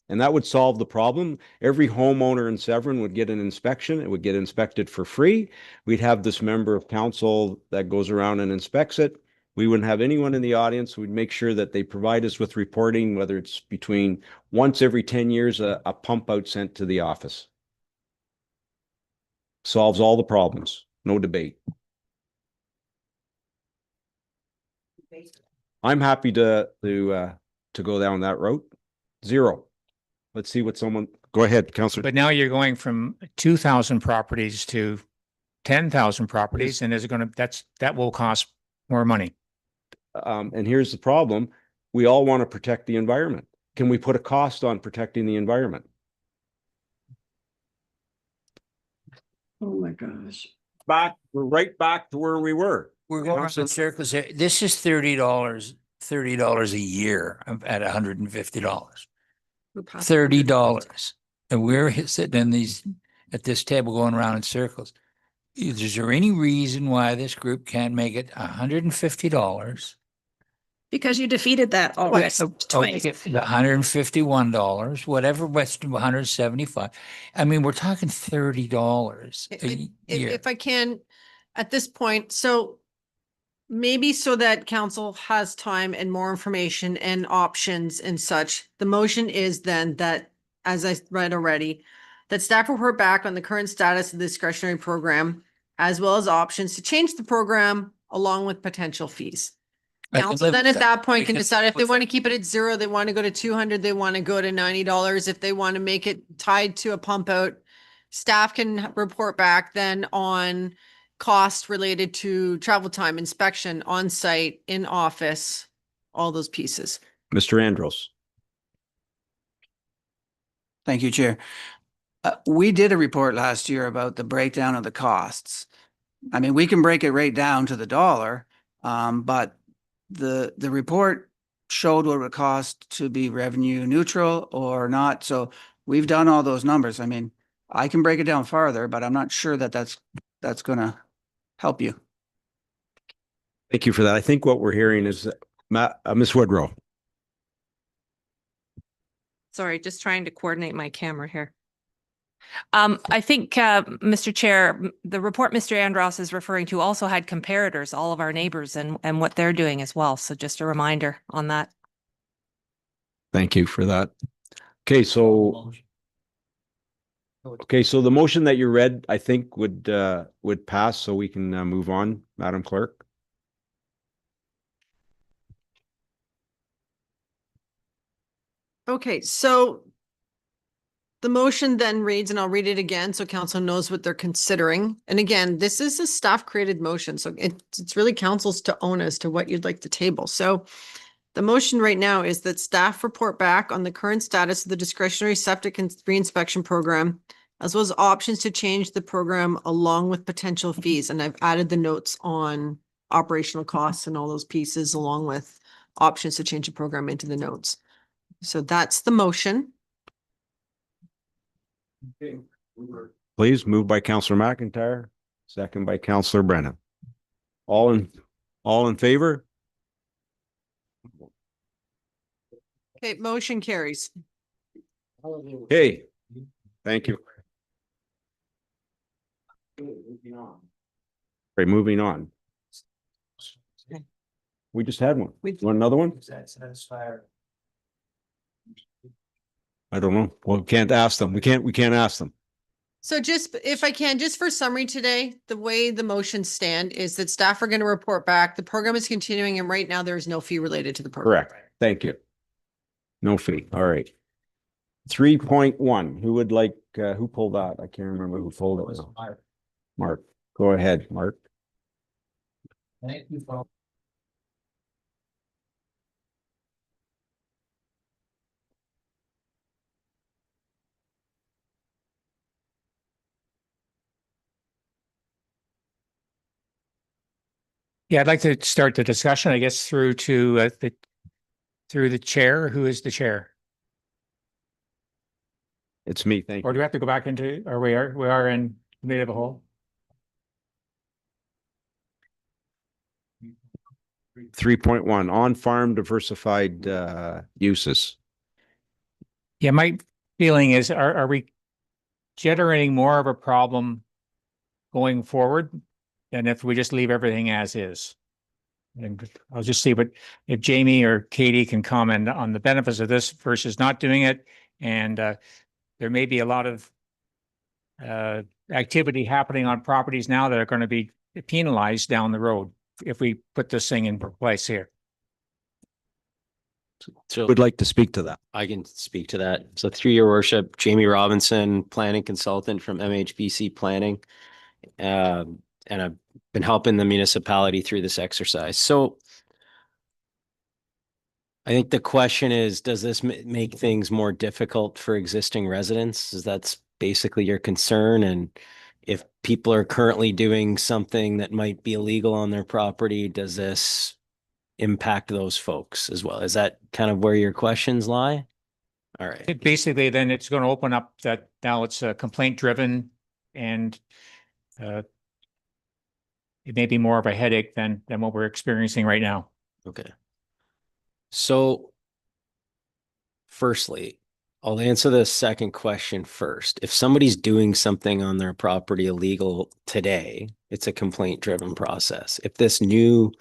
And that would solve the problem. Every homeowner in Severn would get an inspection. It would get inspected for free. We'd have this member of council that goes around and inspects it. We wouldn't have anyone in the audience. We'd make sure that they provide us with reporting, whether it's between once every 10 years, a pump out sent to the office. Solves all the problems. No debate. I'm happy to go down that route. Zero. Let's see what someone, go ahead, Councillor. But now you're going from 2,000 properties to 10,000 properties, and that will cost more money. And here's the problem. We all want to protect the environment. Can we put a cost on protecting the environment? Oh my gosh. We're right back to where we were. We're going around in circles here. This is $30 a year at $150. $30. And we're sitting at this table going around in circles. Is there any reason why this group can't make it $150? Because you defeated that already twice. $151, whatever, what's $175. I mean, we're talking $30 a year. If I can, at this point, so maybe so that council has time and more information and options and such, the motion is then that, as I read already, that staff report back on the current status of the discretionary program, as well as options to change the program along with potential fees. Council then at that point can decide if they want to keep it at zero, they want to go to 200, they want to go to $90. If they want to make it tied to a pump out, staff can report back then on cost related to travel time, inspection, on site, in office, all those pieces. Mr. Andros. Thank you, Chair. We did a report last year about the breakdown of the costs. I mean, we can break it right down to the dollar, but the report showed what it would cost to be revenue neutral or not. So we've done all those numbers. I mean, I can break it down farther, but I'm not sure that that's going to help you. Thank you for that. I think what we're hearing is Ms. Woodrow. Sorry, just trying to coordinate my camera here. I think, Mr. Chair, the report Mr. Andros is referring to also had comparators, all of our neighbors and what they're doing as well. So just a reminder on that. Thank you for that. Okay, so the motion that you read, I think would pass, so we can move on, Madam Clerk. Okay, so the motion then reads, and I'll read it again so council knows what they're considering. And again, this is a staff created motion, so it's really council's to own as to what you'd like to table. So the motion right now is that staff report back on the current status of the discretionary septic and reinspection program, as well as options to change the program along with potential fees. And I've added the notes on operational costs and all those pieces along with options to change the program into the notes. So that's the motion. Please, moved by Councillor McIntyre, second by Councillor Brennan. All in favor? Okay, motion carries. Okay, thank you. Right, moving on. We just had one. We- Want another one? Does that satisfy? I don't know. Well, we can't ask them. We can't ask them. So just, if I can, just for summary today, the way the motions stand is that staff are going to report back. The program is continuing and right now there is no fee related to the program. Correct. Thank you. No fee. All right. 3.1. Who would like, who pulled that? I can't remember who pulled it. Mark. Go ahead, Mark. Thank you, folks. Yeah, I'd like to start the discussion, I guess, through the chair. Who is the chair? It's me. Thank Or you. do we have to go back into, or we are in committee of a whole? 3.1 on-farm diversified uses. Yeah, my feeling is, are we generating more of a problem going forward than if we just leave everything as is? And I'll just see if Jamie or Katie can comment on the benefits of this versus not doing it. And there may be a lot of activity happening on properties now that are going to be penalized down the road if we put this thing in place here. So Would like to speak to that. I can speak to that. So through your worship, Jamie Robinson, planning consultant from MHBC Planning. And I've been helping the municipality through this exercise. So I think the question is, does this make things more difficult for existing residents? Is that's basically your concern? And if people are currently doing something that might be illegal on their property, does this impact those folks as well? Is that kind of where your questions lie? All right. Basically, then it's going to open up that now it's complaint driven and it may be more of a headache than what we're experiencing right now. Okay. So firstly, I'll answer the second question first. If somebody's doing something on their property illegal today, it's a complaint driven process. If this new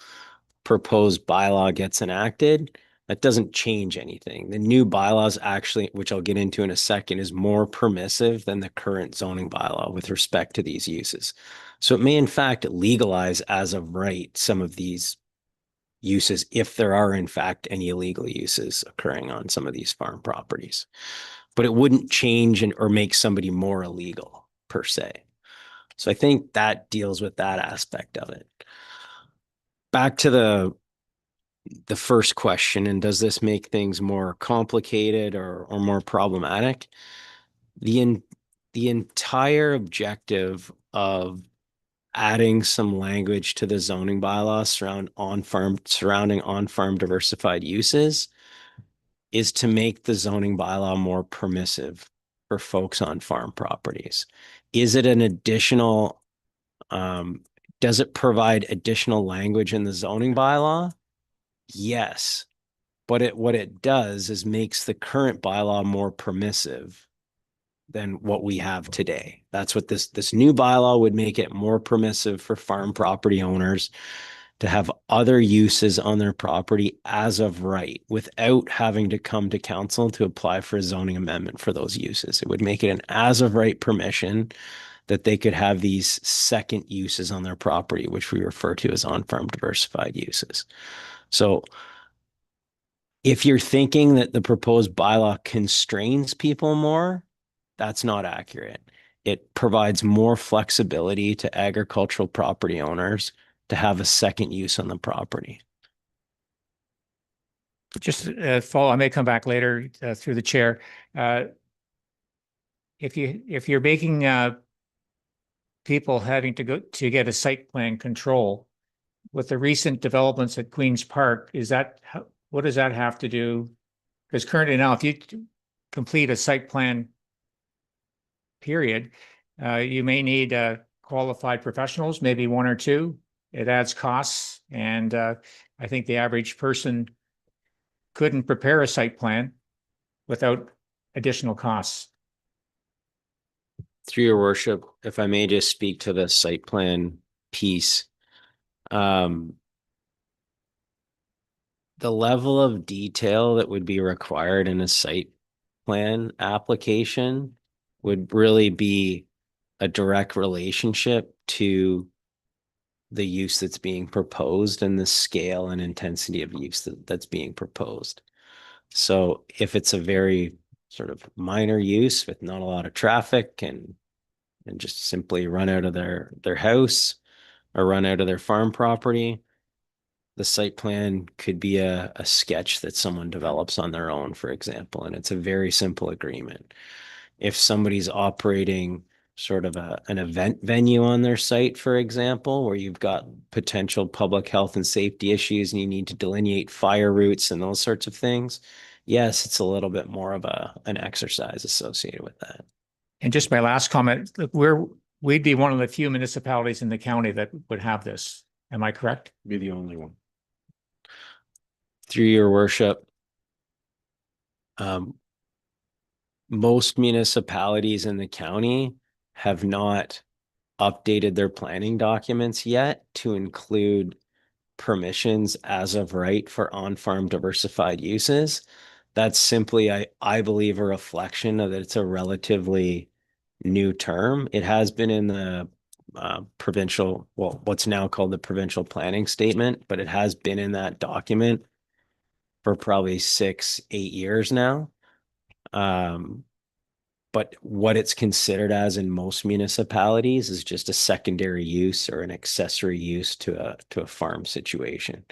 proposed bylaw gets enacted, that doesn't change anything. The new bylaws actually, which I'll get into in a second, is more permissive than the current zoning bylaw with respect to these uses. So it may in fact legalize as of right some of these uses if there are in fact any illegal uses occurring on some of these farm properties. But it wouldn't change or make somebody more illegal per se. So I think that deals with that aspect of it. Back to the first question, and does this make things more complicated or more problematic? The entire objective of adding some language to the zoning bylaws surrounding on-farm diversified uses is to make the zoning bylaw more permissive for folks on farm properties. Is it an additional, does it provide additional language in the zoning bylaw? Yes, but what it does is makes the current bylaw more permissive than what we have today. That's what this new bylaw would make it more permissive for farm property owners to have other uses on their property as of right without having to come to council to apply for a zoning amendment for those uses. It would make it an as of right permission that they could have these second uses on their property, which we refer to as on-farm diversified uses. So If you're thinking that the proposed bylaw constrains people more, that's not accurate. It provides more flexibility to agricultural property owners to have a second use on the property. Just follow, I may come back later through the chair. If you're making people having to go to get a site plan control with the recent developments at Queen's Park, what does that have to do? Because currently now, if you complete a site plan period, you may need qualified professionals, maybe one or two. It adds costs, and I think the average person couldn't prepare a site plan without additional costs. Through your worship, if I may just speak to the site plan piece. The level of detail that would be required in a site plan application would really be a direct relationship to the use that's being proposed and the scale and intensity of use that's being proposed. So if it's a very sort of minor use with not a lot of traffic and just simply run out of their house or run out of their farm property, the site plan could be a sketch that someone develops on their own, for example, and it's a very simple agreement. If somebody's operating sort of an event venue on their site, for example, where you've got potential public health and safety issues and you need to delineate fire routes and those sorts of things, yes, it's a little bit more of an exercise associated with that. And just my last comment, we'd be one of the few municipalities in the county that would have this. Am I correct? Be the only one. Through your worship, most municipalities in the county have not updated their planning documents yet to include permissions as of right for on-farm diversified uses. That's simply, I believe, a reflection of that it's a relatively new term. It has been in the provincial, well, what's now called the provincial planning statement, but it has been in that document for probably 6-8 years now. But what it's considered as in most municipalities is just a secondary use or an accessory use to a farm situation.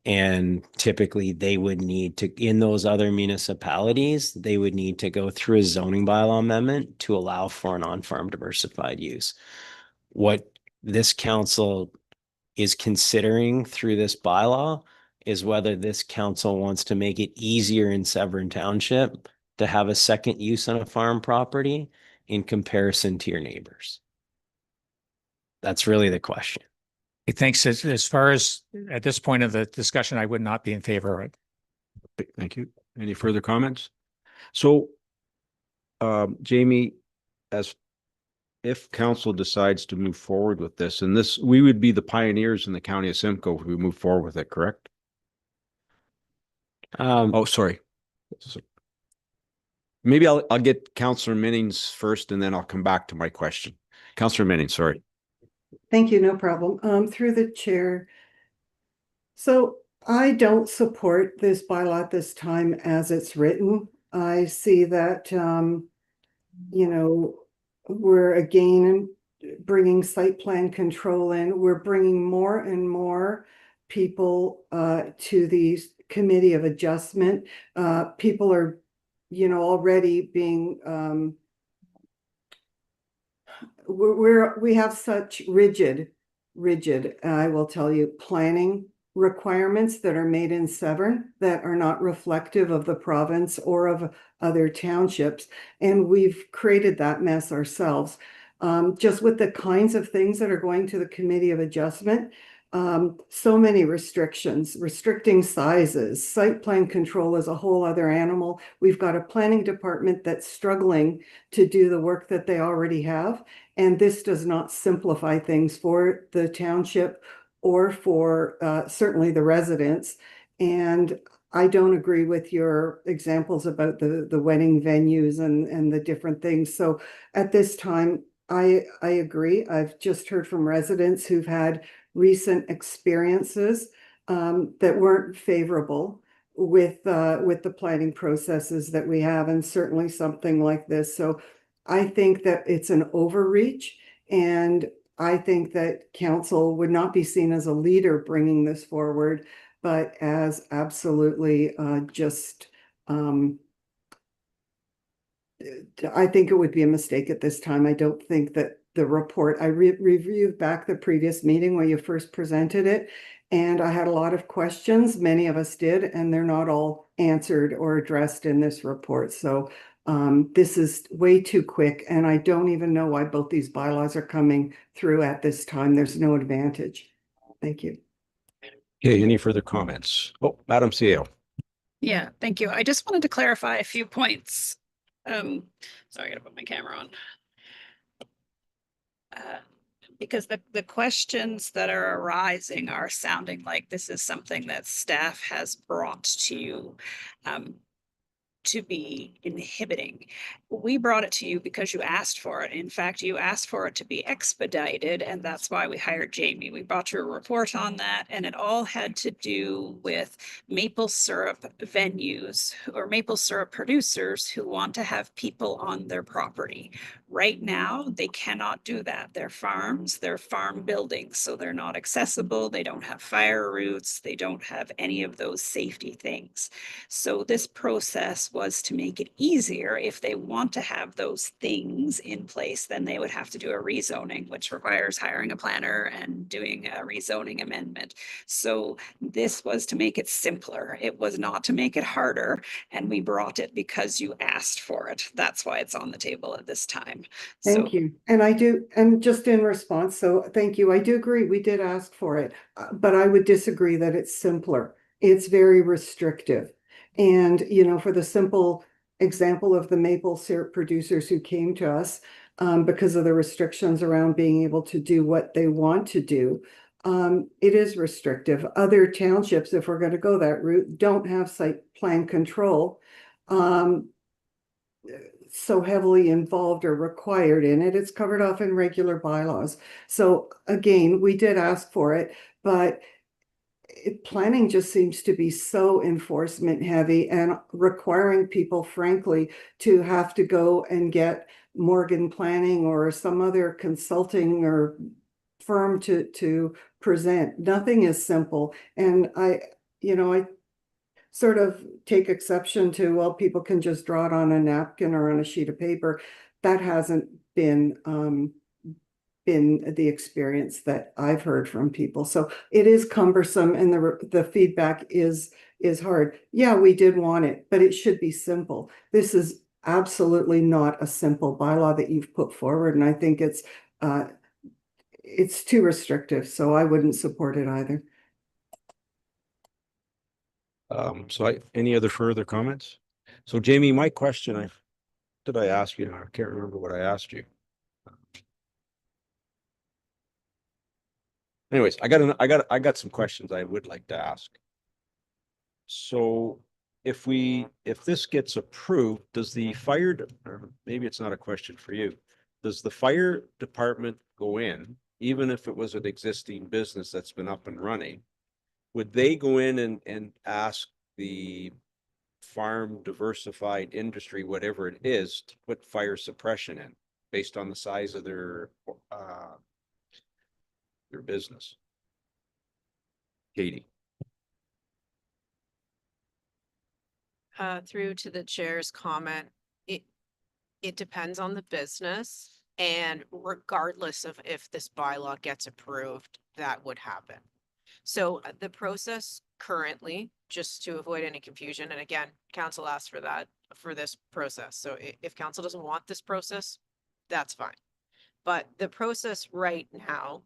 And typically they would need to, in those other municipalities, they would need to go through a zoning bylaw amendment to allow for an on-farm diversified use. What this council is considering through this bylaw is whether this council wants to make it easier in Severn Township to have a second use on a farm property in comparison to your neighbors. That's really the question. Thanks. As far as at this point of the discussion, I would not be in favor of it. Thank you. Any further comments? So, Jamie, if council decides to move forward with this, and this, we would be the pioneers in the county of Simcoe if we move forward with it, correct? Oh, sorry. Maybe I'll get Councillor Minnings first, and then I'll come back to my question. Councillor Minnings, sorry. Thank you, no problem. Through the chair. So I don't support this bylaw at this time as it's written. I see that, we're again bringing site plan control in. We're bringing more and more people to the committee of adjustment. People are, already being we have such rigid, I will tell you, planning requirements that are made in Severn that are not reflective of the province or of other townships. And we've created that mess ourselves. Just with the kinds of things that are going to the committee of adjustment, so many restrictions, restricting sizes, site plan control is a whole other animal. We've got a planning department that's struggling to do the work that they already have. And this does not simplify things for the township or for certainly the residents. And I don't agree with your examples about the wedding venues and the different things. So at this time, I agree. I've just heard from residents who've had recent experiences that weren't favorable with the planning processes that we have, and certainly something like this. So I think that it's an overreach, and I think that council would not be seen as a leader bringing this forward, but as absolutely just I think it would be a mistake at this time. I don't think that the report, I reviewed back the previous meeting when you first presented it, and I had a lot of questions. Many of us did, and they're not all answered or addressed in this report. So this is way too quick, and I don't even know why both these bylaws are coming through at this time. There's no advantage. Thank you. Okay, any further comments? Oh, Madam CEO. Yeah, thank you. I just wanted to clarify a few points. Sorry, I gotta put my camera on. Because the questions that are arising are sounding like this is something that staff has brought to you to be inhibiting. We brought it to you because you asked for it. In fact, you asked for it to be expedited, and that's why we hired Jamie. We brought you a report on that, and it all had to do with maple syrup venues or maple syrup producers who want to have people on their property. Right now, they cannot do that. They're farms, they're farm buildings, so they're not accessible. They don't have fire routes. They don't have any of those safety things. So this process was to make it easier. If they want to have those things in place, then they would have to do a rezoning, which requires hiring a planner and doing a rezoning amendment. So this was to make it simpler. It was not to make it harder. And we brought it because you asked for it. That's why it's on the table at this time. Thank you. And I do, and just in response, so thank you. I do agree, we did ask for it, but I would disagree that it's simpler. It's very restrictive. And, you know, for the simple example of the maple syrup producers who came to us because of the restrictions around being able to do what they want to do, it is restrictive. Other townships, if we're going to go that route, don't have site plan control so heavily involved or required in it. It's covered off in regular bylaws. So again, we did ask for it, but planning just seems to be so enforcement heavy and requiring people, frankly, to have to go and get Morgan Planning or some other consulting or firm to present. Nothing is simple. And I sort of take exception to, well, people can just draw it on a napkin or on a sheet of paper. That hasn't been the experience that I've heard from people. So it is cumbersome, and the feedback is hard. Yeah, we did want it, but it should be simple. This is absolutely not a simple bylaw that you've put forward, and I think it's too restrictive, so I wouldn't support it either. Any other further comments? So Jamie, my question, did I ask you? I can't remember what I asked you. Anyways, I got some questions I would like to ask. So if this gets approved, does the or maybe it's not a question for you, does the fire department go in, even if it was an existing business that's been up and running? Would they go in and ask the farm diversified industry, whatever it is, to put fire suppression in based on the size of their business? Katie. Through to the chair's comment, it depends on the business, and regardless of if this bylaw gets approved, that would happen. So the process currently, just to avoid any confusion, and again, council asked for that for this process. So if council doesn't want this process, that's fine. But the process right now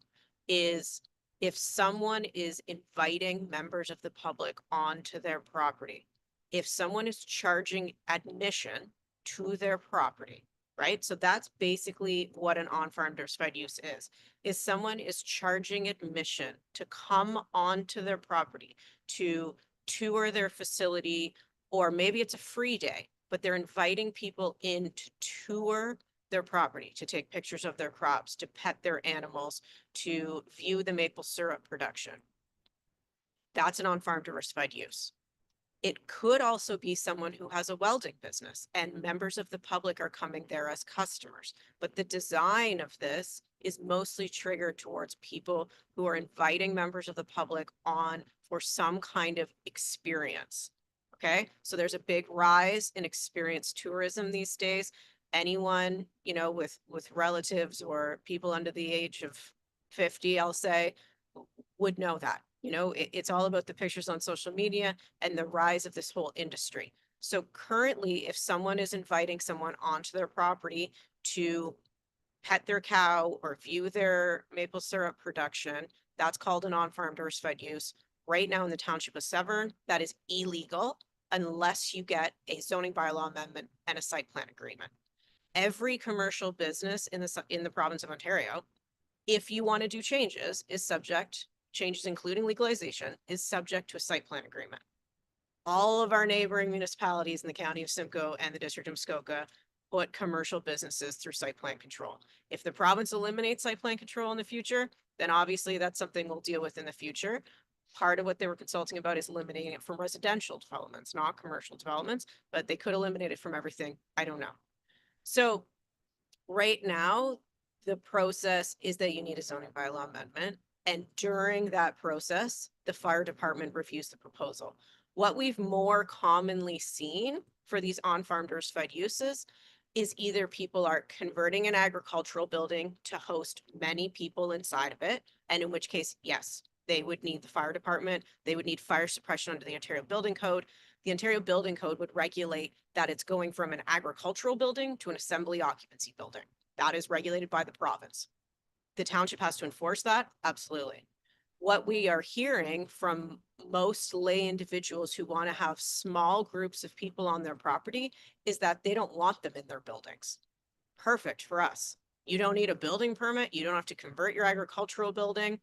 is if someone is inviting members of the public onto their property, if someone is charging admission to their property, right? So that's basically what an on-farm diversified use is someone is charging admission to come onto their property, to tour their facility, or maybe it's a free day, but they're inviting people in to tour their property, to take pictures of their crops, to pet their animals, to view the maple syrup production. That's an on-farm diversified use. It could also be someone who has a welding business and members of the public are coming there as customers. But the design of this is mostly triggered towards people who are inviting members of the public on for some kind of experience. Okay, so there's a big rise in experience tourism these days. Anyone, you know, with relatives or people under the age of 50, I'll say, would know that. You know, it's all about the pictures on social media and the rise of this whole industry. So currently, if someone is inviting someone onto their property to pet their cow or view their maple syrup production, that's called an on-farm diversified use. Right now in the Township of Severn, that is illegal unless you get a zoning bylaw amendment and a site plan agreement. Every commercial business in the province of Ontario, if you want to do changes, changes including legalization, is subject to a site plan agreement. All of our neighboring municipalities in the county of Simcoe and the district of Muskoka put commercial businesses through site plan control. If the province eliminates site plan control in the future, then obviously that's something we'll deal with in the future. Part of what they were consulting about is eliminating it from residential developments, not commercial developments, but they could eliminate it from everything. I don't know. So right now, the process is that you need a zoning bylaw amendment. And during that process, the fire department reviews the proposal. What we've more commonly seen for these on-farm diversified uses is either people are converting an agricultural building to host many people inside of it, and in which case, yes, they would need the fire department. They would need fire suppression under the Ontario Building Code. The Ontario Building Code would regulate that it's going from an agricultural building to an assembly occupancy building. That is regulated by the province. The township has to enforce that? Absolutely. What we are hearing from most lay individuals who want to have small groups of people on their property is that they don't want them in their buildings. Perfect for us. You don't need a building permit. You don't have to convert your agricultural building.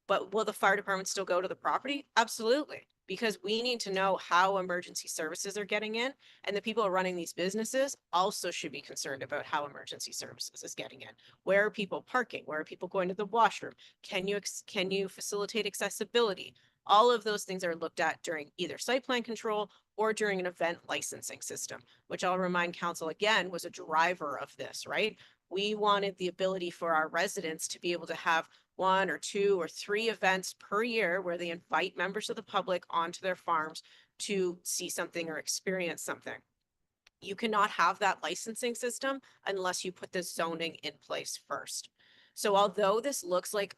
But will the fire department still go to the property? Absolutely. Because we need to know how emergency services are getting in, and the people who are running these businesses also should be concerned about how emergency services is getting in. Where are people parking? Where are people going to the washroom? Can you facilitate accessibility? All of those things are looked at during either site plan control or during an event licensing system, which I'll remind council again was a driver of this, right? We wanted the ability for our residents to be able to have 1 or 2 or 3 events per year where they invite members of the public onto their farms to see something or experience something. You cannot have that licensing system unless you put the zoning in place first. So although this looks like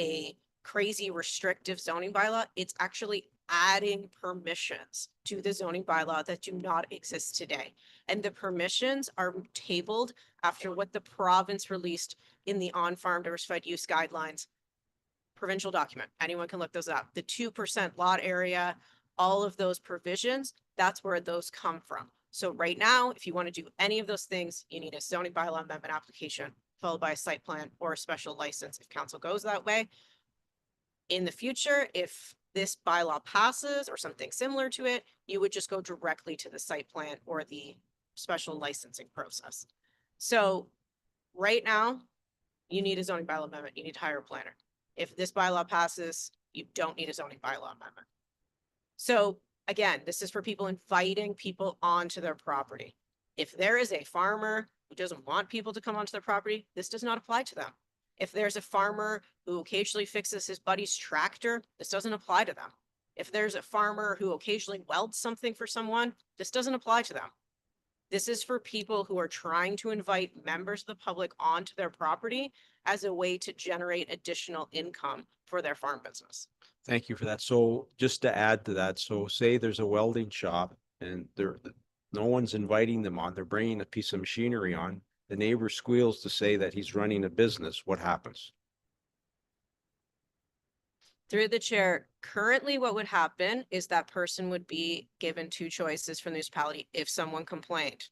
a crazy restrictive zoning bylaw, it's actually adding permissions to the zoning bylaw that do not exist today. And the permissions are tabled after what the province released in the on-farm diversified use guidelines, provincial document. Anyone can look those up. The 2% lot area, all of those provisions, that's where those come from. So right now, if you want to do any of those things, you need a zoning bylaw amendment application followed by a site plan or a special license if council goes that way. In the future, if this bylaw passes or something similar to it, you would just go directly to the site plan or the special licensing process. So right now, you need a zoning bylaw amendment. You need to hire a planner. If this bylaw passes, you don't need a zoning bylaw amendment. So again, this is for people inviting people onto their property. If there is a farmer who doesn't want people to come onto their property, this does not apply to them. If there's a farmer who occasionally fixes his buddy's tractor, this doesn't apply to them. If there's a farmer who occasionally welds something for someone, this doesn't apply to them. This is for people who are trying to invite members of the public onto their property as a way to generate additional income for their farm business. Thank you for that. So just to add to that, so say there's a welding shop and no one's inviting them on, they're bringing a piece of machinery on. The neighbor squeals to say that he's running a business. What happens? Through the chair, currently what would happen is that person would be given 2 choices from the municipality if someone complained.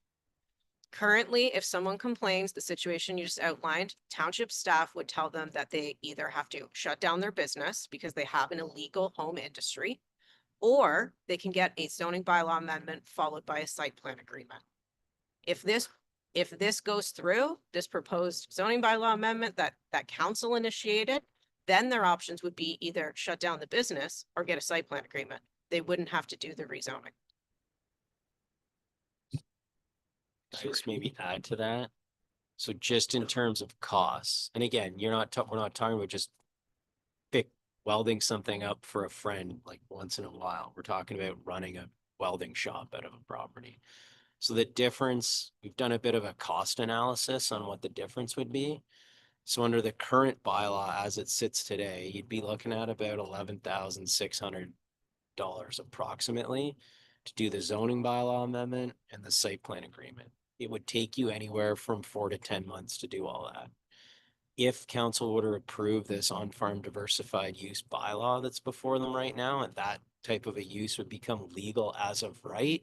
Currently, if someone complains, the situation you just outlined, township staff would tell them that they either have to shut down their business because they have an illegal home industry, or they can get a zoning bylaw amendment followed by a site plan agreement. If this goes through, this proposed zoning bylaw amendment that council initiated, then their options would be either shut down the business or get a site plan agreement. They wouldn't have to do the rezoning. just maybe add to that. So just in terms of costs, and again, we're not talking about just welding something up for a friend like once in a while. We're talking about running a welding shop out of a property. So the difference, we've done a bit of a cost analysis on what the difference would be. So under the current bylaw as it sits today, you'd be looking at about $11,600 approximately to do the zoning bylaw amendment and the site plan agreement. It would take you anywhere from 4 to 10 months to do all that. If council were to approve this on-farm diversified use bylaw that's before them right now, and that type of a use would become legal as of right,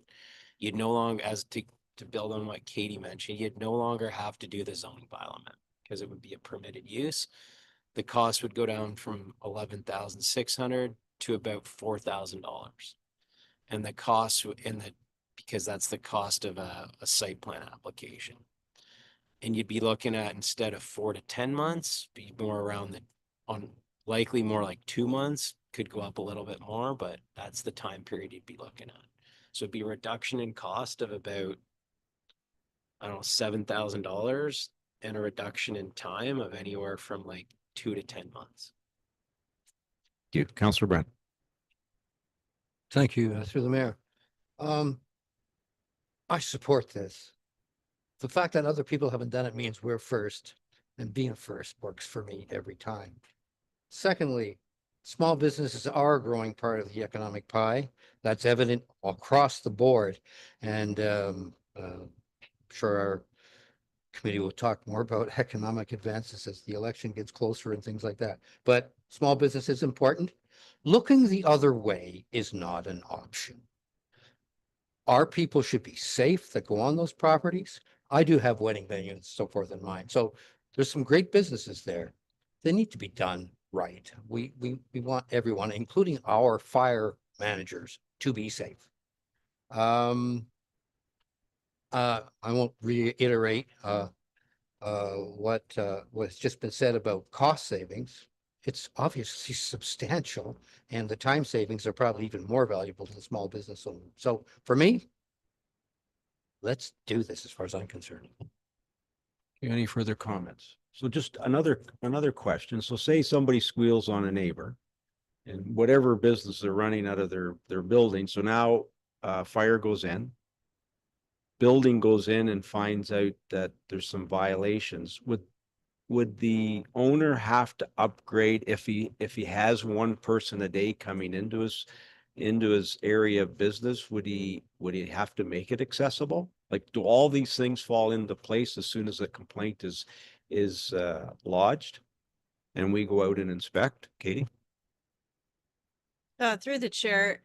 you'd no longer, to build on what Katie mentioned, you'd no longer have to do the zoning bylaw amendment because it would be a permitted use. The cost would go down from 11,600 to about $4,000. And the cost because that's the cost of a site plan application. And you'd be looking at, instead of 4 to 10 months, be more around likely more like 2 months, could go up a little bit more, but that's the time period you'd be looking at. So it'd be a reduction in cost of about, I don't know, $7,000 and a reduction in time of anywhere from like 2 to 10 months. Thank you, Councillor Brent. Thank you, through the mayor. I support this. The fact that other people haven't done it means we're first, and being first works for me every time. Secondly, small businesses are a growing part of the economic pie. That's evident across the board. And sure our committee will talk more about economic advances as the election gets closer and things like that. But small business is important. Looking the other way is not an option. Our people should be safe that go on those properties. I do have wedding venues and so forth in mind. So there's some great businesses there. They need to be done right. We want everyone, including our fire managers, to be safe. I won't reiterate what's just been said about cost savings. It's obviously substantial, and the time savings are probably even more valuable to the small business owner. So for me, let's do this as far as I'm concerned. Any further comments? So just another question. So say somebody squeals on a neighbor and whatever business they're running out of their building. So now fire goes in, building goes in and finds out that there's some violations. Would the owner have to upgrade if he has one person a day coming into his area of business? Would he have to make it accessible? Like, do all these things fall into place as soon as a complaint is lodged and we go out and inspect? Katie? Through the chair,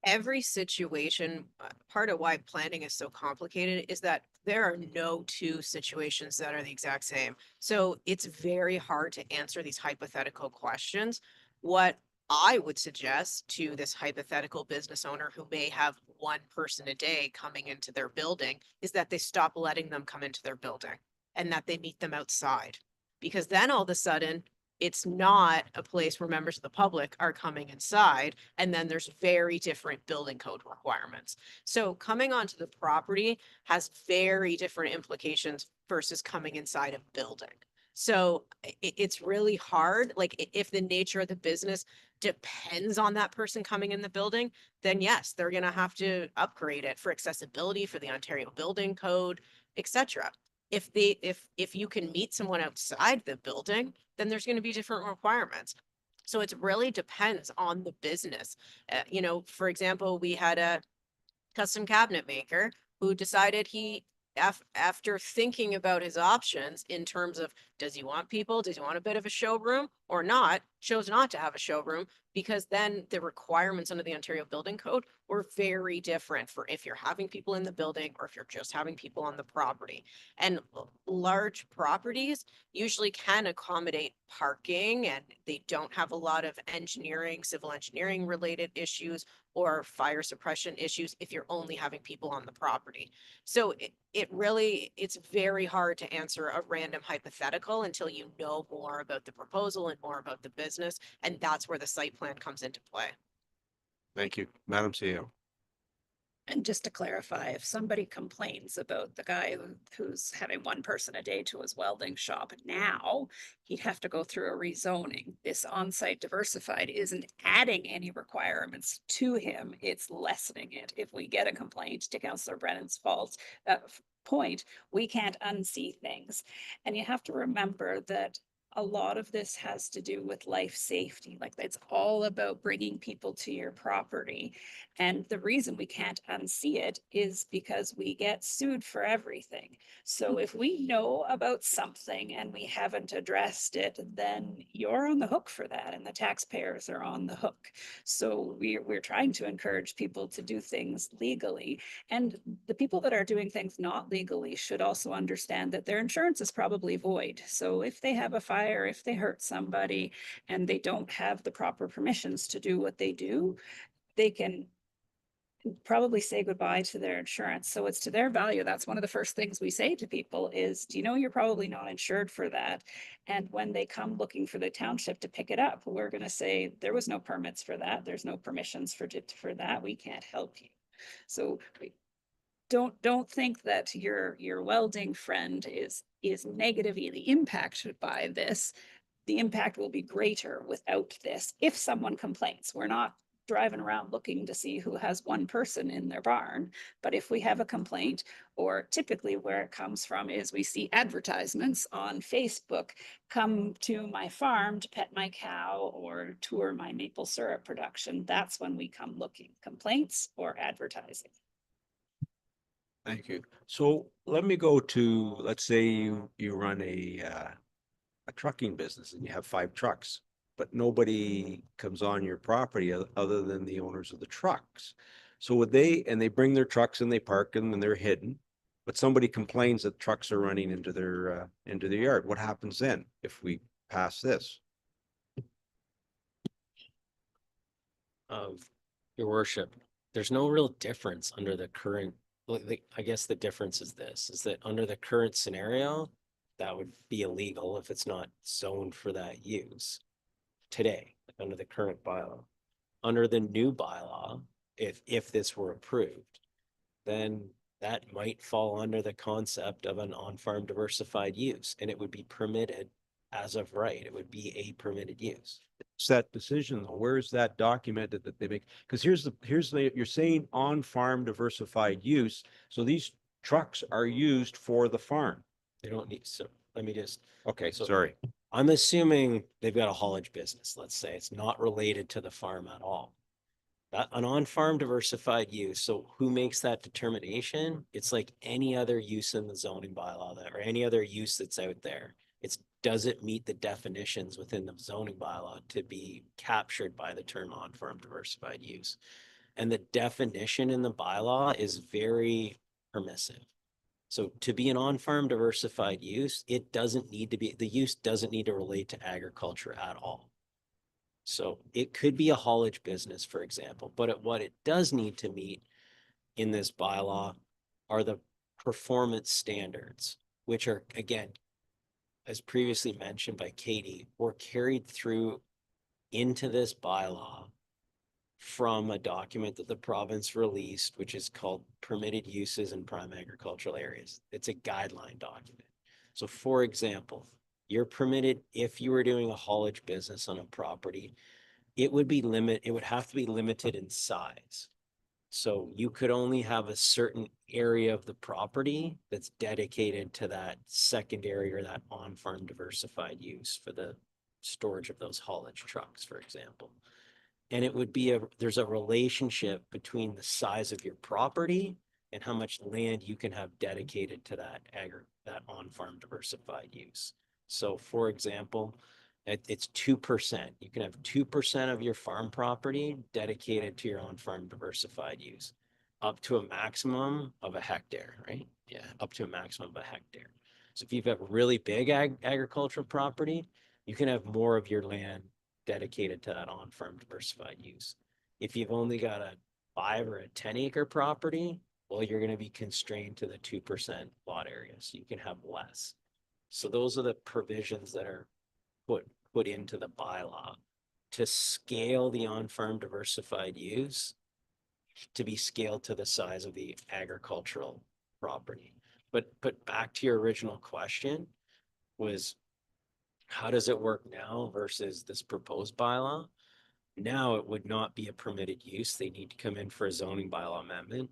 every situation, part of why planning is so complicated is that there are no two situations that are the exact same. So it's very hard to answer these hypothetical questions. What I would suggest to this hypothetical business owner who may have one person a day coming into their building is that they stop letting them come into their building and that they meet them outside. Because then all of a sudden, it's not a place where members of the public are coming inside, and then there's very different building code requirements. So coming onto the property has very different implications versus coming inside a building. So it's really hard. Like, if the nature of the business depends on that person coming in the building, then yes, they're going to have to upgrade it for accessibility, for the Ontario Building Code, etc. If you can meet someone outside the building, then there's going to be different requirements. So it really depends on the business. For example, we had a custom cabinet maker who decided after thinking about his options in terms of, does he want people? Does he want a bit of a showroom or not? Chose not to have a showroom because then the requirements under the Ontario Building Code were very different for if you're having people in the building or if you're just having people on the property. And large properties usually can accommodate parking, and they don't have a lot of civil engineering related issues or fire suppression issues if you're only having people on the property. So it's very hard to answer a random hypothetical until you know more about the proposal and more about the business. And that's where the site plan comes into play. Thank you, Madam CEO. And just to clarify, if somebody complains about the guy who's having one person a day to his welding shop now, he'd have to go through a rezoning. This on-site diversified isn't adding any requirements to him, it's lessening it. If we get a complaint, to Councillor Brennan's point, we can't unsee things. And you have to remember that a lot of this has to do with life safety. Like, it's all about bringing people to your property. And the reason we can't unsee it is because we get sued for everything. So if we know about something and we haven't addressed it, then you're on the hook for that, and the taxpayers are on the hook. So we're trying to encourage people to do things legally. And the people that are doing things not legally should also understand that their insurance is probably void. So if they have a fire, if they hurt somebody and they don't have the proper permissions to do what they do, they can probably say goodbye to their insurance. So it's to their value. That's one of the first things we say to people is, do you know you're probably not insured for that? And when they come looking for the township to pick it up, we're going to say there was no permits for that. There's no permissions for that. We can't help you. So don't think that your welding friend is negatively impacted by this. The impact will be greater without this. If someone complains, we're not driving around looking to see who has one person in their barn. But if we have a complaint, or typically where it comes from is we see advertisements on Facebook, come to my farm to pet my cow or tour my maple syrup production. That's when we come looking, complaints or advertising. Thank you. So let me go to, let's say you run a trucking business and you have 5 trucks, but nobody comes on your property other than the owners of the trucks. So would they bring their trucks and they park them and they're hidden, but somebody complains that trucks are running into their yard. What happens then if we pass this? Your worship, there's no real difference under the current, I guess the difference is this, is that under the current scenario, that would be illegal if it's not zoned for that use today, like under the current bylaw. Under the new bylaw, if this were approved, then that might fall under the concept of an on-farm diversified use, and it would be permitted as of right. It would be a permitted use. It's that decision though. Where is that documented that they make? Because you're saying on-farm diversified use. So these trucks are used for the farm. They don't need, so let me just, Okay, So- sorry. I'm assuming they've got a haulage business, let's say. It's not related to the farm at all. That an on-farm diversified use. So who makes that determination? It's like any other use in the zoning bylaw or any other use that's out there. Does it meet the definitions within the zoning bylaw to be captured by the term on-farm diversified use? And the definition in the bylaw is very permissive. So to be an on-farm diversified use, it doesn't need to be, the use doesn't need to relate to agriculture at all. So it could be a haulage business, for example, but what it does need to meet in this bylaw are the performance standards, which are, again, as previously mentioned by Katie, were carried through into this bylaw from a document that the province released, which is called Permitted Uses in Prime Agricultural Areas. It's a guideline document. So for example, you're permitted, if you were doing a haulage business on a property, it would have to be limited in size. So you could only have a certain area of the property that's dedicated to that secondary or that on-farm diversified use for the storage of those haulage trucks, for example. And it would be there's a relationship between the size of your property and how much land you can have dedicated to that on-farm diversified use. So for example, it's 2%. You can have 2% of your farm property dedicated to your on-farm diversified use, up to a maximum of a hectare, right? Yeah, up to a maximum of a hectare. So if you've got really big agricultural property, you can have more of your land dedicated to that on-farm diversified use. If you've only got a 5 or a 10 acre property, well, you're going to be constrained to the 2% lot area, so you can have less. So those are the provisions that are put into the bylaw to scale the on-farm diversified use. to be scaled to the size of the agricultural property. But back to your original question was, how does it work now versus this proposed bylaw? Now it would not be a permitted use. They need to come in for a zoning bylaw amendment.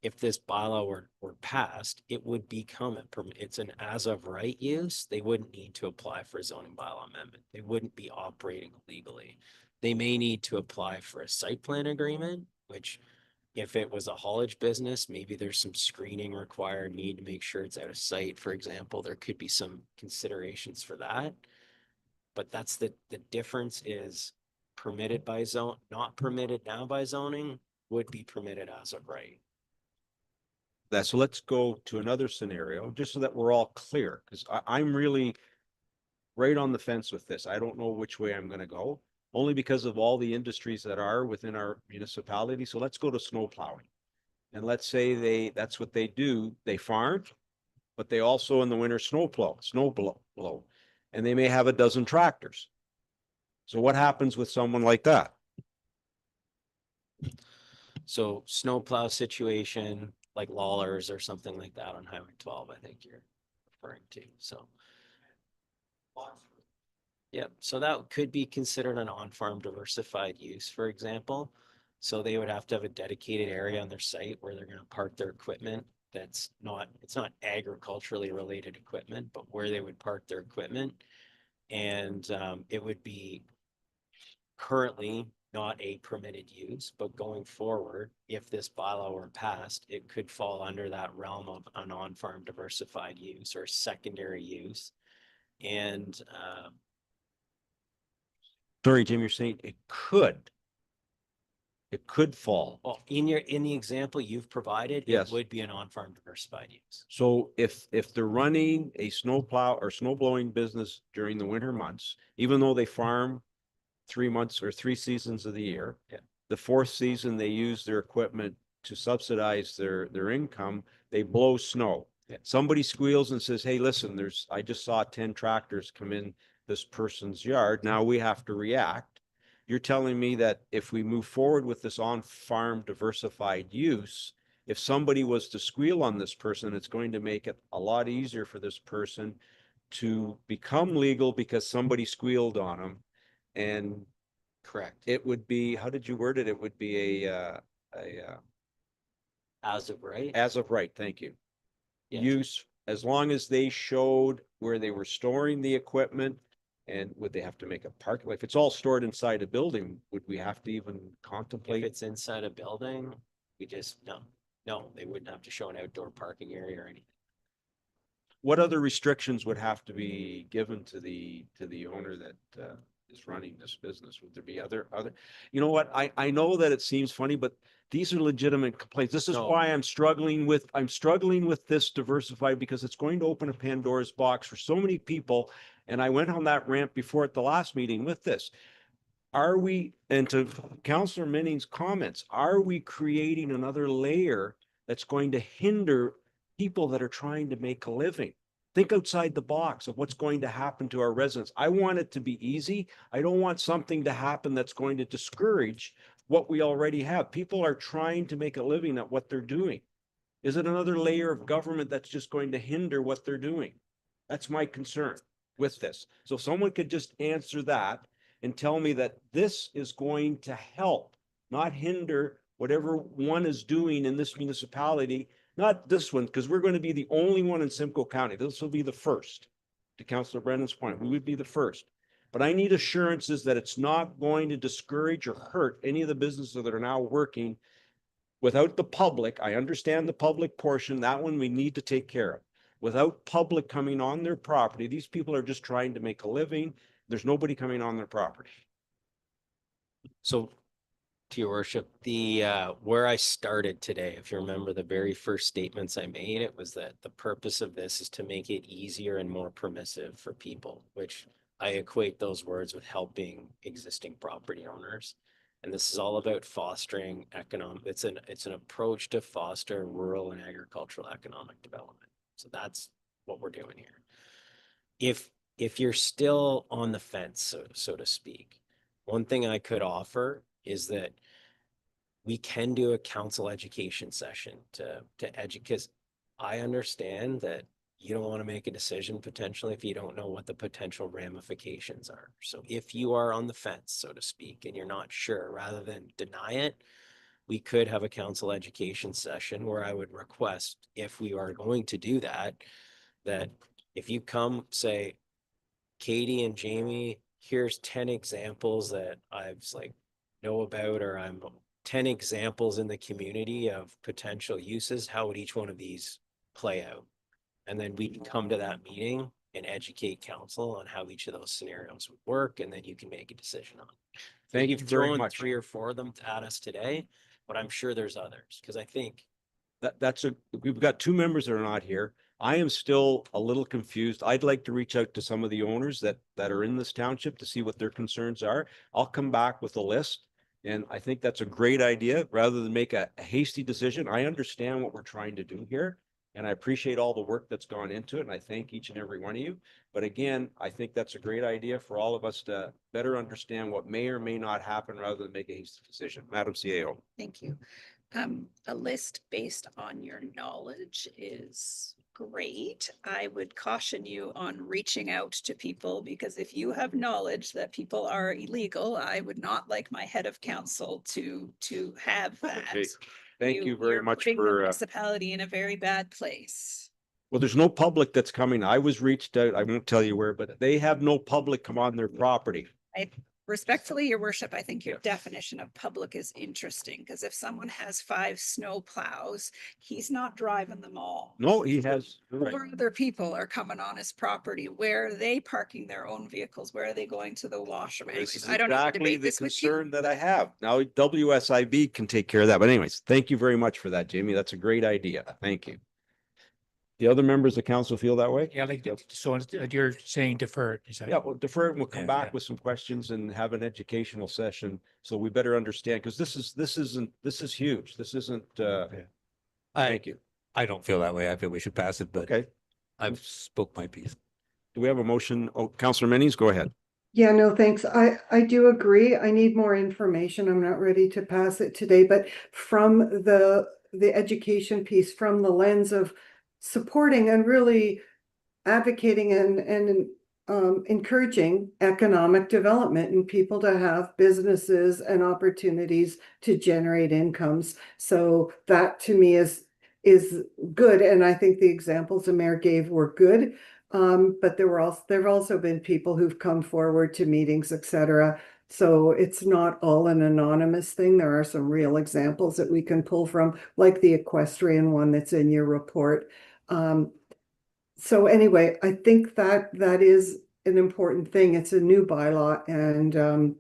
If this bylaw were passed, it would become it's an as of right use. They wouldn't need to apply for a zoning bylaw amendment. They wouldn't be operating illegally. They may need to apply for a site plan agreement, which if it was a haulage business, maybe there's some screening required, need to make sure it's out of sight, for example. There could be some considerations for that. But that's the difference is permitted by zone, not permitted now by zoning, would be permitted as of right. So let's go to another scenario, just so that we're all clear, because I'm really right on the fence with this. I don't know which way I'm gonna go, only because of all the industries that are within our municipality. So let's go to snow plowing. And let's say that's what they do. They farm, but they also in the winter snow blow. And they may have a dozen tractors. So what happens with someone like that? So snowplow situation, like Lawlers or something like that on Highway 12, I think you're referring to. So, yep. So that could be considered an on-farm diversified use, for example. So they would have to have a dedicated area on their site where they're going to park their equipment. It's not agriculturally related equipment, but where they would park their equipment. And it would be currently not a permitted use, but going forward, if this bylaw were passed, it could fall under that realm of an on-farm diversified use or secondary use. And Sorry, Jim, you're saying it could fall. well, in the example you've provided, Yes. it would be an on-farm diversified use. So if they're running a snowplow or snow blowing business during the winter months, even though they farm 3 months or 3 seasons of the year, Yeah. the 4th season they use their equipment to subsidize their income, they blow snow. Yeah. Somebody squeals and says, hey, listen, I just saw 10 tractors come in this person's yard. Now we have to react. You're telling me that if we move forward with this on-farm diversified use, if somebody was to squeal on this person, it's going to make it a lot easier for this person to become legal because somebody squealed on them. And Correct. it would be, how did you word it? It would be As of right. as of right, thank you. Yes. Use, as long as they showed where they were storing the equipment. And would they have to make a park? If it's all stored inside a building, would we have to even If contemplate? it's inside a building, we just, no, they wouldn't have to show an outdoor parking area or anything. What other restrictions would have to be given to the owner that is running this business? Would there be other, you know what? I know that it seems funny, but these are legitimate complaints. This is No. why I'm struggling with this diversified, because it's going to open a Pandora's box for so many people. And I went on that rant before at the last meeting with this. Are we, and to Councillor Minning's comments, are we creating another layer that's going to hinder people that are trying to make a living? Think outside the box of what's going to happen to our residents. I want it to be easy. I don't want something to happen that's going to discourage what we already have. People are trying to make a living at what they're doing. Is it another layer of government that's just going to hinder what they're doing? That's my concern with this. So if someone could just answer that and tell me that this is going to help, not hinder whatever one is doing in this municipality. Not this one, because we're going to be the only one in Simcoe County. This will be the first. To Councillor Brendan's point, we would be the first. But I need assurances that it's not going to discourage or hurt any of the businesses that are now working without the public. I understand the public portion, that one we need to take care of. Without public coming on their property, these people are just trying to make a living. There's nobody coming on their property. So, to your worship, the where I started today, if you remember the very first statements I made, it was that the purpose of this is to make it easier and more permissive for people, which I equate those words with helping existing property owners. And this is all about fostering economic, it's an approach to foster rural and agricultural economic development. So that's what we're doing here. If you're still on the fence, so to speak, one thing I could offer is that we can do a council education session to educate, because I understand that you don't want to make a decision potentially if you don't know what the potential ramifications are. So if you are on the fence, so to speak, and you're not sure, rather than deny it, we could have a council education session where I would request, if we are going to do that, that if you come say, Katie and Jamie, here's 10 examples that I've know about, or I'm 10 examples in the community of potential uses. How would each one of these play out? And then we can come to that meeting and educate council on how each of those scenarios would work, and then you can make a decision on it. Thank you can very throw in much. 3 or 4 of them to add us today, but I'm sure there's others, because I think we've got 2 members that are not here. I am still a little confused. I'd like to reach out to some of the owners that are in this township to see what their concerns are. I'll come back with a list. And I think that's a great idea, rather than make a hasty decision. I understand what we're trying to do here, and I appreciate all the work that's gone into it. And I thank each and every one of you. But again, I think that's a great idea for all of us to better understand what may or may not happen, rather than make a hasty decision. Madam CAO. Thank you. A list based on your knowledge is great. I would caution you on reaching out to people, because if you have knowledge that people are illegal, I would not like my head of council to have that. Okay. Thank you very You're much putting the for, municipality in a very bad place. well, there's no public that's coming. I was reached out. I won't tell you where, but they have no public come on their property. Respectfully, your worship, I think your definition of public is interesting, because if someone has 5 snow plows, he's not driving them all. No, he has. You're right. 4 other people are coming on his property. Where are they parking their own vehicles? Where are they going to the washroom? This Anyways, is I don't need to exactly debate the this with you. concern that I have. Now, WSIB can take care of that. But anyways, thank you very much for that, Jamie. That's a great idea. Thank you. The other members of council feel that way? Yeah, so you're saying defer it, is that? Yeah, we'll defer it and we'll come Yeah, back yeah. with some questions and have an educational session. So we better understand, because this is huge. This isn't, thank you. I don't feel that way. I feel we should pass it, but Okay. I've spoke my piece. Do we have a motion? Oh, Councillor Mennies, go ahead. Yeah, no, thanks. I do agree. I need more information. I'm not ready to pass it today, but from the education piece, from the lens of supporting and really advocating and encouraging economic development and people to have businesses and opportunities to generate incomes. So that to me is good. And I think the examples the mayor gave were good. But there have also been people who've come forward to meetings, etc. So it's not all an anonymous thing. There are some real examples that we can pull from, like the equestrian one that's in your report. So anyway, I think that is an important thing. It's a new bylaw, and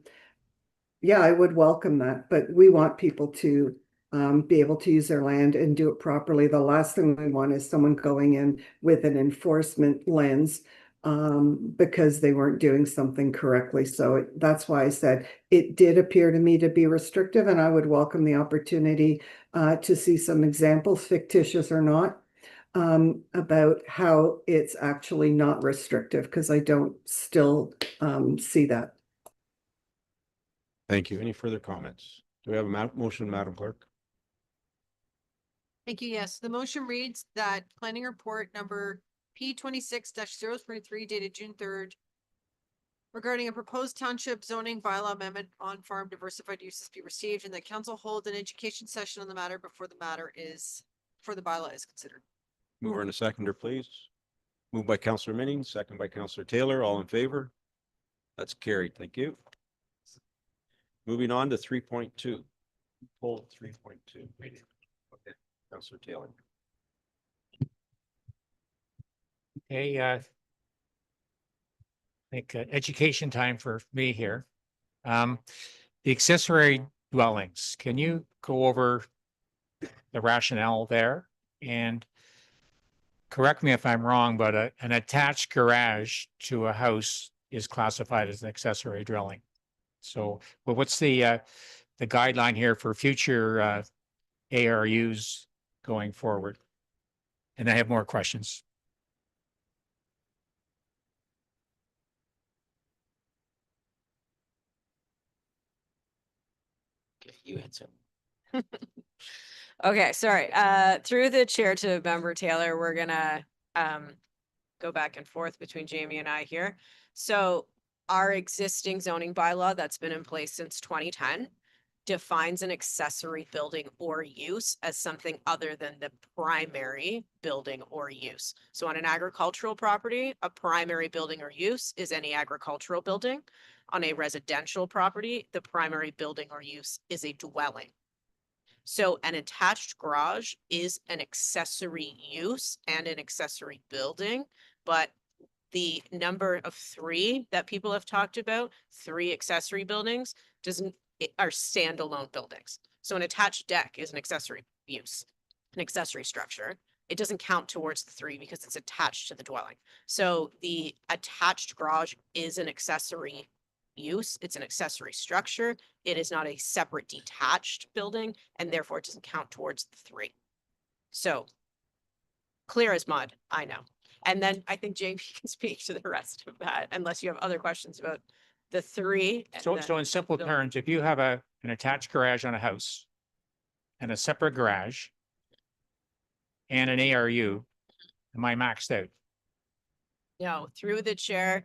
yeah, I would welcome that. But we want people to be able to use their land and do it properly. The last thing we want is someone going in with an enforcement lens because they weren't doing something correctly. So that's why I said it did appear to me to be restrictive, and I would welcome the opportunity to see some examples, fictitious or not, about how it's actually not restrictive, because I don't still see that. Thank you. Any further comments? Do we have a motion, Madam Clerk? Thank you. Yes, the motion reads that planning report number P26-023 dated June 3rd regarding a proposed township zoning bylaw amendment on farm diversified uses be received, and that council hold an education session on the matter before the bylaw is considered. Mover and a seconder, please. Moved by Councillor Minning, second by Councillor Taylor. All in favor? That's carried. Thank you. Moving on to 3.2. Pull 3.2. Okay, Councillor Taylor. Okay, I think education time for me here. The accessory dwellings, can you go over the rationale there? And correct me if I'm wrong, but an attached garage to a house is classified as an accessory dwelling. So, but what's the guideline here for future ARUs going forward? And I have more questions. Okay, you answer. Okay, sorry. Through the chair to member Taylor, we're gonna go back and forth between Jamie and I here. So our existing zoning bylaw that's been in place since 2010 defines an accessory building or use as something other than the primary building or use. So on an agricultural property, a primary building or use is any agricultural building. On a residential property, the primary building or use is a dwelling. So an attached garage is an accessory use and an accessory building, but the number of three that people have talked about, 3 accessory buildings, are standalone buildings. So an attached deck is an accessory use, an accessory structure. It doesn't count towards the 3 because it's attached to the dwelling. So the attached garage is an accessory use. It's an accessory structure. It is not a separate detached building, and therefore it doesn't count towards the 3. So clear as mud, I know. And then I think Jamie can speak to the rest of that, unless you have other questions about the 3. and So, then so in simple building. terms, if you have an attached garage on a house and a separate garage and an ARU, am I maxed out? No, through the chair,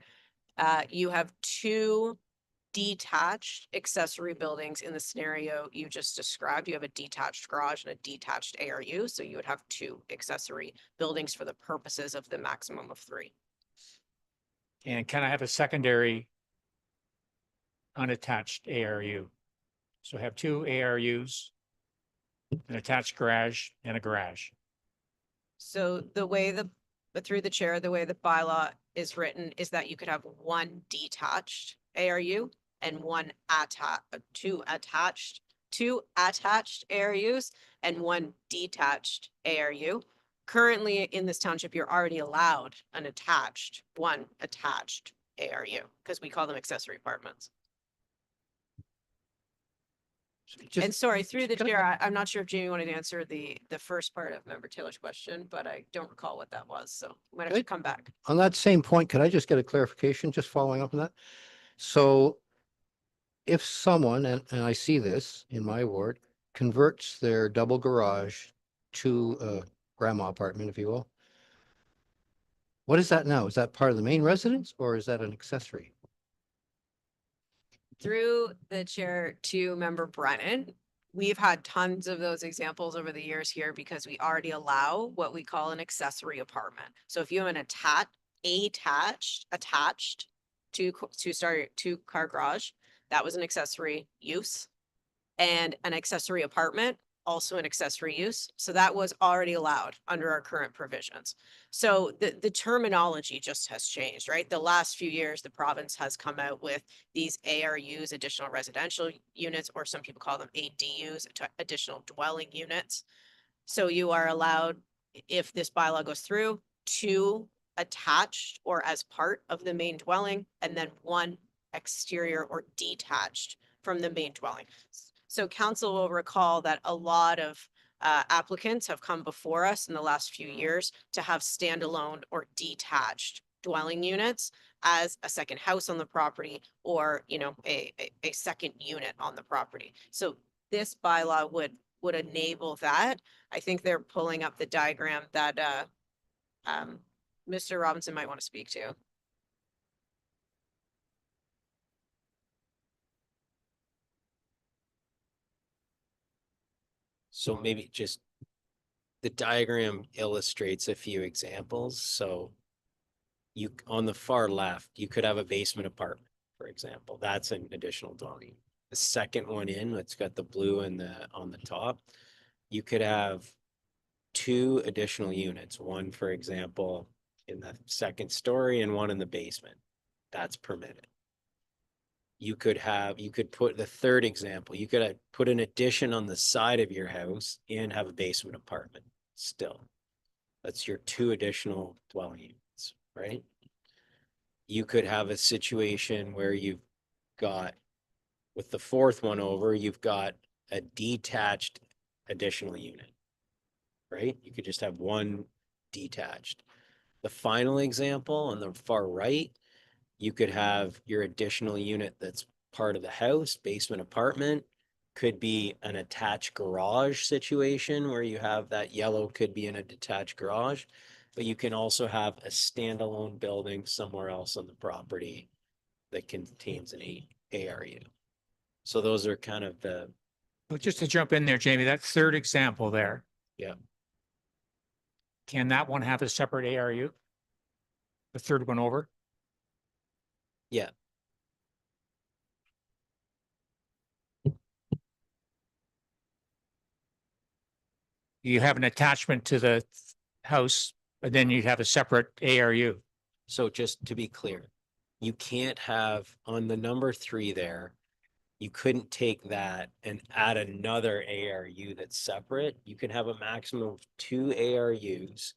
you have 2 detached accessory buildings in the scenario you just described. You have a detached garage and a detached ARU, so you would have 2 accessory buildings for the purposes of the maximum of 3. And can I have a secondary unattached ARU? So have 2 ARUs, an attached garage and a garage. So the way through the chair, the way the bylaw is written is that you could have 1 detached ARU and 2 attached ARUs and 1 detached ARU. Currently in this township, you're already allowed one attached ARU because we call them accessory apartments. And sorry, through the chair, I'm not sure if Jamie wanted to answer the first part of Member Taylor's question, but I don't recall what that was, so we might have to Good. come back. On that same point, could I just get a clarification, just following up on that? So if someone, and I see this in my ward, converts their double garage to a grandma apartment, if you will, what is that now? Is that part of the main residence or is that an accessory? Through the chair to Member Brennan, we've had tons of those examples over the years here because we already allow what we call an accessory apartment. So if you have an attached 2-car garage, that was an accessory use. And an accessory apartment, also an accessory use. So that was already allowed under our current provisions. So the terminology just has changed, right? The last few years, the province has come out with these ARUs, additional residential units, or some people call them ADUs, additional dwelling units. So you are allowed, if this bylaw goes through, 2 attached or as part of the main dwelling, and then 1 exterior or detached from the main dwelling. So council will recall that a lot of applicants have come before us in the last few years to have standalone or detached dwelling units as a second house on the property or, a second unit on the property. So this bylaw would enable that. I think they're pulling up the diagram that Mr. Robinson might want to speak to. So maybe just the diagram illustrates a few examples. So you, on the far left, you could have a basement apartment, for example. That's an additional dwelling. The second one in, it's got the blue and on the top. You could have 2 additional units, one, for example, in the second story and one in the basement. That's permitted. You could put the third example, you could put an addition on the side of your house and have a basement apartment still. That's your 2 additional dwelling units, right? You could have a situation where you've got, with the 4th one over, you've got a detached additional unit, right? You could just have 1 detached. The final example on the far right, you could have your additional unit that's part of the house, basement apartment, could be an attached garage situation where you have that yellow could be in a detached garage, but you can also have a standalone building somewhere else on the property that contains an ARU. So those are kind of the, But just to jump in there, Jamie, that third example there. Yeah. Can that one have a separate ARU? The third one over? yeah. You have an attachment to the house, but then you'd have a separate ARU. So just to be clear, you can't have on the number 3 there, you couldn't take that and add another ARU that's separate. You can have a maximum of 2 ARUs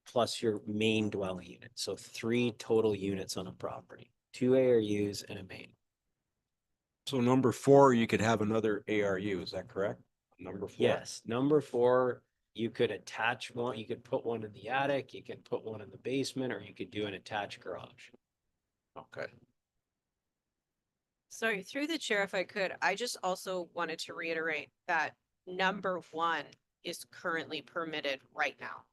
plus your main dwelling unit. So 3 total units on a property, 2 ARUs and a main. So number 4, you could have another ARU, is that correct? Number 4? Yes, number 4, you could attach one, you could put one in the attic, you can put one in the basement, or you could do an attached garage. Okay. Sorry, through the chair, if I could, I just also wanted to reiterate that number 1 is currently permitted right now.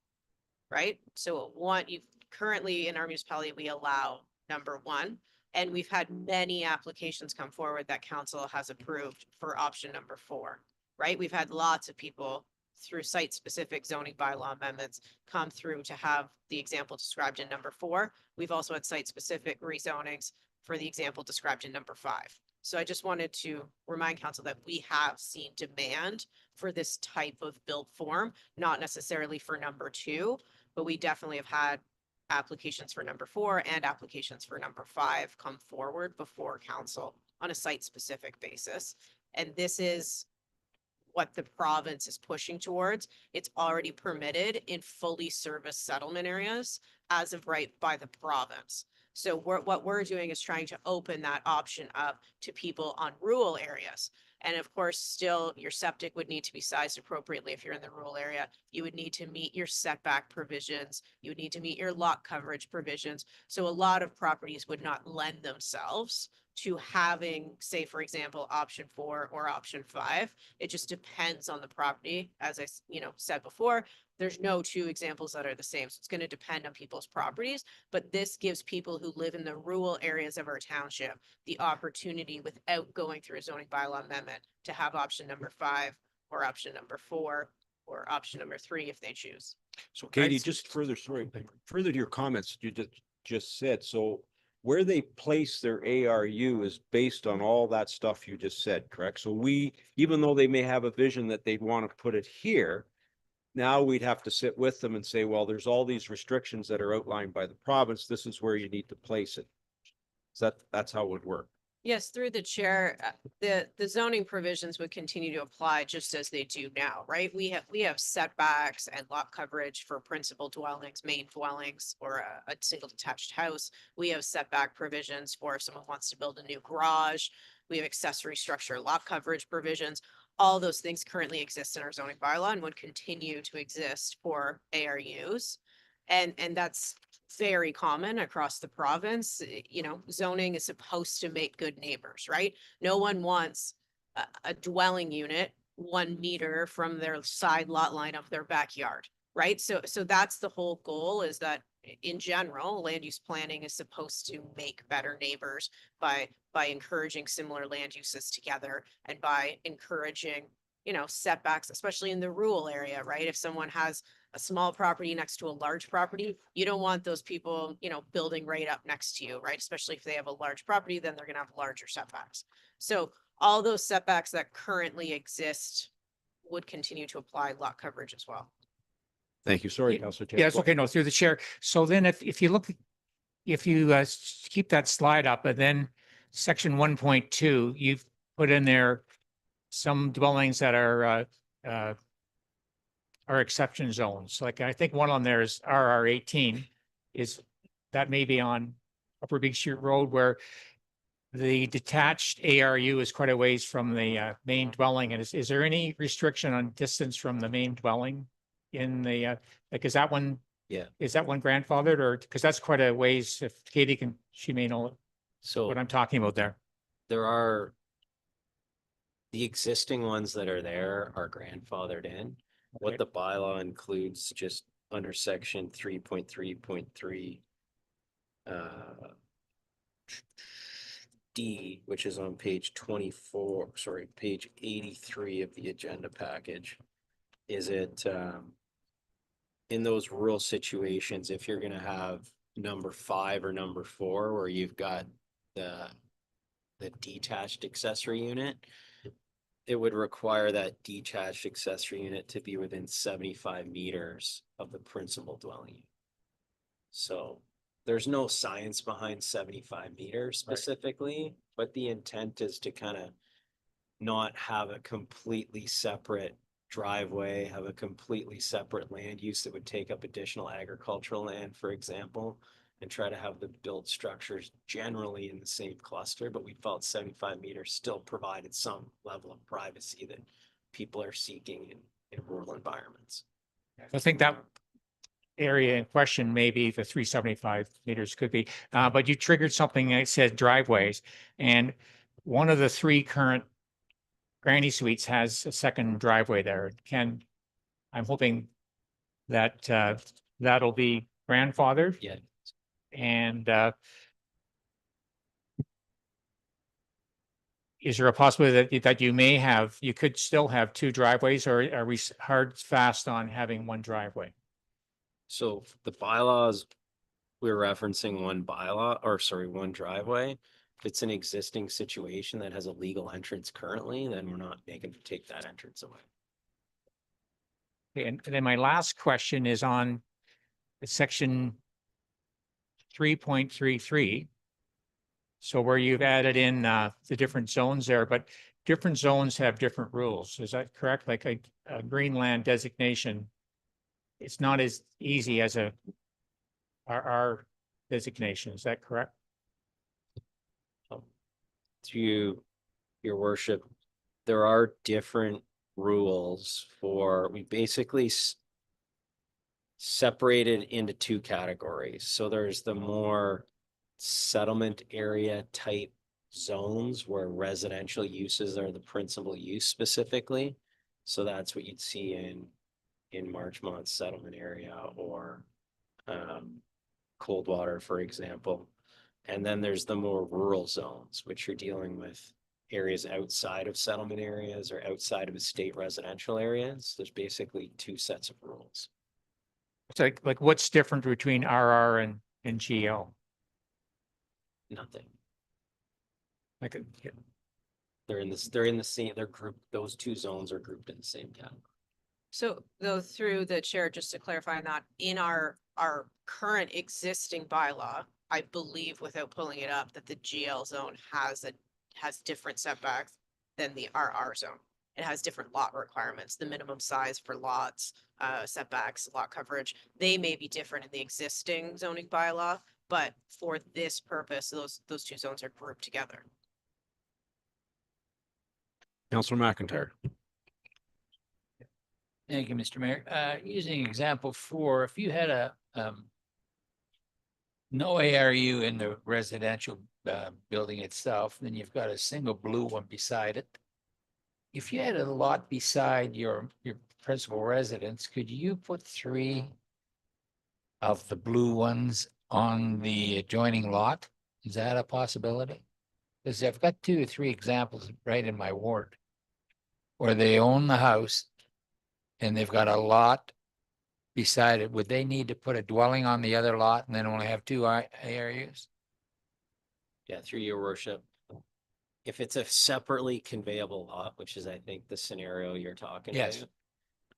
Right? So you currently in our municipality, we allow number 1, and we've had many applications come forward that council has approved for option number 4, right? We've had lots of people through site-specific zoning bylaw amendments come through to have the example described in number 4. We've also had site-specific rezonings for the example described in number 5. So I just wanted to remind council that we have seen demand for this type of build form, not necessarily for number 2, but we definitely have had applications for number 4 and applications for number 5 come forward before council on a site-specific basis. And this is what the province is pushing towards. It's already permitted in fully serviced settlement areas as of right by the province. So what we're doing is trying to open that option up to people on rural areas. And of course, still your septic would need to be sized appropriately if you're in the rural area. You would need to meet your setback provisions. You would need to meet your lot coverage provisions. So a lot of properties would not lend themselves to having, say, for example, option 4 or option 5. It just depends on the property. As I said before, there's no 2 examples that are the same. So it's going to depend on people's properties, but this gives people who live in the rural areas of our township the opportunity without going through a zoning bylaw amendment to have option number 5 or option number 4 or option number 3 if they choose. So Katie, just further to your comments you just said, so where they place their ARU is based on all that stuff you just said, correct? So even though they may have a vision that they'd want to put it here, now we'd have to sit with them and say, well, there's all these restrictions that are outlined by the province. This is where you need to place it. So that's how it would work. Yes, through the chair, the zoning provisions would continue to apply just as they do now, right? We have setbacks and lot coverage for principal dwellings, main dwellings, or a single detached house. We have setback provisions for if someone wants to build a new garage. We have accessory structure lot coverage provisions. All those things currently exist in our zoning bylaw and would continue to exist for ARUs. And that's very common across the province. Zoning is supposed to make good neighbors, right? No one wants a dwelling unit 1 meter from their side lot line of their backyard, right? So that's the whole goal, is that in general, land use planning is supposed to make better neighbors by encouraging similar land uses together and by encouraging, setbacks, especially in the rural area, right? If someone has a small property next to a large property, you don't want those people, building right up next to you, right? Especially if they have a large property, then they're going to have larger setbacks. So all those setbacks that currently exist would continue to apply lot coverage as well. Thank you. Sorry, Councilor. Yes, okay, no, through the chair. So then if you keep that slide up, and then section 1.2, you've put in there some dwellings that are exception zones. Like I think one on there is RR18, is that may be on Upper Big Street Road, where the detached ARU is quite a ways from the main dwelling. And is there any restriction on distance from the main dwelling in the is that one? Yeah. Is that one grandfathered, or because that's quite a ways? If Katie she may know So what I'm talking about there. there are the existing ones that are there are grandfathered in. What Okay. the bylaw includes just under section 3.3.3 D, which is on page 24, sorry, page 83 of the agenda package, is it in those rural situations, if you're gonna have number 5 or number 4, where you've got the detached accessory unit, it would require that detached accessory unit to be within 75 meters of the principal dwelling unit. So there's no science behind 75 meters specifically, but the intent is to kind of not have a completely separate driveway, have a completely separate land use that would take up additional agricultural land, for example, and try to have the built structures generally in the same cluster, but we felt 75 meters still provided some level of privacy that people are seeking in rural environments. I think that area in question, maybe the 375 meters could be, but you triggered something that said driveways. And one of the 3 current granny suites has a second driveway there. I'm hoping that that'll be grandfathered. Yeah. And is there a possibility that you could still have 2 driveways, or are we hard fast on having 1 driveway? So the bylaws, we're referencing one bylaw, or sorry, one driveway. If it's an existing situation that has a legal entrance currently, then we're not making to take that entrance away. Okay, and then my last question is on section 3.33. So where you've added in the different zones there, but different zones have different rules. Is that correct? Like a Greenland designation, it's not as easy as our designation. Is that correct? Through your worship, there are different rules we basically separated into 2 categories. So there's the more settlement area type zones where residential uses are the principal use specifically. So that's what you'd see in Marchmont settlement area or Coldwater, for example. And then there's the more rural zones, which you're dealing with areas outside of settlement areas or outside of estate residential areas. There's basically 2 sets of rules. It's like what's different between RR and GL? Nothing. Like They're in the same, they're grouped, those 2 zones are grouped in the same category. So though through the chair, just to clarify on that, in our current existing bylaw, I believe without pulling it up, that the GL zone has different setbacks than the RR zone. It has different lot requirements, the minimum size for lots, setbacks, lot coverage. They may be different in the existing zoning bylaw, but for this purpose, those 2 zones are grouped together. Councillor McIntyre. Thank you, Mr. Mayor. Using example 4, if you had a no ARU in the residential building itself, then you've got a single blue one beside it. If you had a lot beside your principal residence, could you put 3 of the blue ones on the adjoining lot? Is that a possibility? Because I've got 2 or 3 examples right in my ward where they own the house and they've got a lot beside it. Would they need to put a dwelling on the other lot and then only have 2 ARUs? Yeah, through your worship. If it's a separately conveyable lot, which is I think the scenario you're talking Yes.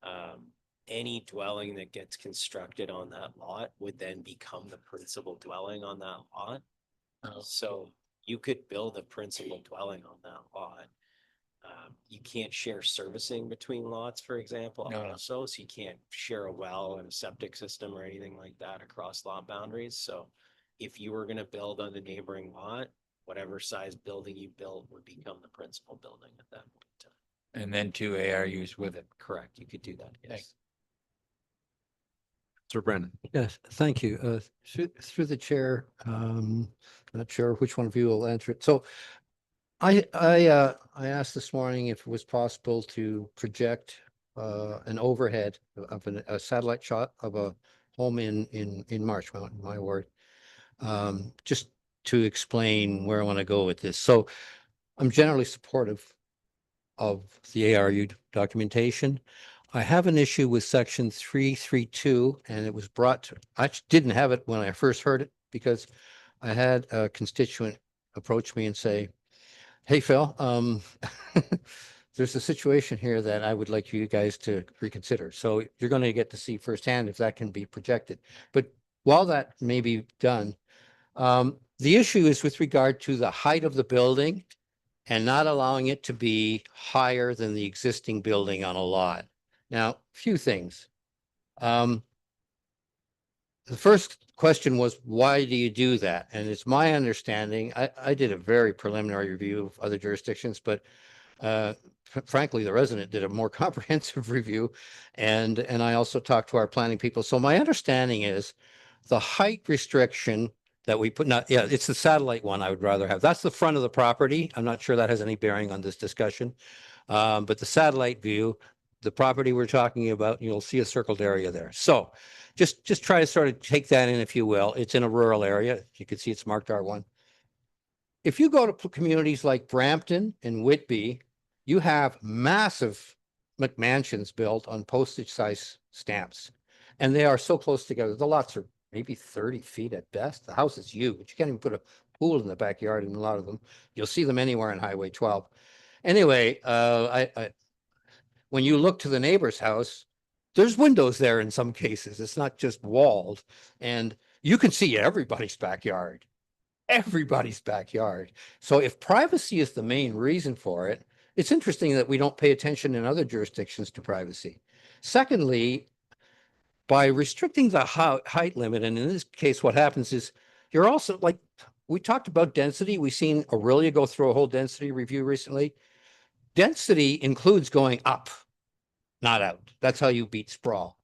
about, any dwelling that gets constructed on that lot would then become the principal dwelling on that lot. So you could build a principal dwelling on that lot. You can't share servicing between lots, for example, No. also, so you can't share a well and a septic system or anything like that across lot boundaries. So if you were gonna build on the neighboring lot, whatever size building you built would become the principal building at that point in time. And then 2 ARUs with it. Correct, you could do that, yes. Thanks. Sir Brennan. Yes, thank you. Through the chair, not sure which one of you will answer it. So I asked this morning if it was possible to project an overhead of a satellite shot of a home in Marsh Mountain, my ward. Just to explain where I want to go with this. So I'm generally supportive of the ARU documentation. I have an issue with section 332, and it was brought to, I didn't have it when I first heard it because I had a constituent approach me and say, hey, Phil, there's a situation here that I would like you guys to reconsider. So you're going to get to see firsthand if that can be projected. But while that may be done, the issue is with regard to the height of the building and not allowing it to be higher than the existing building on a lot. Now, a few things. The first question was, why do you do that? And it's my understanding, I did a very preliminary review of other jurisdictions, but frankly, the resident did a more comprehensive review. And I also talked to our planning people. So my understanding is the height restriction that we put, not, yeah, it's the satellite one I would rather have. That's the front of the property. I'm not sure that has any bearing on this discussion. But the satellite view, the property we're talking about, you'll see a circled area there. So just try to sort of take that in, if you will. It's in a rural area. You can see it's marked R1. If you go to communities like Brampton and Whitby, you have massive McMansions built on postage size stamps. And they are so close together. The lots are maybe 30 feet at best. The house is huge. You can't even put a pool in the backyard in a lot of them. You'll see them anywhere on Highway 12. Anyway, when you look to the neighbor's house, there's windows there in some cases. It's not just walled. And you can see everybody's backyard. Everybody's backyard. So if privacy is the main reason for it, it's interesting that we don't pay attention in other jurisdictions to privacy. Secondly, by restricting the height limit, and in this case, what happens is you're also, like, we talked about density. We've seen Aurelia go through a whole density review recently. Density includes going up, not out. That's how you beat sprawl.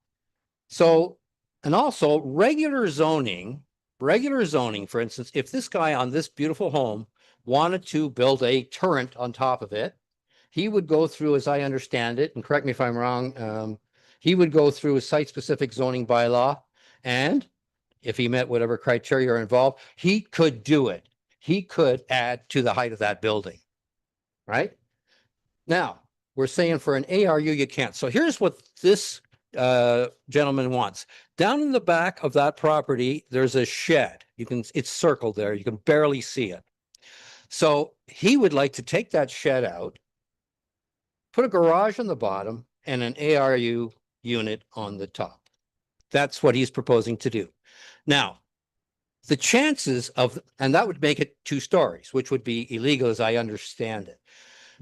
So, and also regular zoning, for instance, if this guy on this beautiful home wanted to build a turret on top of it, he would go through, as I understand it, and correct me if I'm wrong, he would go through a site-specific zoning bylaw, and if he met whatever criteria are involved, he could do it. He could add to the height of that building, right? Now, we're saying for an ARU, you can't. So here's what this gentleman wants. Down in the back of that property, there's a shed. It's circled there. You can barely see it. So he would like to take that shed out, put a garage on the bottom, and an ARU unit on the top. That's what he's proposing to do. Now, the chances of, and that would make it 2 stories, which would be illegal as I understand it.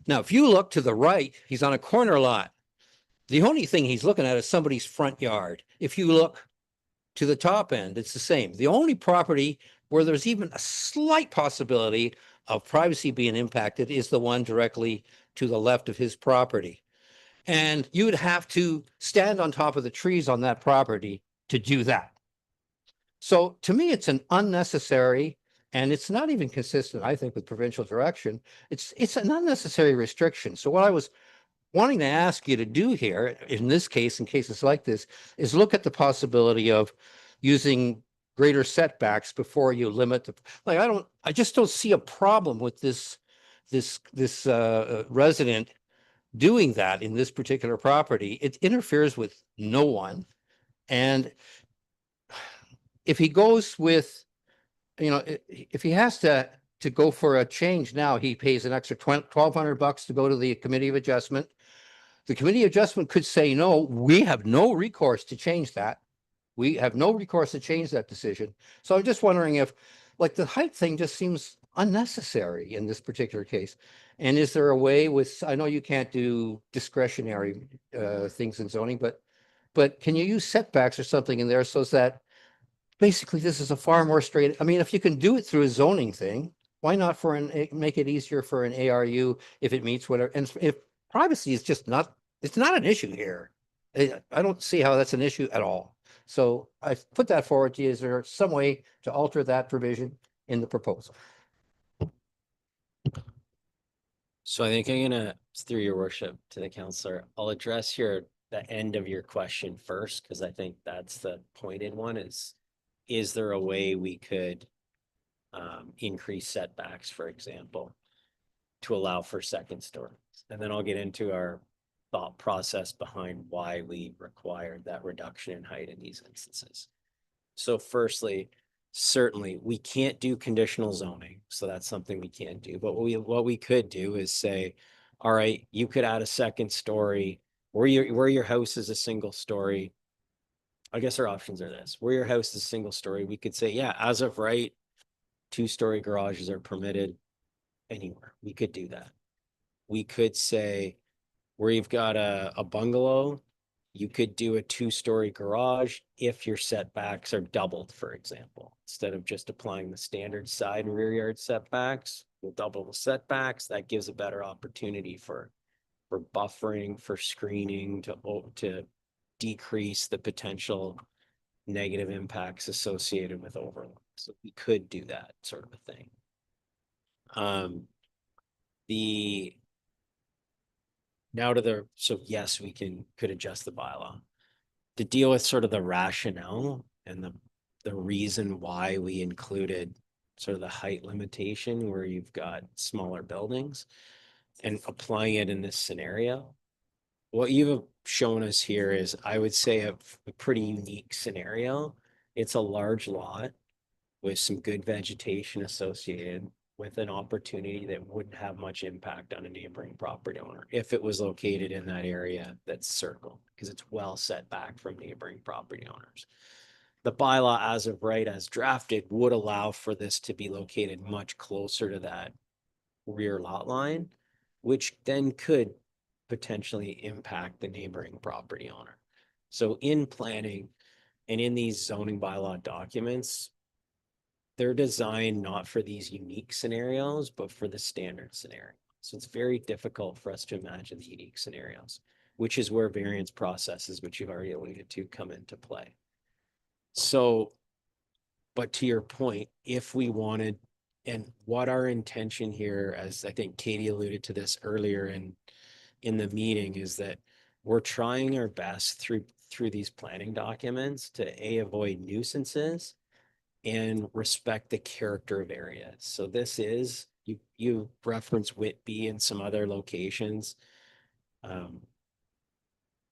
Now, if you look to the right, he's on a corner lot. The only thing he's looking at is somebody's front yard. If you look to the top end, it's the same. The only property where there's even a slight possibility of privacy being impacted is the one directly to the left of his property. And you would have to stand on top of the trees on that property to do that. So to me, it's an unnecessary, and it's not even consistent, I think, with provincial direction. It's an unnecessary restriction. So what I was wanting to ask you to do here, in this case, in cases like this, is look at the possibility of using greater setbacks before you limit the, like, I just don't see a problem with this resident doing that in this particular property. It interferes with no one. And if he goes with, you know, if he has to go for a change now, he pays an extra $1,200 to go to the Committee of Adjustment. The Committee of Adjustment could say, no, we have no recourse to change that. We have no recourse to change that decision. So I'm just wondering if, like, the height thing just seems unnecessary in this particular case. And is there a way with, I know you can't do discretionary things in zoning, but can you use setbacks or something in there so that basically this is a far more straight, I mean, if you can do it through a zoning thing, why not make it easier for an ARU if it meets whatever, and if privacy is just not, it's not an issue here. I don't see how that's an issue at all. So I put that forward to you. Is there some way to alter that provision in the proposal? So I think I'm gonna, through your worship to the counselor, I'll address the end of your question first, because I think that's the pointed one is there a way we could increase setbacks, for example, to allow for second stories? And then I'll get into our thought process behind why we required that reduction in height in these instances. So firstly, certainly we can't do conditional zoning, so that's something we can't do. But what we could do is say, all right, you could add a second story where your house is a single story. I guess our options are this: where your house is a single story, we could say, yeah, as of right, 2-story garages are permitted anywhere. We could do that. We could say where you've got a bungalow, you could do a 2-story garage if your setbacks are doubled, for example. Instead of just applying the standard side and rear yard setbacks, we'll double the setbacks. That gives a better opportunity for buffering, for screening, to decrease the potential negative impacts associated with overload. So we could do that sort of a thing. So yes, we could adjust the bylaw to deal with sort of the rationale and the reason why we included sort of the height limitation where you've got smaller buildings and applying it in this scenario. What you've shown us here is, I would say, a pretty unique scenario. It's a large lot with some good vegetation associated with an opportunity that wouldn't have much impact on a neighboring property owner if it was located in that area that's circled, because it's well set back from neighboring property owners. The bylaw as of right, as drafted, would allow for this to be located much closer to that rear lot line, which then could potentially impact the neighboring property owner. So in planning and in these zoning bylaw documents, they're designed not for these unique scenarios, but for the standard scenario. So it's very difficult for us to imagine the unique scenarios, which is where variance processes, which you've already alluded to, come into play. So, but to your point, if we wanted, and what our intention here, as I think Katie alluded to this earlier in the meeting, is that we're trying our best through these planning documents to avoid nuisances and respect the character of areas. So this is, you reference Whitby and some other locations.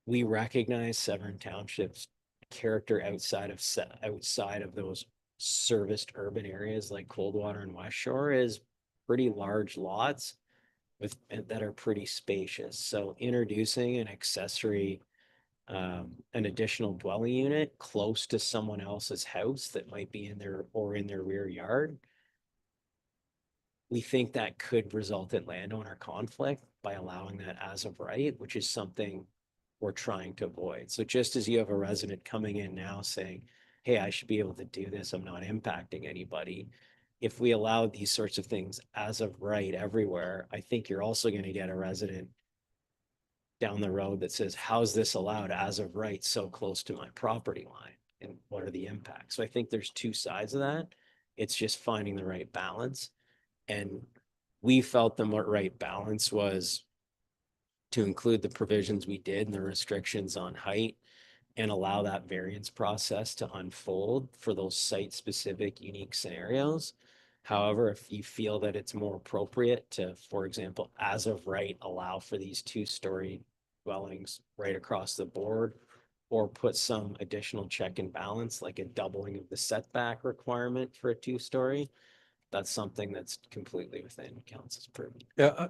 We recognize Severn Township's character outside of those serviced urban areas like Coldwater and West Shore is pretty large lots that are pretty spacious. So introducing an accessory, an additional dwelling unit close to someone else's house that might be in their rear yard, we think that could result in landowner conflict by allowing that as of right, which is something we're trying to avoid. So just as you have a resident coming in now saying, hey, I should be able to do this, I'm not impacting anybody. If we allow these sorts of things as of right everywhere, I think you're also going to get a resident down the road that says, how's this allowed as of right so close to my property line? And what are the impacts? So I think there's two sides of that. It's just finding the right balance. And we felt the right balance was to include the provisions we did and the restrictions on height and allow that variance process to unfold for those site-specific unique scenarios. However, if you feel that it's more appropriate to, for example, as of right, allow for these 2-story dwellings right across the board, or put some additional check and balance, like a doubling of the setback requirement for a 2-story, that's something that's completely within council's purview. Yeah,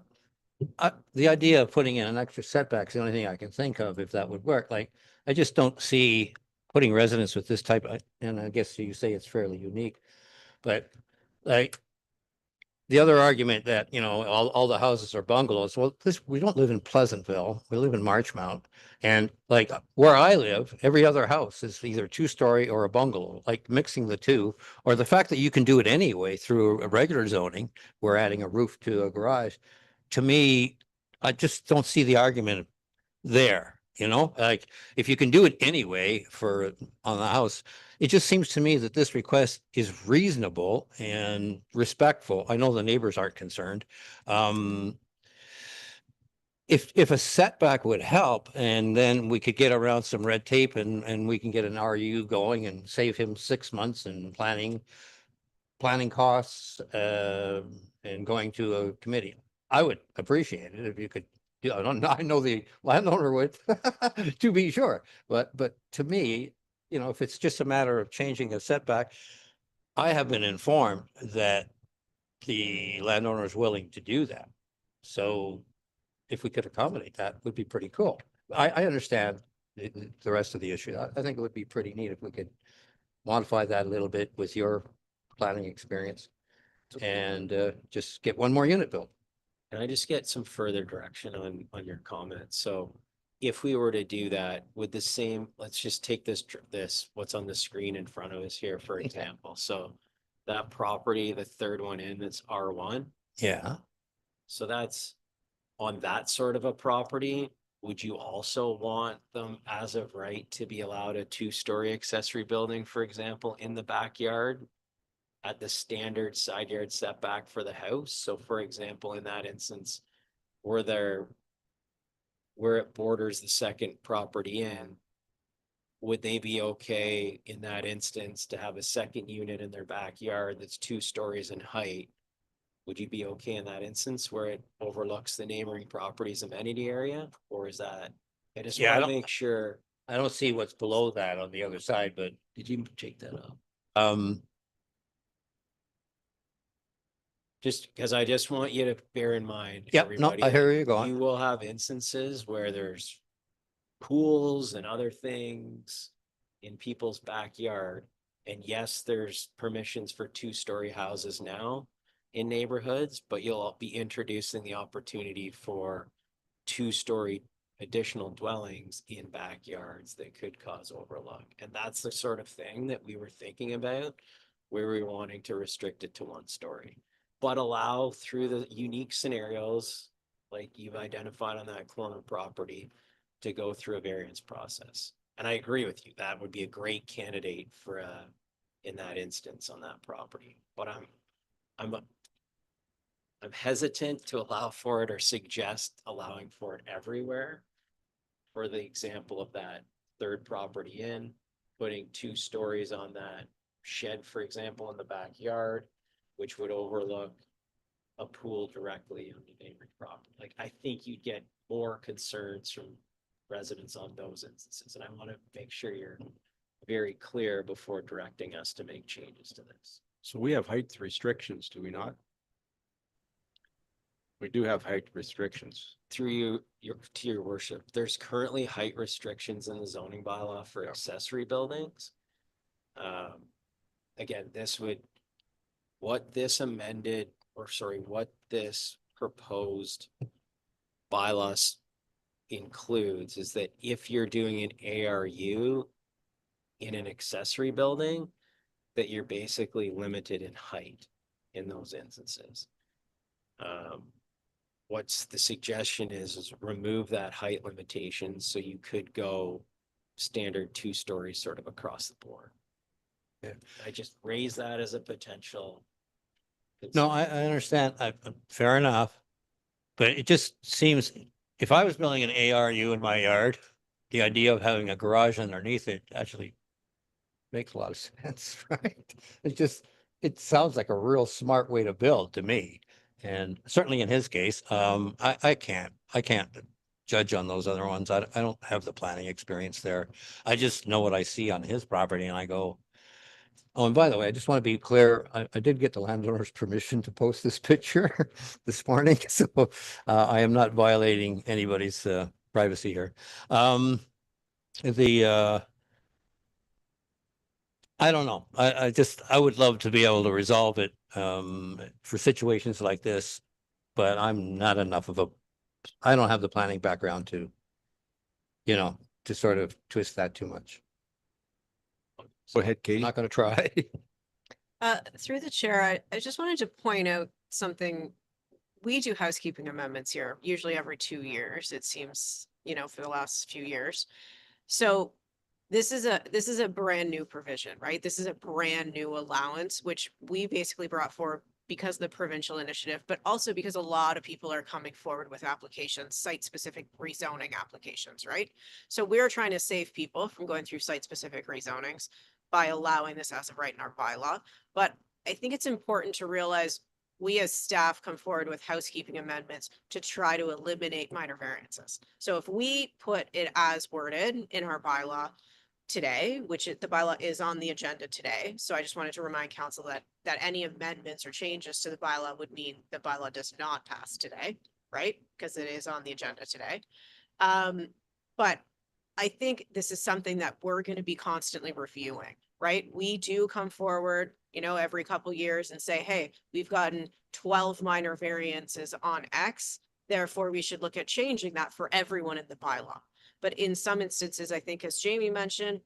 the idea of putting in an extra setback is the only thing I can think of if that would work. Like, I just don't see putting residents with this type of, and I guess you say it's fairly unique, but like the other argument that, all the houses are bungalows. Well, we don't live in Pleasantville. We live in Marchmount. And like where I live, every other house is either 2-story or a bungalow, like mixing the two, or the fact that you can do it anyway through a regular zoning, we're adding a roof to a garage. To me, I just don't see the argument there. Like if you can do it anyway on the house, it just seems to me that this request is reasonable and respectful. I know the neighbors aren't concerned. if a setback would help, and then we could get around some red tape and we can get an RU going and save him 6 months in planning costs, and going to a committee. I would appreciate it if you could, I know the landowner would, to be sure, but to me, if it's just a matter of changing a setback, I have been informed that the landowner is willing to do that. So if we could accommodate that, would be pretty cool. I understand the rest of the issue. I think it would be pretty neat if we could modify that a little bit with your planning experience and just get one more unit built. Can I just get some further direction on your comments? So if we were to do that with the same, let's just take this what's on the screen in front of us here, for example. So that property, the third one in, that's R1. Yeah. So that's on that sort of a property. Would you also want them as of right to be allowed a 2-story accessory building, for example, in the backyard at the standard side yard setback for the house? So for example, in that instance, where it borders the second property in, would they be okay in that instance to have a second unit in their backyard that's 2 stories in height? Would you be okay in that instance where it overlooks the neighboring property's amenity area? Or is that, I just Yeah, I want to don't- make sure. I don't see what's below that on the other side, but Did you take that up? Just because I just want you to bear in mind. Yep, no, everybody, I hear that where you're going. You will have instances where there's pools and other things in people's backyard. And yes, there's permissions for 2-story houses now in neighborhoods, but you'll be introducing the opportunity for 2-story additional dwellings in backyards that could cause overlook. And that's the sort of thing that we were thinking about, where we were wanting to restrict it to 1 story, but allow through the unique scenarios like you've identified on that corner property to go through a variance process. And I agree with you, that would be a great candidate for in that instance on that property. But I'm hesitant to allow for it or suggest allowing for it everywhere. For the example of that third property in, putting 2 stories on that shed, for example, in the backyard, which would overlook a pool directly on the neighboring property. Like, I think you'd get more concerns from residents on those instances. And I want to make sure you're very clear before directing us to make changes to this. So we have height restrictions, do we not? We do have height restrictions. Through to your worship, there's currently height restrictions in the zoning bylaw for accessory buildings. Again, what this proposed bylaws includes is that if you're doing an ARU in an accessory building, that you're basically limited in height in those instances. What's the suggestion is remove that height limitation so you could go standard 2 stories sort of across the board. Yeah. I just raise that as a potential. no, I understand. Fair enough. But it just seems, if I was building an ARU in my yard, the idea of having a garage underneath it actually makes a lot of sense, right? It sounds like a real smart way to build to me. And certainly in his case, I can't judge on those other ones. I don't have the planning experience there. I just know what I see on his property and I go, oh, and by the way, I just want to be clear. I did get the landowner's permission to post this picture this morning. So I am not violating anybody's privacy here. I don't know. I would love to be able to resolve it for situations like this, but I'm not enough of I don't have the planning background to sort of twist that too much. Go ahead, I'm Katie. not going to try. Through the chair, I just wanted to point out something. We do housekeeping amendments here, usually every 2 years, it seems, for the last few years. So this is a brand new provision, right? This is a brand new allowance, which we basically brought because of the provincial initiative, but also because a lot of people are coming forward with applications, site-specific rezoning applications, right? So we're trying to save people from going through site-specific rezonings by allowing this as of right in our bylaw. But I think it's important to realize we as staff come forward with housekeeping amendments to try to eliminate minor variances. So if we put it as worded in our bylaw today, the bylaw is on the agenda today. So I just wanted to remind council that any amendments or changes to the bylaw would mean the bylaw does not pass today, right? Because it is on the agenda today. But I think this is something that we're going to be constantly reviewing, right? We do come forward, every couple years and say, hey, we've gotten 12 minor variances on X. Therefore, we should look at changing that for everyone in the bylaw. But in some instances, I think, as Jamie mentioned,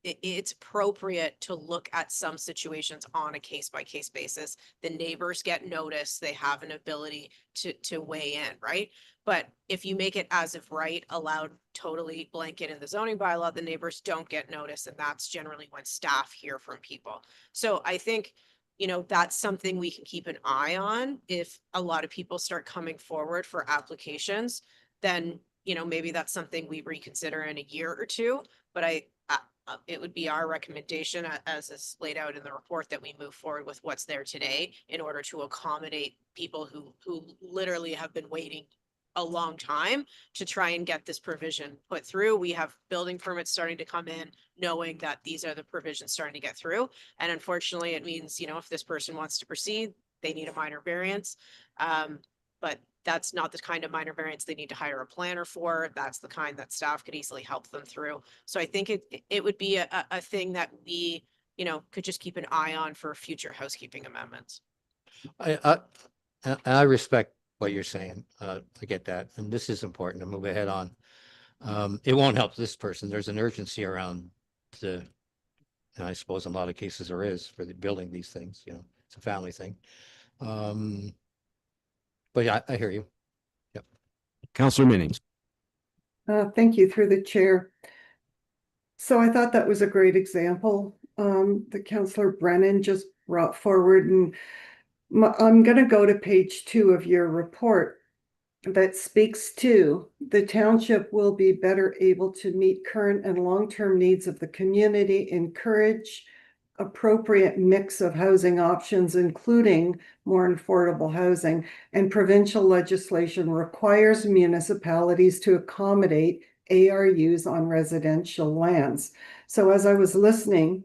it's appropriate to look at some situations on a case-by-case basis. The neighbors get notice, they have an ability to weigh in, right? But if you make it as of right, allowed totally blanket in the zoning bylaw, the neighbors don't get notice, and that's generally when staff hear from people. So I think, that's something we can keep an eye on. If a lot of people start coming forward for applications, then, maybe that's something we reconsider in a year or two. But it would be our recommendation, as is laid out in the report, that we move forward with what's there today in order to accommodate people who literally have been waiting a long time to try and get this provision put through. We have building permits starting to come in, knowing that these are the provisions starting to get through. And unfortunately, it means, if this person wants to proceed, they need a minor variance. But that's not the kind of minor variance they need to hire a planner for. That's the kind that staff could easily help them through. So I think it would be a thing that we, could just keep an eye on for future housekeeping amendments. I respect what you're saying. I get that. And this is important to move ahead on. It won't help this person. There's an urgency around and I suppose in a lot of cases there is for building these things, it's a family thing. But yeah, I hear you. Yep. Councillor Minnings. Thank you, through the chair. So I thought that was a great example that Councillor Brennan just brought forward. And I'm going to go to page 2 of your report that speaks to the township will be better able to meet current and long-term needs of the community, encourage appropriate mix of housing options, including more affordable housing, and provincial legislation requires municipalities to accommodate ARUs on residential lands. So as I was listening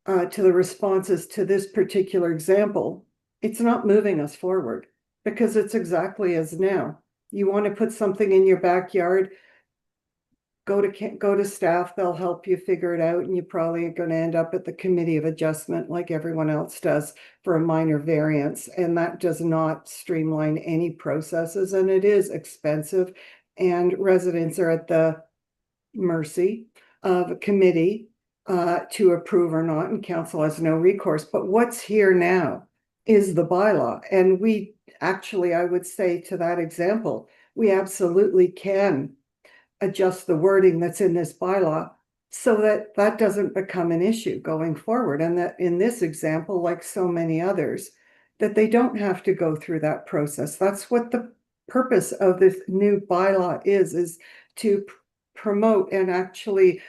to the responses to this particular example, it's not moving us forward because it's exactly as now. You want to put something in your backyard, go to staff, they'll help you figure it out, and you're probably going to end up at the committee of adjustment like everyone else does for a minor variance. And that does not streamline any processes, and it is expensive, and residents are at the mercy of a committee to approve or not, and council has no recourse. But what's here now is the bylaw. And we actually, I would say to that example, we absolutely can adjust the wording that's in this bylaw so that that doesn't become an issue going forward. And that in this example, like so many others, that they don't have to go through that process. That's what the purpose of this new bylaw is to promote and actually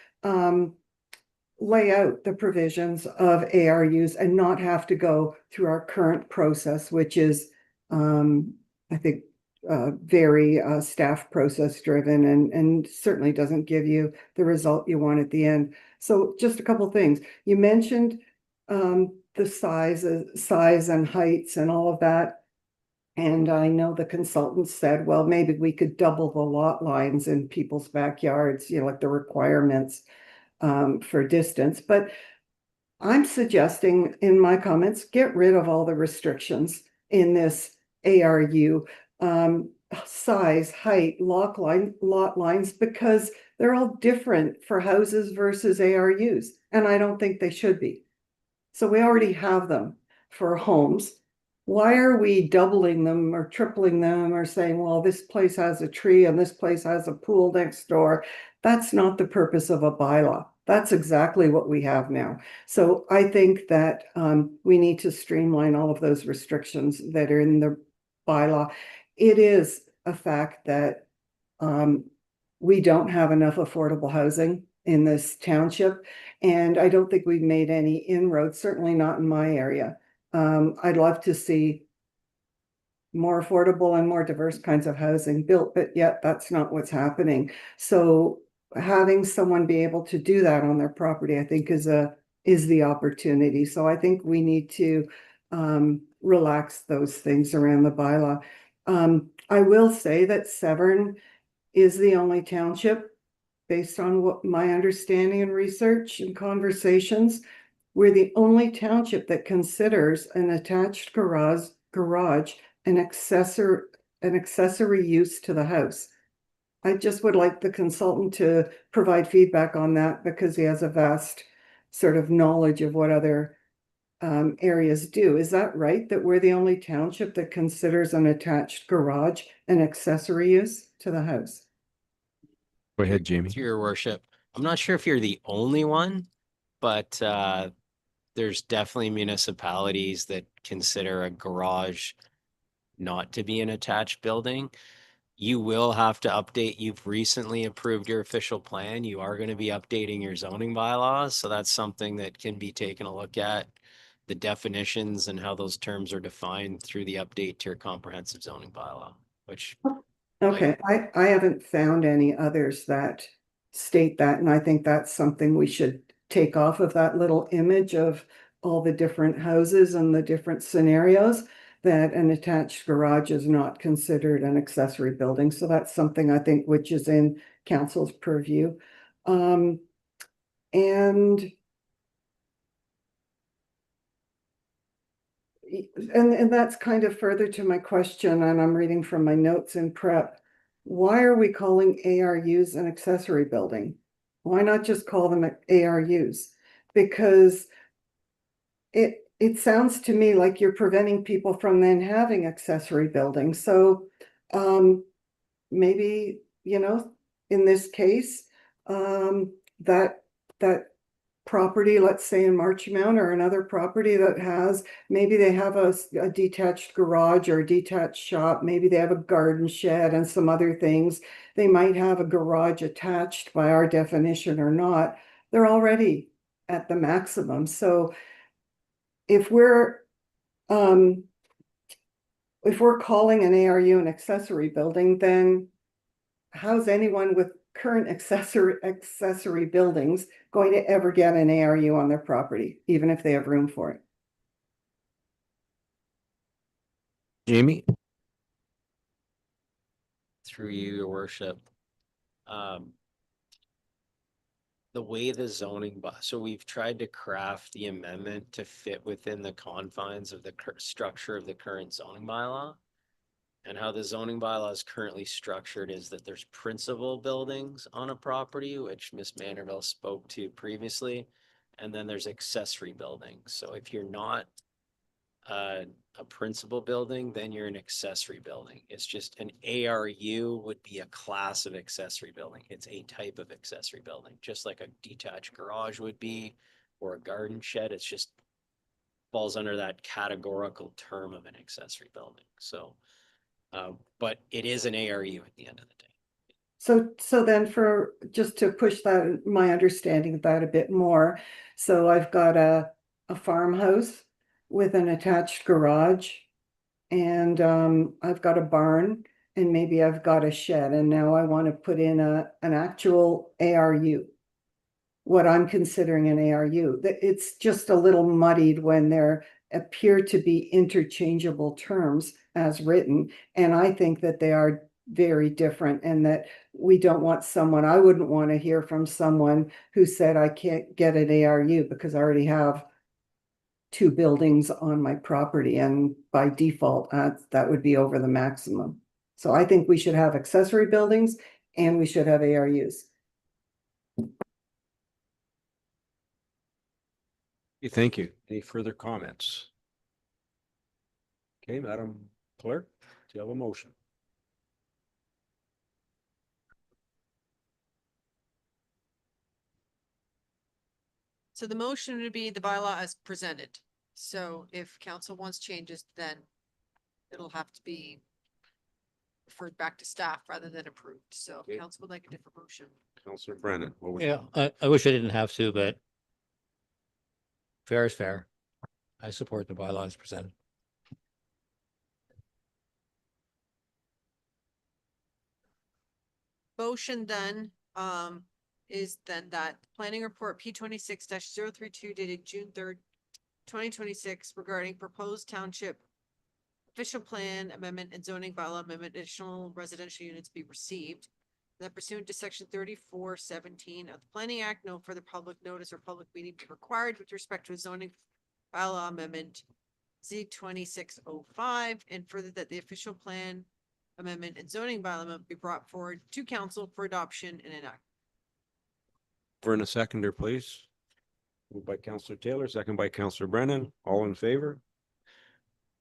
lay out the provisions of ARUs and not have to go through our current process, which is, I think, very staff process driven and certainly doesn't give you the result you want at the end. So just a couple things. You mentioned the size and heights and all of that. And I know the consultant said, well, maybe we could double the lot lines in people's backyards, like the requirements for distance. But I'm suggesting in my comments, get rid of all the restrictions in this ARU, size, height, lot lines, because they're all different for houses versus ARUs. And I don't think they should be. So we already have them for homes. Why are we doubling them or tripling them or saying, well, this place has a tree and this place has a pool next door? That's not the purpose of a bylaw. That's exactly what we have now. So I think that we need to streamline all of those restrictions that are in the bylaw. It is a fact that we don't have enough affordable housing in this township, and I don't think we've made any inroads, certainly not in my area. I'd love to see more affordable and more diverse kinds of housing built, but yet that's not what's happening. So having someone be able to do that on their property, I think is the opportunity. So I think we need to relax those things around the bylaw. I will say that Severn is the only township, based on what my understanding and research and conversations, we're the only township that considers an attached garage an accessory use to the house. I just would like the consultant to provide feedback on that, because he has a vast sort of knowledge of what other areas do. Is that right, that we're the only township that considers an attached garage an accessory use to the house? Go ahead, Jamie. Through your worship, I'm not sure if you're the only one, but there's definitely municipalities that consider a garage not to be an attached building. You will have to update. You've recently approved your official plan. You are going to be updating your zoning bylaws. So that's something that can be taken a look at, the definitions and how those terms are defined through the update to your comprehensive zoning bylaw, which. Okay, I haven't found any others that state that, and I think that's something we should take off of that little image of all the different houses and the different scenarios, that an attached garage is not considered an accessory building. So that's something I think which is in council's purview. And that's kind of further to my question, and I'm reading from my notes in prep. Why are we calling ARUs an accessory building? Why not just call them ARUs? Because it sounds to me like you're preventing people from then having accessory buildings. So maybe, in this case, that property, let's say in Marchmount, or another property that has, maybe they have a detached garage or a detached shop, maybe they have a garden shed and some other things. They might have a garage attached by our definition or not. They're already at the maximum. So if we're calling an ARU an accessory building, then how's anyone with current accessory buildings going to ever get an ARU on their property, even if they have room for it? Jamie? Through you, your worship. The way the zoning, so we've tried to craft the amendment to fit within the confines of the structure of the current zoning bylaw. And how the zoning bylaw is currently structured is that there's principal buildings on a property, which Ms. Manderville spoke to previously, and then there's accessory buildings. So if you're not a principal building, then you're an accessory building. It's just an ARU would be a class of accessory building. It's a type of accessory building, just like a detached garage would be, or a garden shed. It's just falls under that categorical term of an accessory building. So but it is an ARU at the end of the day. So then, for just to push that, my understanding of that a bit more. So I've got a farmhouse with an attached garage, and I've got a barn, and maybe I've got a shed, and now I want to put in an actual ARU. What I'm considering an ARU. It's just a little muddied when there appear to be interchangeable terms as written. And I think that they are very different, and that we don't want someone, I wouldn't want to hear from someone who said, I can't get an ARU because I already have 2 buildings on my property. And by default, that would be over the maximum. So I think we should have accessory buildings and we should have ARUs. Thank you. Any further comments? Okay, Madam Clerk, do you have a motion? So the motion would be the bylaw as presented. So if council wants changes, then it'll have to be referred back to staff rather than approved. So Okay. if council would like a different motion. Councillor Brennan. What was Yeah, I wish I didn't have to, but fair is fair. I support the bylaws presented. Motion then, is then that planning report P 26-032 dated June 3rd, 2026 regarding proposed township official plan amendment and zoning bylaw amendment, additional residential units be received. That pursuant to section 3417 of the Planning Act, no further public notice or public meeting be required with respect to a zoning bylaw amendment Z 2605, and further that the official plan amendment and zoning bylaw amendment be brought forward to council for adoption and enact. for in a seconder, please? Moved by Councillor Taylor, second by Councillor Brennan. All in favor?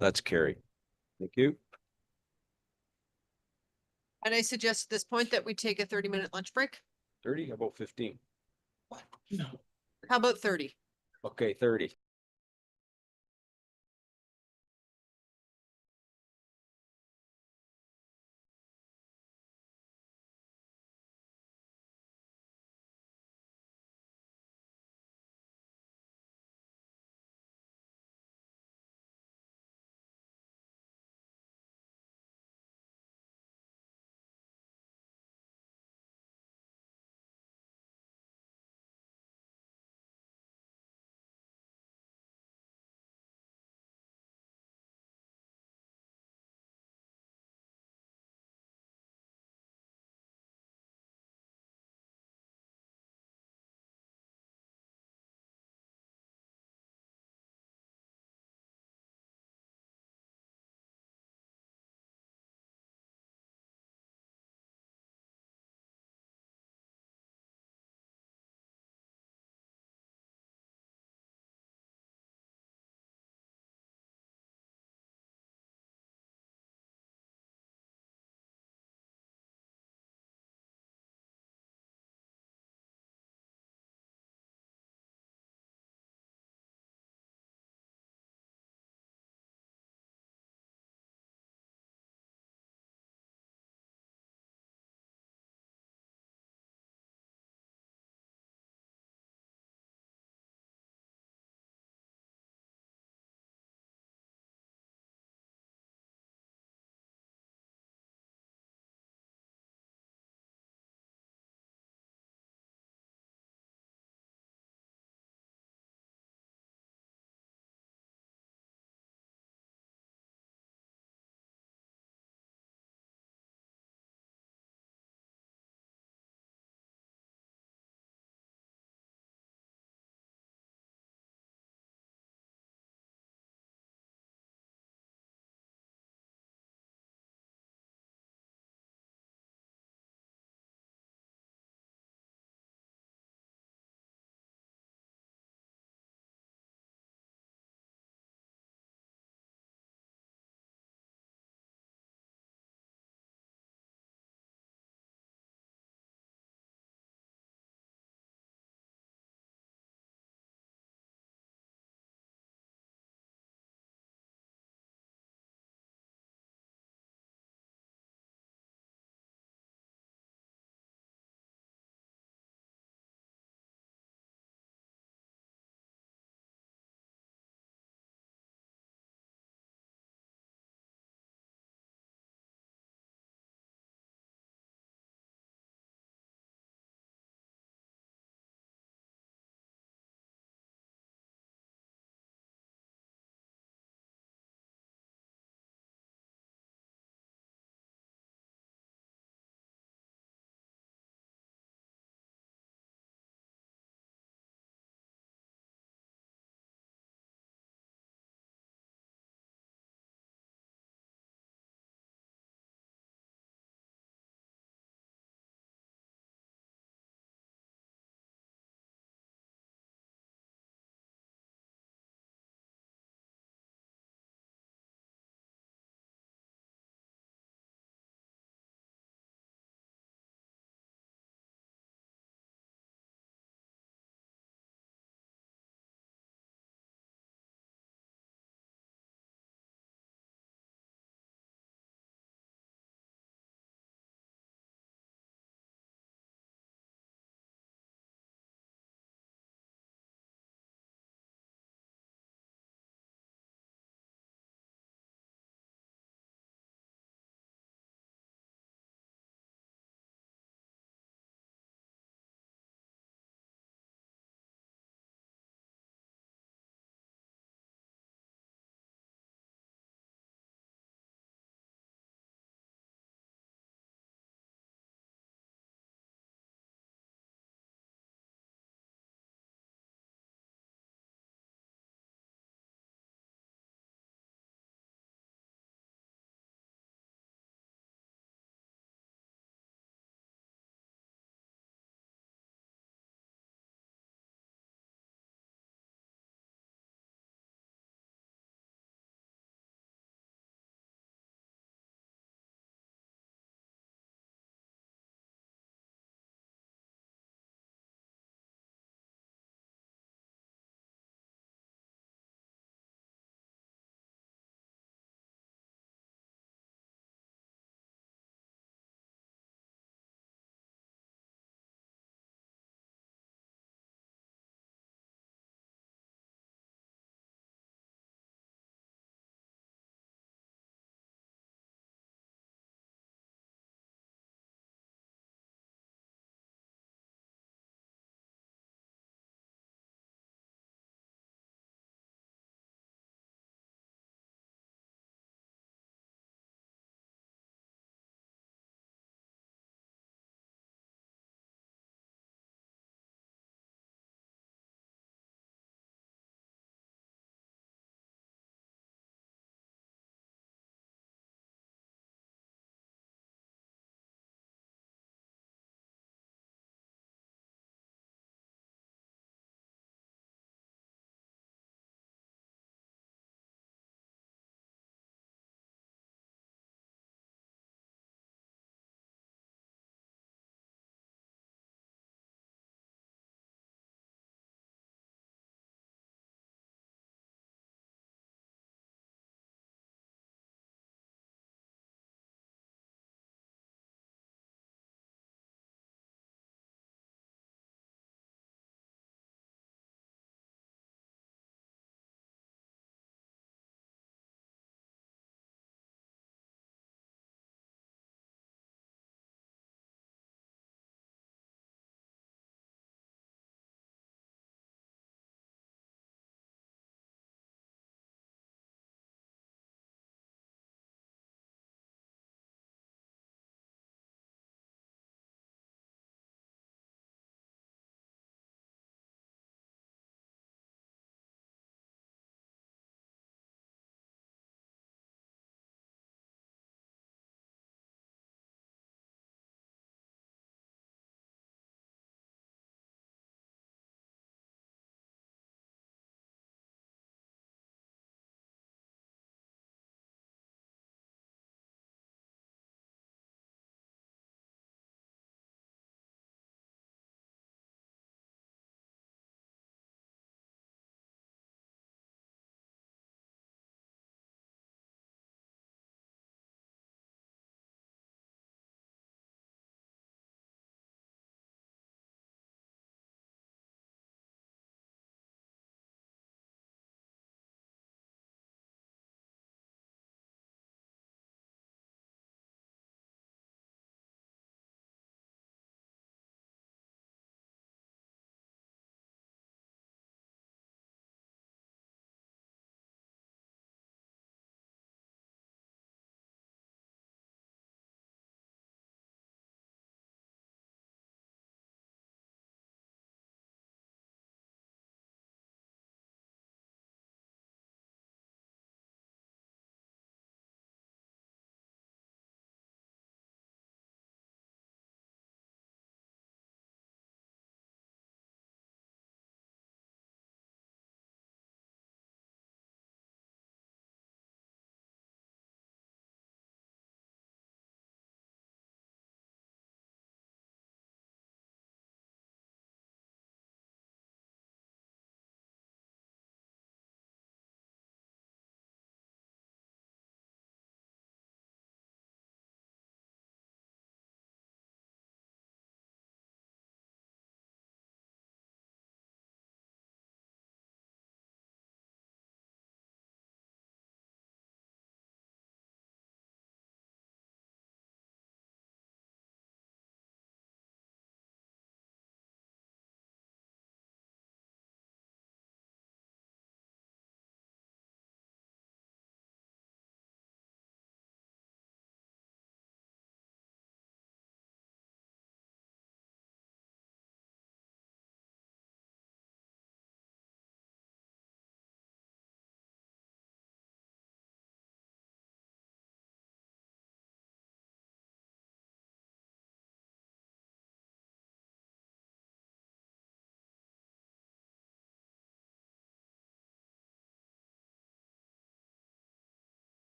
That's carried. Thank you. And I suggest at this point that we take a 30-minute lunch break. 30, how about 15? How about 30? Okay, 30.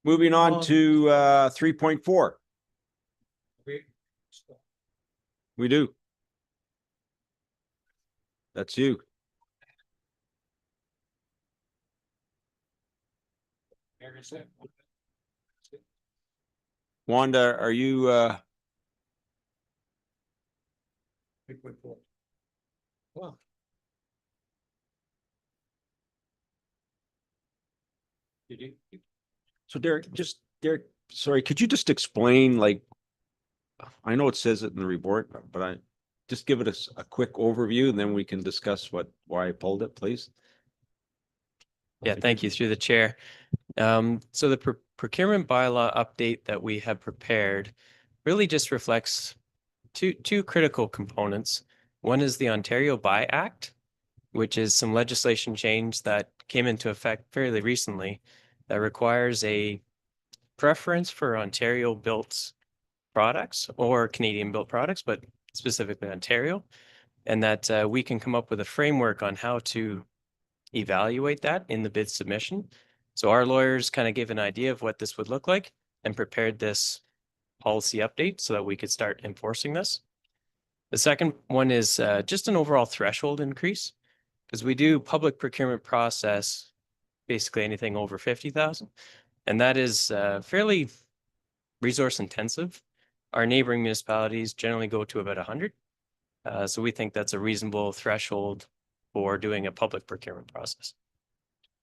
Moving on to 3.4. We do. That's you. Wanda, are you Well, so Derek, sorry, could you just explain, like, I know it says it in the report, but I just give it a quick overview and then we can discuss why I pulled it, please. Yeah, thank you through the chair. So the procurement bylaw update that we have prepared really just reflects two critical components. One is the Ontario Buy Act, which is some legislation change that came into effect fairly recently that requires a preference for Ontario built products or Canadian built products, but specifically Ontario, and that we can come up with a framework on how to evaluate that in the bid submission. So our lawyers kind of gave an idea of what this would look like and prepared this policy update so that we could start enforcing this. The second one is just an overall threshold increase, because we do public procurement process, basically anything over 50,000. And that is fairly resource intensive. Our neighboring municipalities generally go to about 100. So we think that's a reasonable threshold for doing a public procurement process.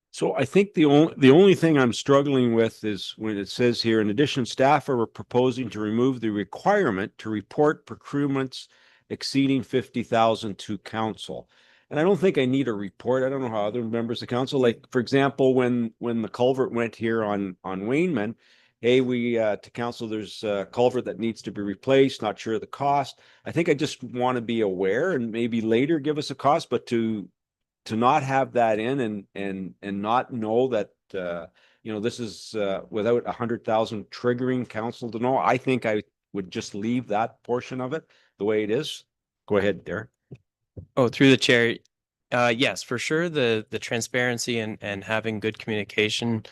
So I think the only thing I'm struggling with is when it says here, in addition, staff are proposing to remove the requirement to report procurements exceeding 50,000 to council. And I don't think I need a report. I don't know how other members of council, like, for example, when the culvert went here on Wayneman, hey, to council, there's a culvert that needs to be replaced, not sure of the cost. I think I just want to be aware and maybe later give us a cost, but to not have that in and not know that, this is without 100,000 triggering council to know, I think I would just leave that portion of it the way it is. Go ahead, Derek. Oh, through the chair. Yes, for sure. The transparency and having good communication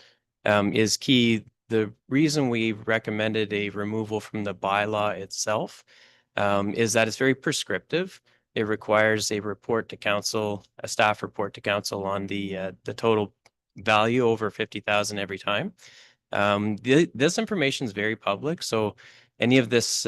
is key. The reason we recommended a removal from the bylaw itself is that it's very prescriptive. It requires a report to council, a staff report to council on the total value over 50,000 every time. This information is very public, so any of this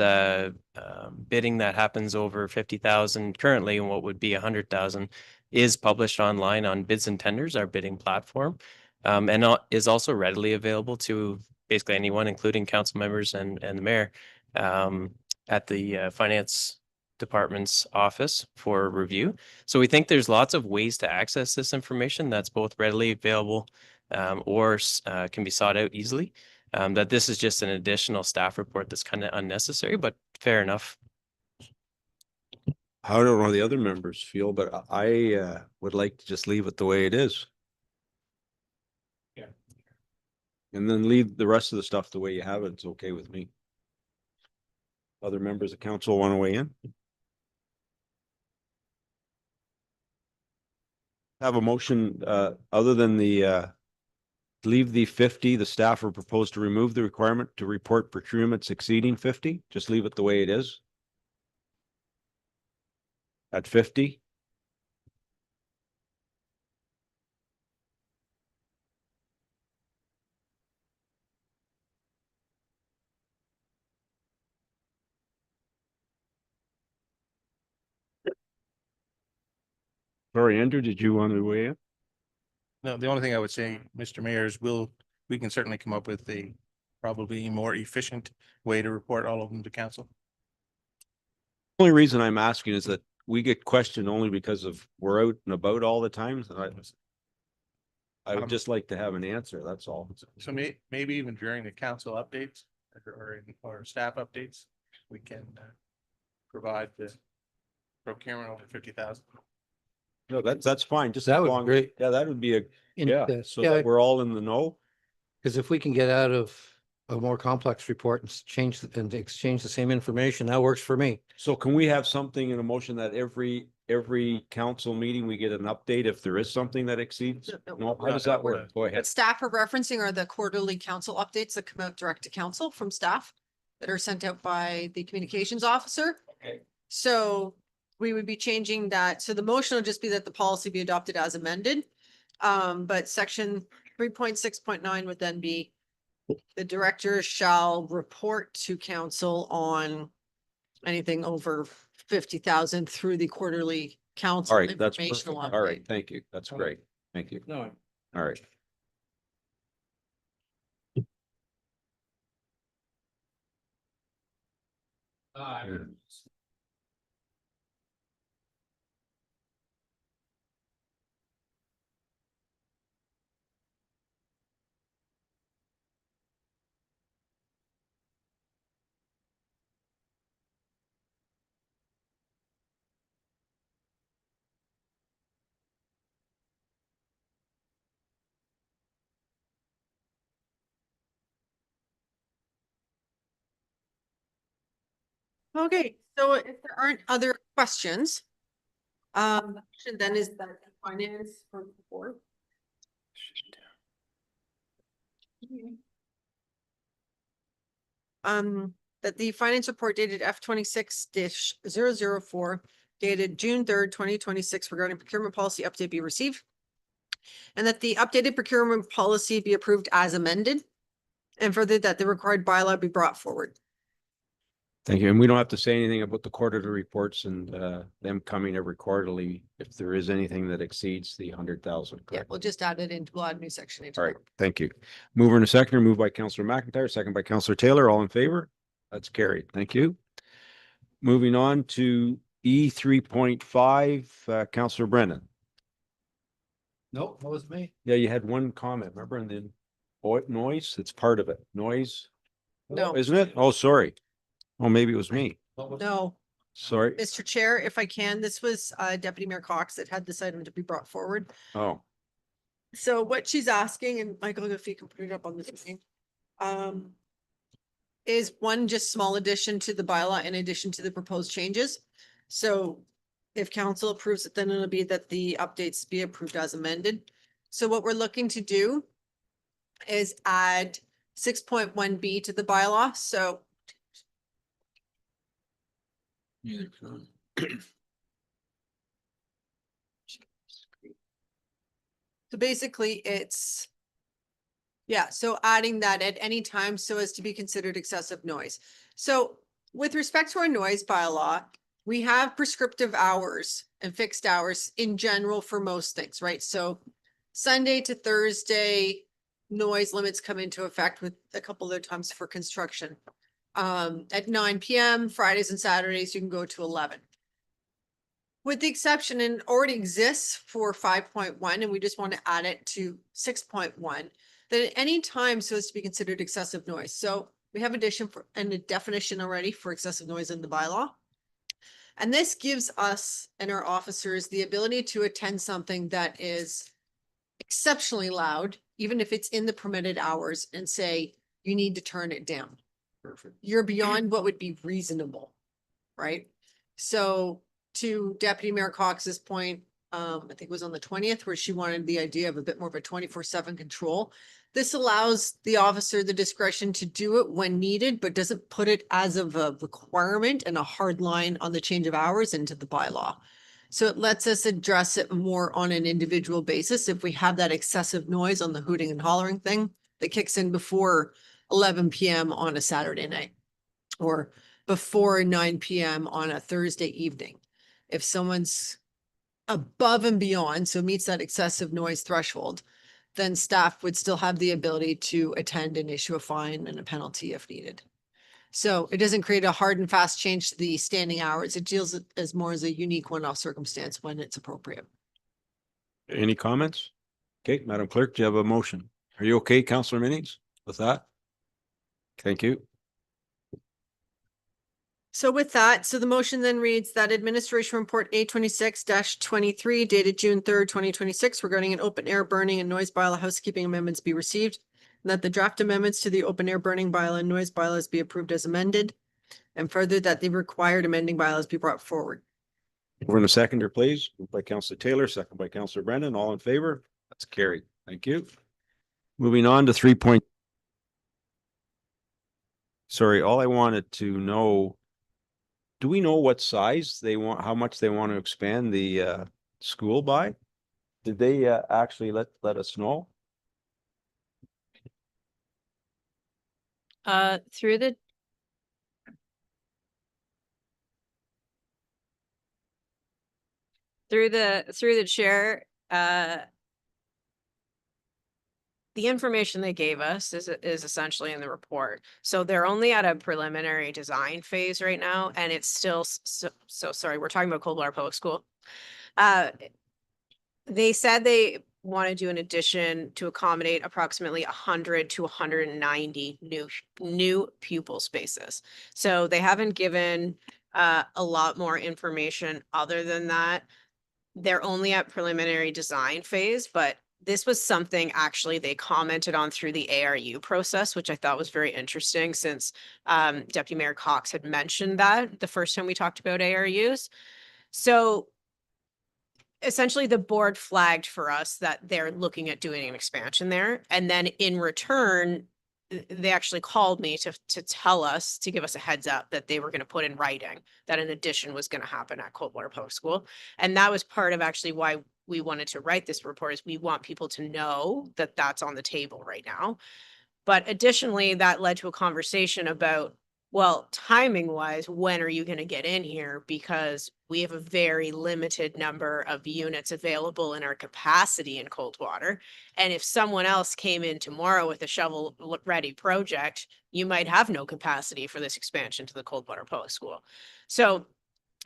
bidding that happens over 50,000 currently and what would be 100,000 is published online on Bids and Tenders, our bidding platform, and is also readily available to basically anyone, including council members and the mayor, at the finance department's office for review. So we think there's lots of ways to access this information that's both readily available or can be sought out easily. That this is just an additional staff report that's kind of unnecessary, but fair enough. I don't know how the other members feel, but I would like to just leave it the way it is. Yeah. And then leave the rest of the stuff the way you have it. It's okay with me. Other members of council want to weigh in? Have a motion other than the leave the 50, the staff are proposed to remove the requirement to report procurements exceeding 50. Just leave it the way it is. At 50. Sorry, Andrew, did you want to weigh in? No, the only thing I would say, Mr. Mayor, is we can certainly come up with a probably more efficient way to report all of them to council. Only reason I'm asking is that we get questioned only because of we're out and about all the time. I would just like to have an answer. That's all. So maybe even during the council updates or staff updates, we can provide the procurement over 50,000. No, that's fine. Just That as would be long, great. yeah, that would be so Yeah, that we're all in the know. because if we can get out of a more complex report and exchange the same information, that works for me. So can we have something in a motion that every every council meeting, we get an update if there is something that exceeds? No, how does that work? Go ahead. What staff are referencing are the quarterly council updates that come out direct to council from staff that are sent out by the communications officer. Okay. So we would be changing that. So the motion will just be that the policy be adopted as amended. But section 3.6.9 would then be the director shall report to council on anything over 50,000 through the quarterly council All right, that's perfect. informational All update. right, thank you. That's great. Thank you. No. All right. Okay, so if there aren't other questions, the question then is that finance for the board. That the finance report dated F26-004 dated June 3rd, 2026 regarding procurement policy update be received. And that the updated procurement policy be approved as amended. And further that the required bylaw be brought forward. Thank you. And we don't have to say anything about the quarterly reports and them coming every quarterly if there is anything that exceeds the 100,000. Yeah, we'll just add it into, we'll add a new section. Into All right, it. thank you. Mover and a seconder, moved by Councillor McIntyre, second by Councillor Taylor. All in favor? That's carried. Thank you. Moving on to E 3.5, Councillor Brennan. Nope, that was me. Yeah, you had one comment, remember? And then noise, it's part of it. Noise. No. Isn't it? Oh, sorry. Oh, maybe it was me. No, Sorry. Mr. Chair, if I can, this was Deputy Mayor Cox that had this item to be brought forward. Oh, So what she's asking, and Michael, if you can put it up on the screen, is one just small addition to the bylaw in addition to the proposed changes. So if council approves it, then it'll be that the updates be approved as amended. So what we're looking to do is add 6.1B to the bylaw. So so basically it's, yeah, so adding that at any time so as to be considered excessive noise. So with respect to our noise bylaw, we have prescriptive hours and fixed hours in general for most things, right? So Sunday to Thursday, noise limits come into effect with a couple other times for construction. At 9 p.m., Fridays and Saturdays, you can go to 11. With the exception, and already exists for 5.1, and we just want to add it to 6.1, that at any time so as to be considered excessive noise. So we have addition for and a definition already for excessive noise in the bylaw. And this gives us and our officers the ability to attend something that is exceptionally loud, even if it's in the permitted hours, and say, you need to turn it down. Perfect. You're beyond what would be reasonable, right? So to Deputy Mayor Cox's point, I think it was on the 20th, where she wanted the idea of a bit more of a 24/7 control. This allows the officer the discretion to do it when needed, but doesn't put it as of a requirement and a hard line on the change of hours into the bylaw. So it lets us address it more on an individual basis. If we have that excessive noise on the hooting and hollering thing that kicks in before 11 p.m. on a Saturday night or before 9 p.m. on a Thursday evening. If someone's above and beyond, so meets that excessive noise threshold, then staff would still have the ability to attend and issue a fine and a penalty if needed. So it doesn't create a hard and fast change to the standing hours. It deals as more as a unique one-off circumstance when it's appropriate. any comments? Okay, Madam Clerk, do you have a motion? Are you okay, Councillor Minnings, with that? Thank you. So with that, so the motion then reads that Administration Report A26-23 dated June 3rd, 2026 regarding an open air burning and noise bylaw housekeeping amendments be received. And that the draft amendments to the open air burning bylaw and noise bylaws be approved as amended. And further that the required amending bylaws be brought forward. We're in a seconder, please. Moved by Councillor Taylor, second by Councillor Brennan. All in favor? That's carried. Thank you. Moving on to 3. Sorry, all I wanted to know, do we know what size they want, how much they want to expand the school by? Did they actually let us know? Through the chair, the information they gave us is essentially in the report. So they're only at a preliminary design phase right now, and it's still so sorry, we're talking about Coldwater Public School. They said they want to do an addition to accommodate approximately 100 to 190 new pupil spaces. So they haven't given a lot more information other than that. They're only at preliminary design phase, but this was something actually they commented on through the ARU process, which I thought was very interesting since Deputy Mayor Cox had mentioned that the first time we talked about ARUs. So essentially the board flagged for us that they're looking at doing an expansion there. And then in return, they actually called me to tell us, to give us a heads up that they were going to put in writing that an addition was going to happen at Coldwater Public School. And that was part of actually why we wanted to write this report, is we want people to know that that's on the table right now. But additionally, that led to a conversation about, well, timing wise, when are you going to get in here? Because we have a very limited number of units available in our capacity in Coldwater. And if someone else came in tomorrow with a shovel ready project, you might have no capacity for this expansion to the Coldwater Public School. So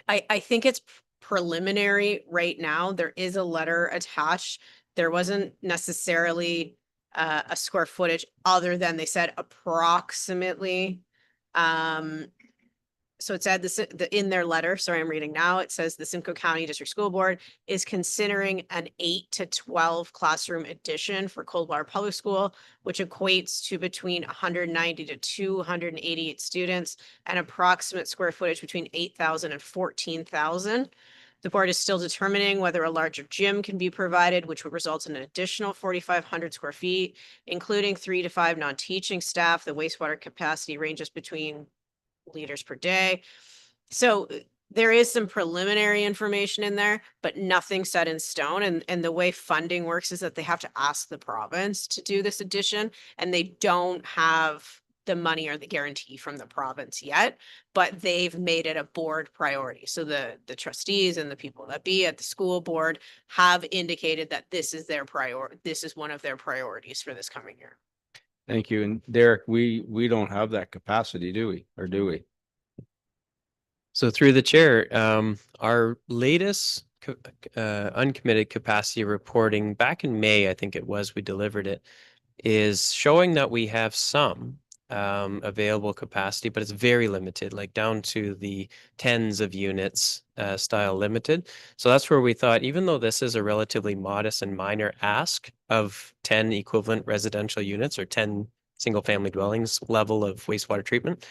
I think it's preliminary right now. There is a letter attached. There wasn't necessarily a square footage other than they said approximately. So it said this in their letter. Sorry, I'm reading now. It says the Simcoe County District School Board is considering an 8 to 12 classroom addition for Coldwater Public School, which equates to between 190 to 288 students and approximate square footage between 8,000 and 14,000. The board is still determining whether a larger gym can be provided, which would result in an additional 4,500 square feet, including 3 to 5 non-teaching staff. The wastewater capacity ranges between liters per day. So there is some preliminary information in there, but nothing set in stone. And the way funding works is that they have to ask the province to do this addition, and they don't have the money or the guarantee from the province yet, but they've made it a board priority. So the trustees and the people that be at the school board have indicated that this is their priority. This is one of their priorities for this coming year. Thank you. And Derek, we don't have that capacity, do we? Or do we? So through the chair, our latest uncommitted capacity reporting back in May, I think it was, we delivered it, is showing that we have some available capacity, but it's very limited, like down to the tens of units style limited. So that's where we thought, even though this is a relatively modest and minor ask of 10 equivalent residential units or 10 single family dwellings level of wastewater treatment,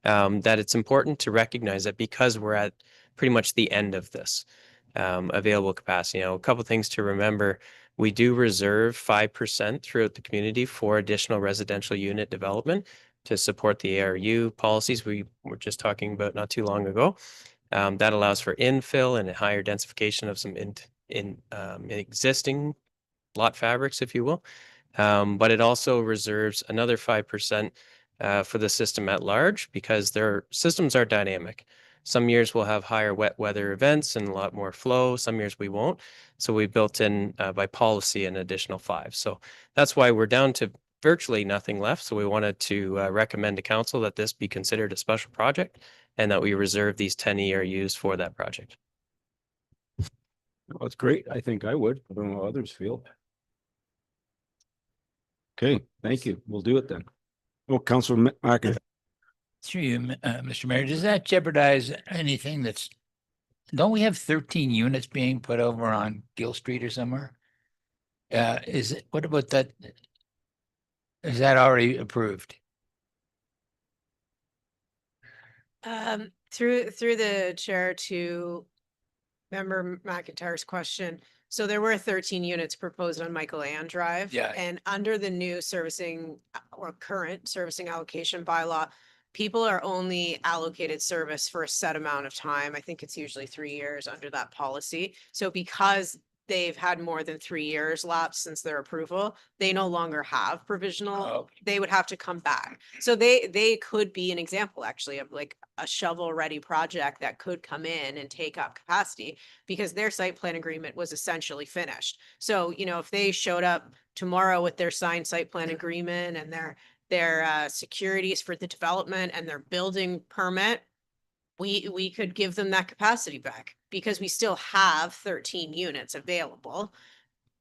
that it's important to recognize that because we're at pretty much the end of this available capacity. You know, a couple of things to remember. We do reserve 5% throughout the community for additional residential unit development to support the ARU policies we were just talking about not too long ago. That allows for infill and a higher densification of some existing lot fabrics, if you will. But it also reserves another 5% for the system at large, because their systems are dynamic. Some years we'll have higher wet weather events and a lot more flow. Some years we won't. So we built in by policy an additional 5. So that's why we're down to virtually nothing left. So we wanted to recommend to council that this be considered a special project and that we reserve these 10 ERUs for that project. Well, that's great. I think I would. I don't know how others feel. Okay, thank you. We'll do it then. Oh, Councillor Mackey. Through you, Mr. Mayor, does that jeopardize anything that's, don't we have 13 units being put over on Gill Street or somewhere? What about that? Is that already approved? Through the chair to Member McIntyre's question. So there were 13 units proposed on Michael Ann Drive. Yeah. And under the new servicing or current servicing allocation bylaw, people are only allocated service for a set amount of time. I think it's usually 3 years under that policy. So because they've had more than 3 years lapsed since their approval, they no longer have provisional. Oh. They would have to come back. So they could be an example actually of like a shovel-ready project that could come in and take up capacity because their site plan agreement was essentially finished. So, you know, if they showed up tomorrow with their signed site plan agreement and their securities for the development and their building permit, we could give them that capacity back because we still have 13 units available.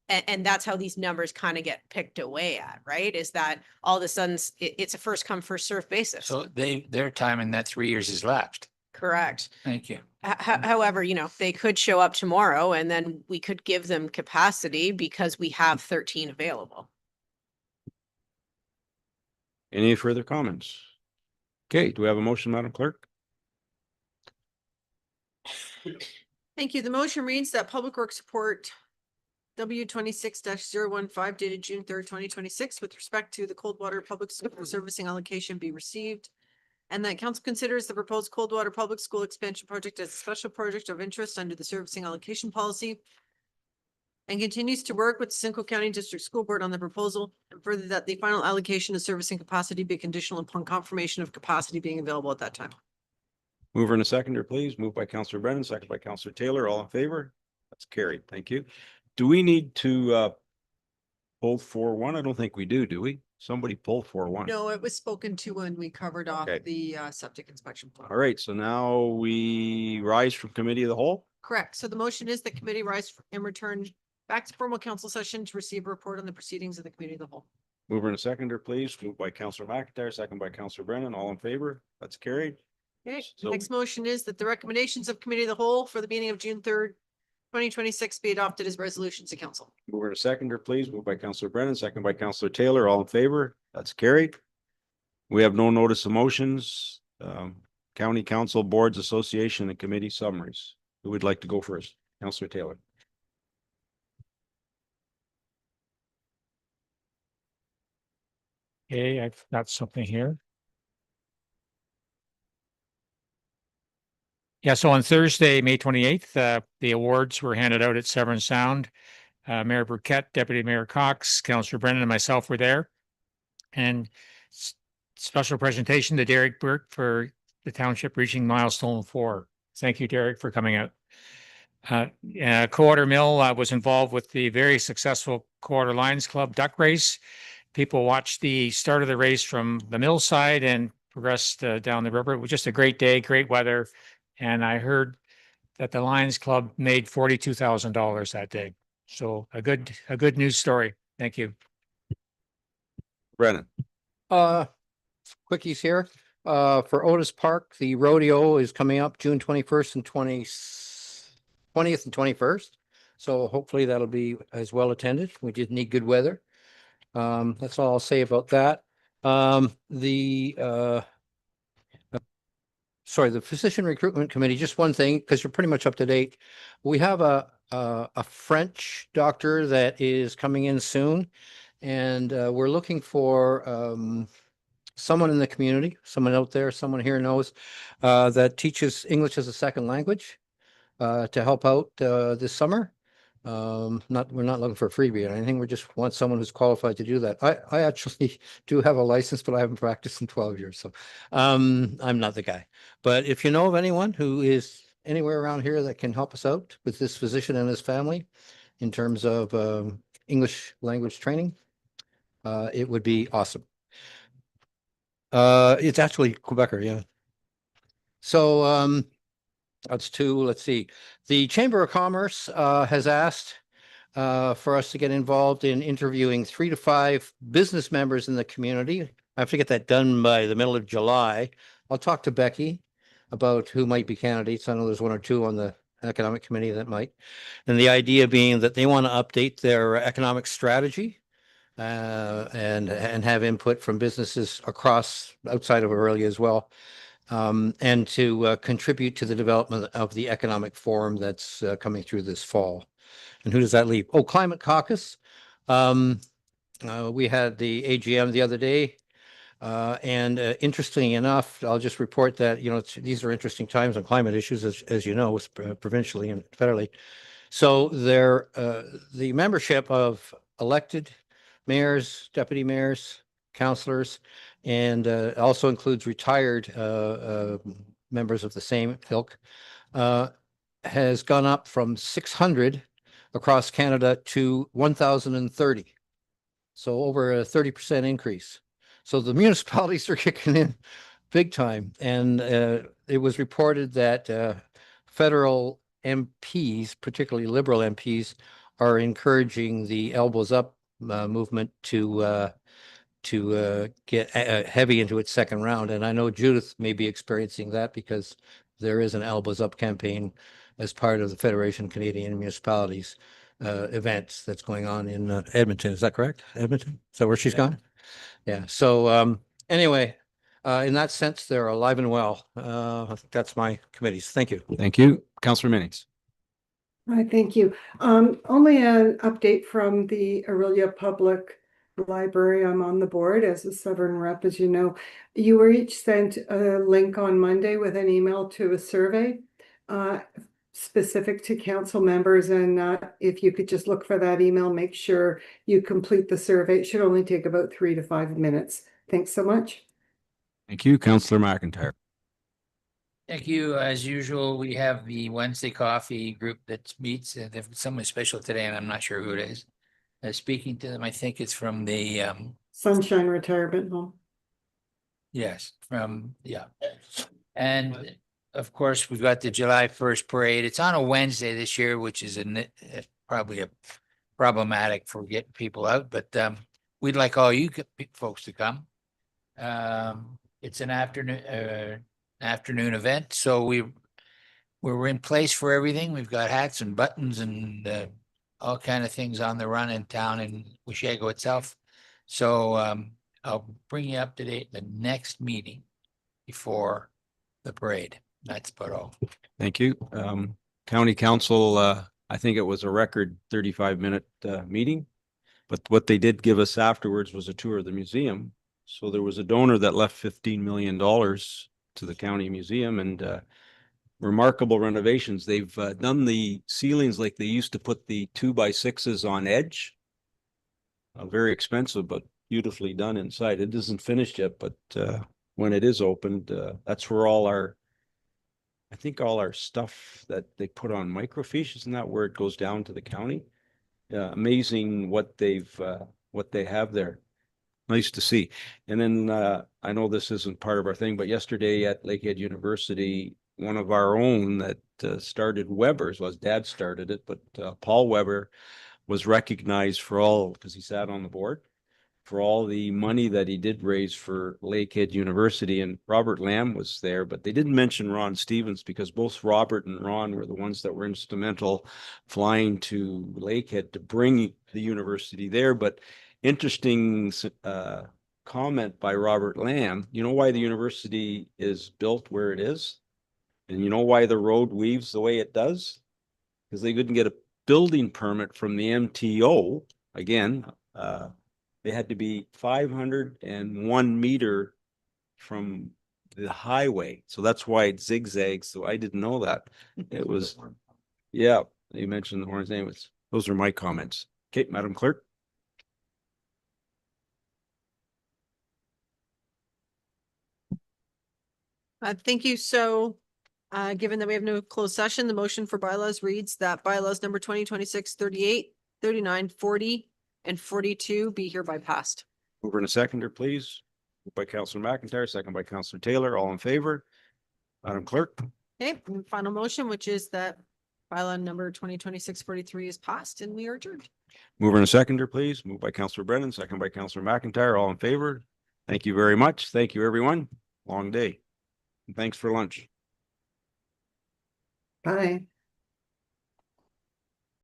And that's how these numbers kind of get picked away at, right? Is that all of a sudden it's a first come, first served basis. So their time in that 3 years is lapsed. Correct. Thank you. However, you know, they could show up tomorrow and then we could give them capacity because we have 13 available. Any further comments? Okay, do we have a motion, Madam Clerk? Thank you. The motion reads that Public Works Report W 26-015 dated June 3rd, 2026, with respect to the Coldwater Public School servicing allocation be received. And that council considers the proposed Coldwater Public School expansion project as a special project of interest under the servicing allocation policy. And continues to work with the Simcoe County District School Board on the proposal. And further that the final allocation of servicing capacity be conditional upon confirmation of capacity being available at that time. Mover and a seconder, please. Moved by Counselor Brennan, second by Counselor Taylor. All in favor? That's carried. Thank you. Do we need to pull 4-1? I don't think we do we? Somebody pull 4-1. No, it was spoken to when we covered off Okay. the septic inspection plan. All right, so now we rise from committee of the whole. Correct. So the motion is that committee rise and return back to formal council session to receive a report on the proceedings of the committee of the whole. Mover and a seconder, please. Moved by Counselor McIntyre, second by Counselor Brennan. All in favor? That's carried. Okay, So- next motion is that the recommendations of committee of the whole for the meeting of June 3rd, 2026 be adopted as resolutions to council. Mover and a seconder, please. Moved by Counselor Brennan, second by Counselor Taylor. All in favor? That's carried. We have no notice of motions. County Council Boards Association and Committee summaries. Who would like to go first? Counselor Taylor. Okay, I've got something here. Yeah, so on Thursday, May 28th, the awards were handed out at Severn Sound. Mayor Burkett, Deputy Mayor Cox, Councillor Brennan and myself were there. And special presentation to Derek Burke for the township reaching milestone 4. Thank you, Derek, for coming out. Cotter Mill was involved with the very successful Cotter Lions Club duck race. People watched the start of the race from the mill side and progressed down the river. It was just a great day, great weather. And I heard that the Lions Club made $42,000 that day. So a good news story. Thank you. Brennan. Quickies here. For Otis Park, the rodeo is coming up June 21st and 20th and 21st. So hopefully that'll be as well attended. We did need good weather. That's all I'll say about that. The Physician Recruitment Committee, just one thing, because you're pretty much up to date. We have a French doctor that is coming in soon, and we're looking for someone in the community, someone out there, someone here knows that teaches English as a second language to help out this summer. We're not looking for a freebie or anything. We just want someone who's qualified to do that. I actually do have a license, but I haven't practiced in 12 years. So I'm not the guy. But if you know of anyone who is anywhere around here that can help us out with this physician and his family in terms of English language training, it would be awesome. It's actually Quebecer, yeah. So that's 2. Let's see. The Chamber of Commerce has asked for us to get involved in interviewing 3 to 5 business members in the community. I have to get that done by the middle of July. I'll talk to Becky about who might be candidates. I know there's 1 or 2 on the economic committee that might. And the idea being that they want to update their economic strategy and have input from businesses across outside of Aurelia as well. and to contribute to the development of the economic forum that's coming through this fall. And who does that leave? Oh, Climate Caucus. We had the AGM the other day. And interestingly enough, I'll just report that, these are interesting times on climate issues, as you know, provincially and federally. So the membership of elected mayors, deputy mayors, councillors, and also includes retired members of the same ilk, has gone up from 600 across Canada to 1,030. So over a 30% increase. So the municipalities are kicking in big time. And it was reported that federal MPs, particularly Liberal MPs, are encouraging the elbows up movement to get heavy into its second round. And I know Judith may be experiencing that because there is an elbows up campaign as part of the Federation of Canadian Municipalities events that's going on in Edmonton. Is that correct? Edmonton? Is that where she's gone? Yeah. So anyway, in that sense, they're alive and well. I think that's my committees. Thank you. Thank you. Councillor Minnings. Right, thank you. Only an update from the Aurelia Public Library. I'm on the board as a Severn rep, as you know. You were each sent a link on Monday with an email to a survey specific to council members. And if you could just look for that email, make sure you complete the survey. It should only take about 3 to 5 minutes. Thanks so much. Thank you. Councillor McIntyre. Thank you. As usual, we have the Wednesday coffee group that meets. There's someone special today, and I'm not sure who it is. Speaking to them, I think it's from the Sunshine Retirement Home. yes, and of course, we've got the July 1st parade. It's on a Wednesday this year, which is probably a problematic for getting people out, but we'd like all you folks to come. It's an afternoon event, so we're in place for everything. We've got hats and buttons and all kind of things on the run in town in Washego itself. So I'll bring you up to date the next meeting before the parade. That's about all. Thank you. County Council, I think it was a record 35-minute meeting, but what they did give us afterwards was a tour of the museum. So there was a donor that left $15 million to the county museum, and remarkable renovations. They've done the ceilings like they used to put the 2x6s on edge. Very expensive, but beautifully done inside. It isn't finished yet, but when it is opened, that's where all our stuff that they put on microfiche, isn't that where it goes down to the county? Amazing what they have there. Nice to see. And then I know this isn't part of our thing, but yesterday at Lakehead University, one of our own that started Weber's, well, his dad started it, but Paul Weber was recognized for all, because he sat on the board, for all the money that he did raise for Lakehead University. And Robert Lamb was there, but they didn't mention Ron Stevens because both Robert and Ron were the ones that were instrumental flying to Lakehead to bring the university there. But interesting comment by Robert Lamb. You know why the university is built where it is? And you know why the road weaves the way it does? Because they couldn't get a building permit from the MTO. Again, they had to be 501 meter from the highway. So that's why it zigzags. So I didn't know that. It was, yeah, you mentioned the horn's name. Those are my comments. Okay, Madam Clerk. Thank you. So given that we have no closed session, the motion for bylaws reads that bylaws number 2026, 38, 39, 40, and 42 be hereby passed. Mover and a seconder, please. Moved by Councillor McIntyre, second by Councillor Taylor. All in favor? Madam Clerk. Okay, and final motion, which is that bylaw number 2026, 43 is passed and we are adjourned. Mover and a seconder, please. Moved by Councillor Brennan, second by Councillor McIntyre. All in favor? Thank you very much. Thank you, everyone. Long day. And thanks for lunch. Bye.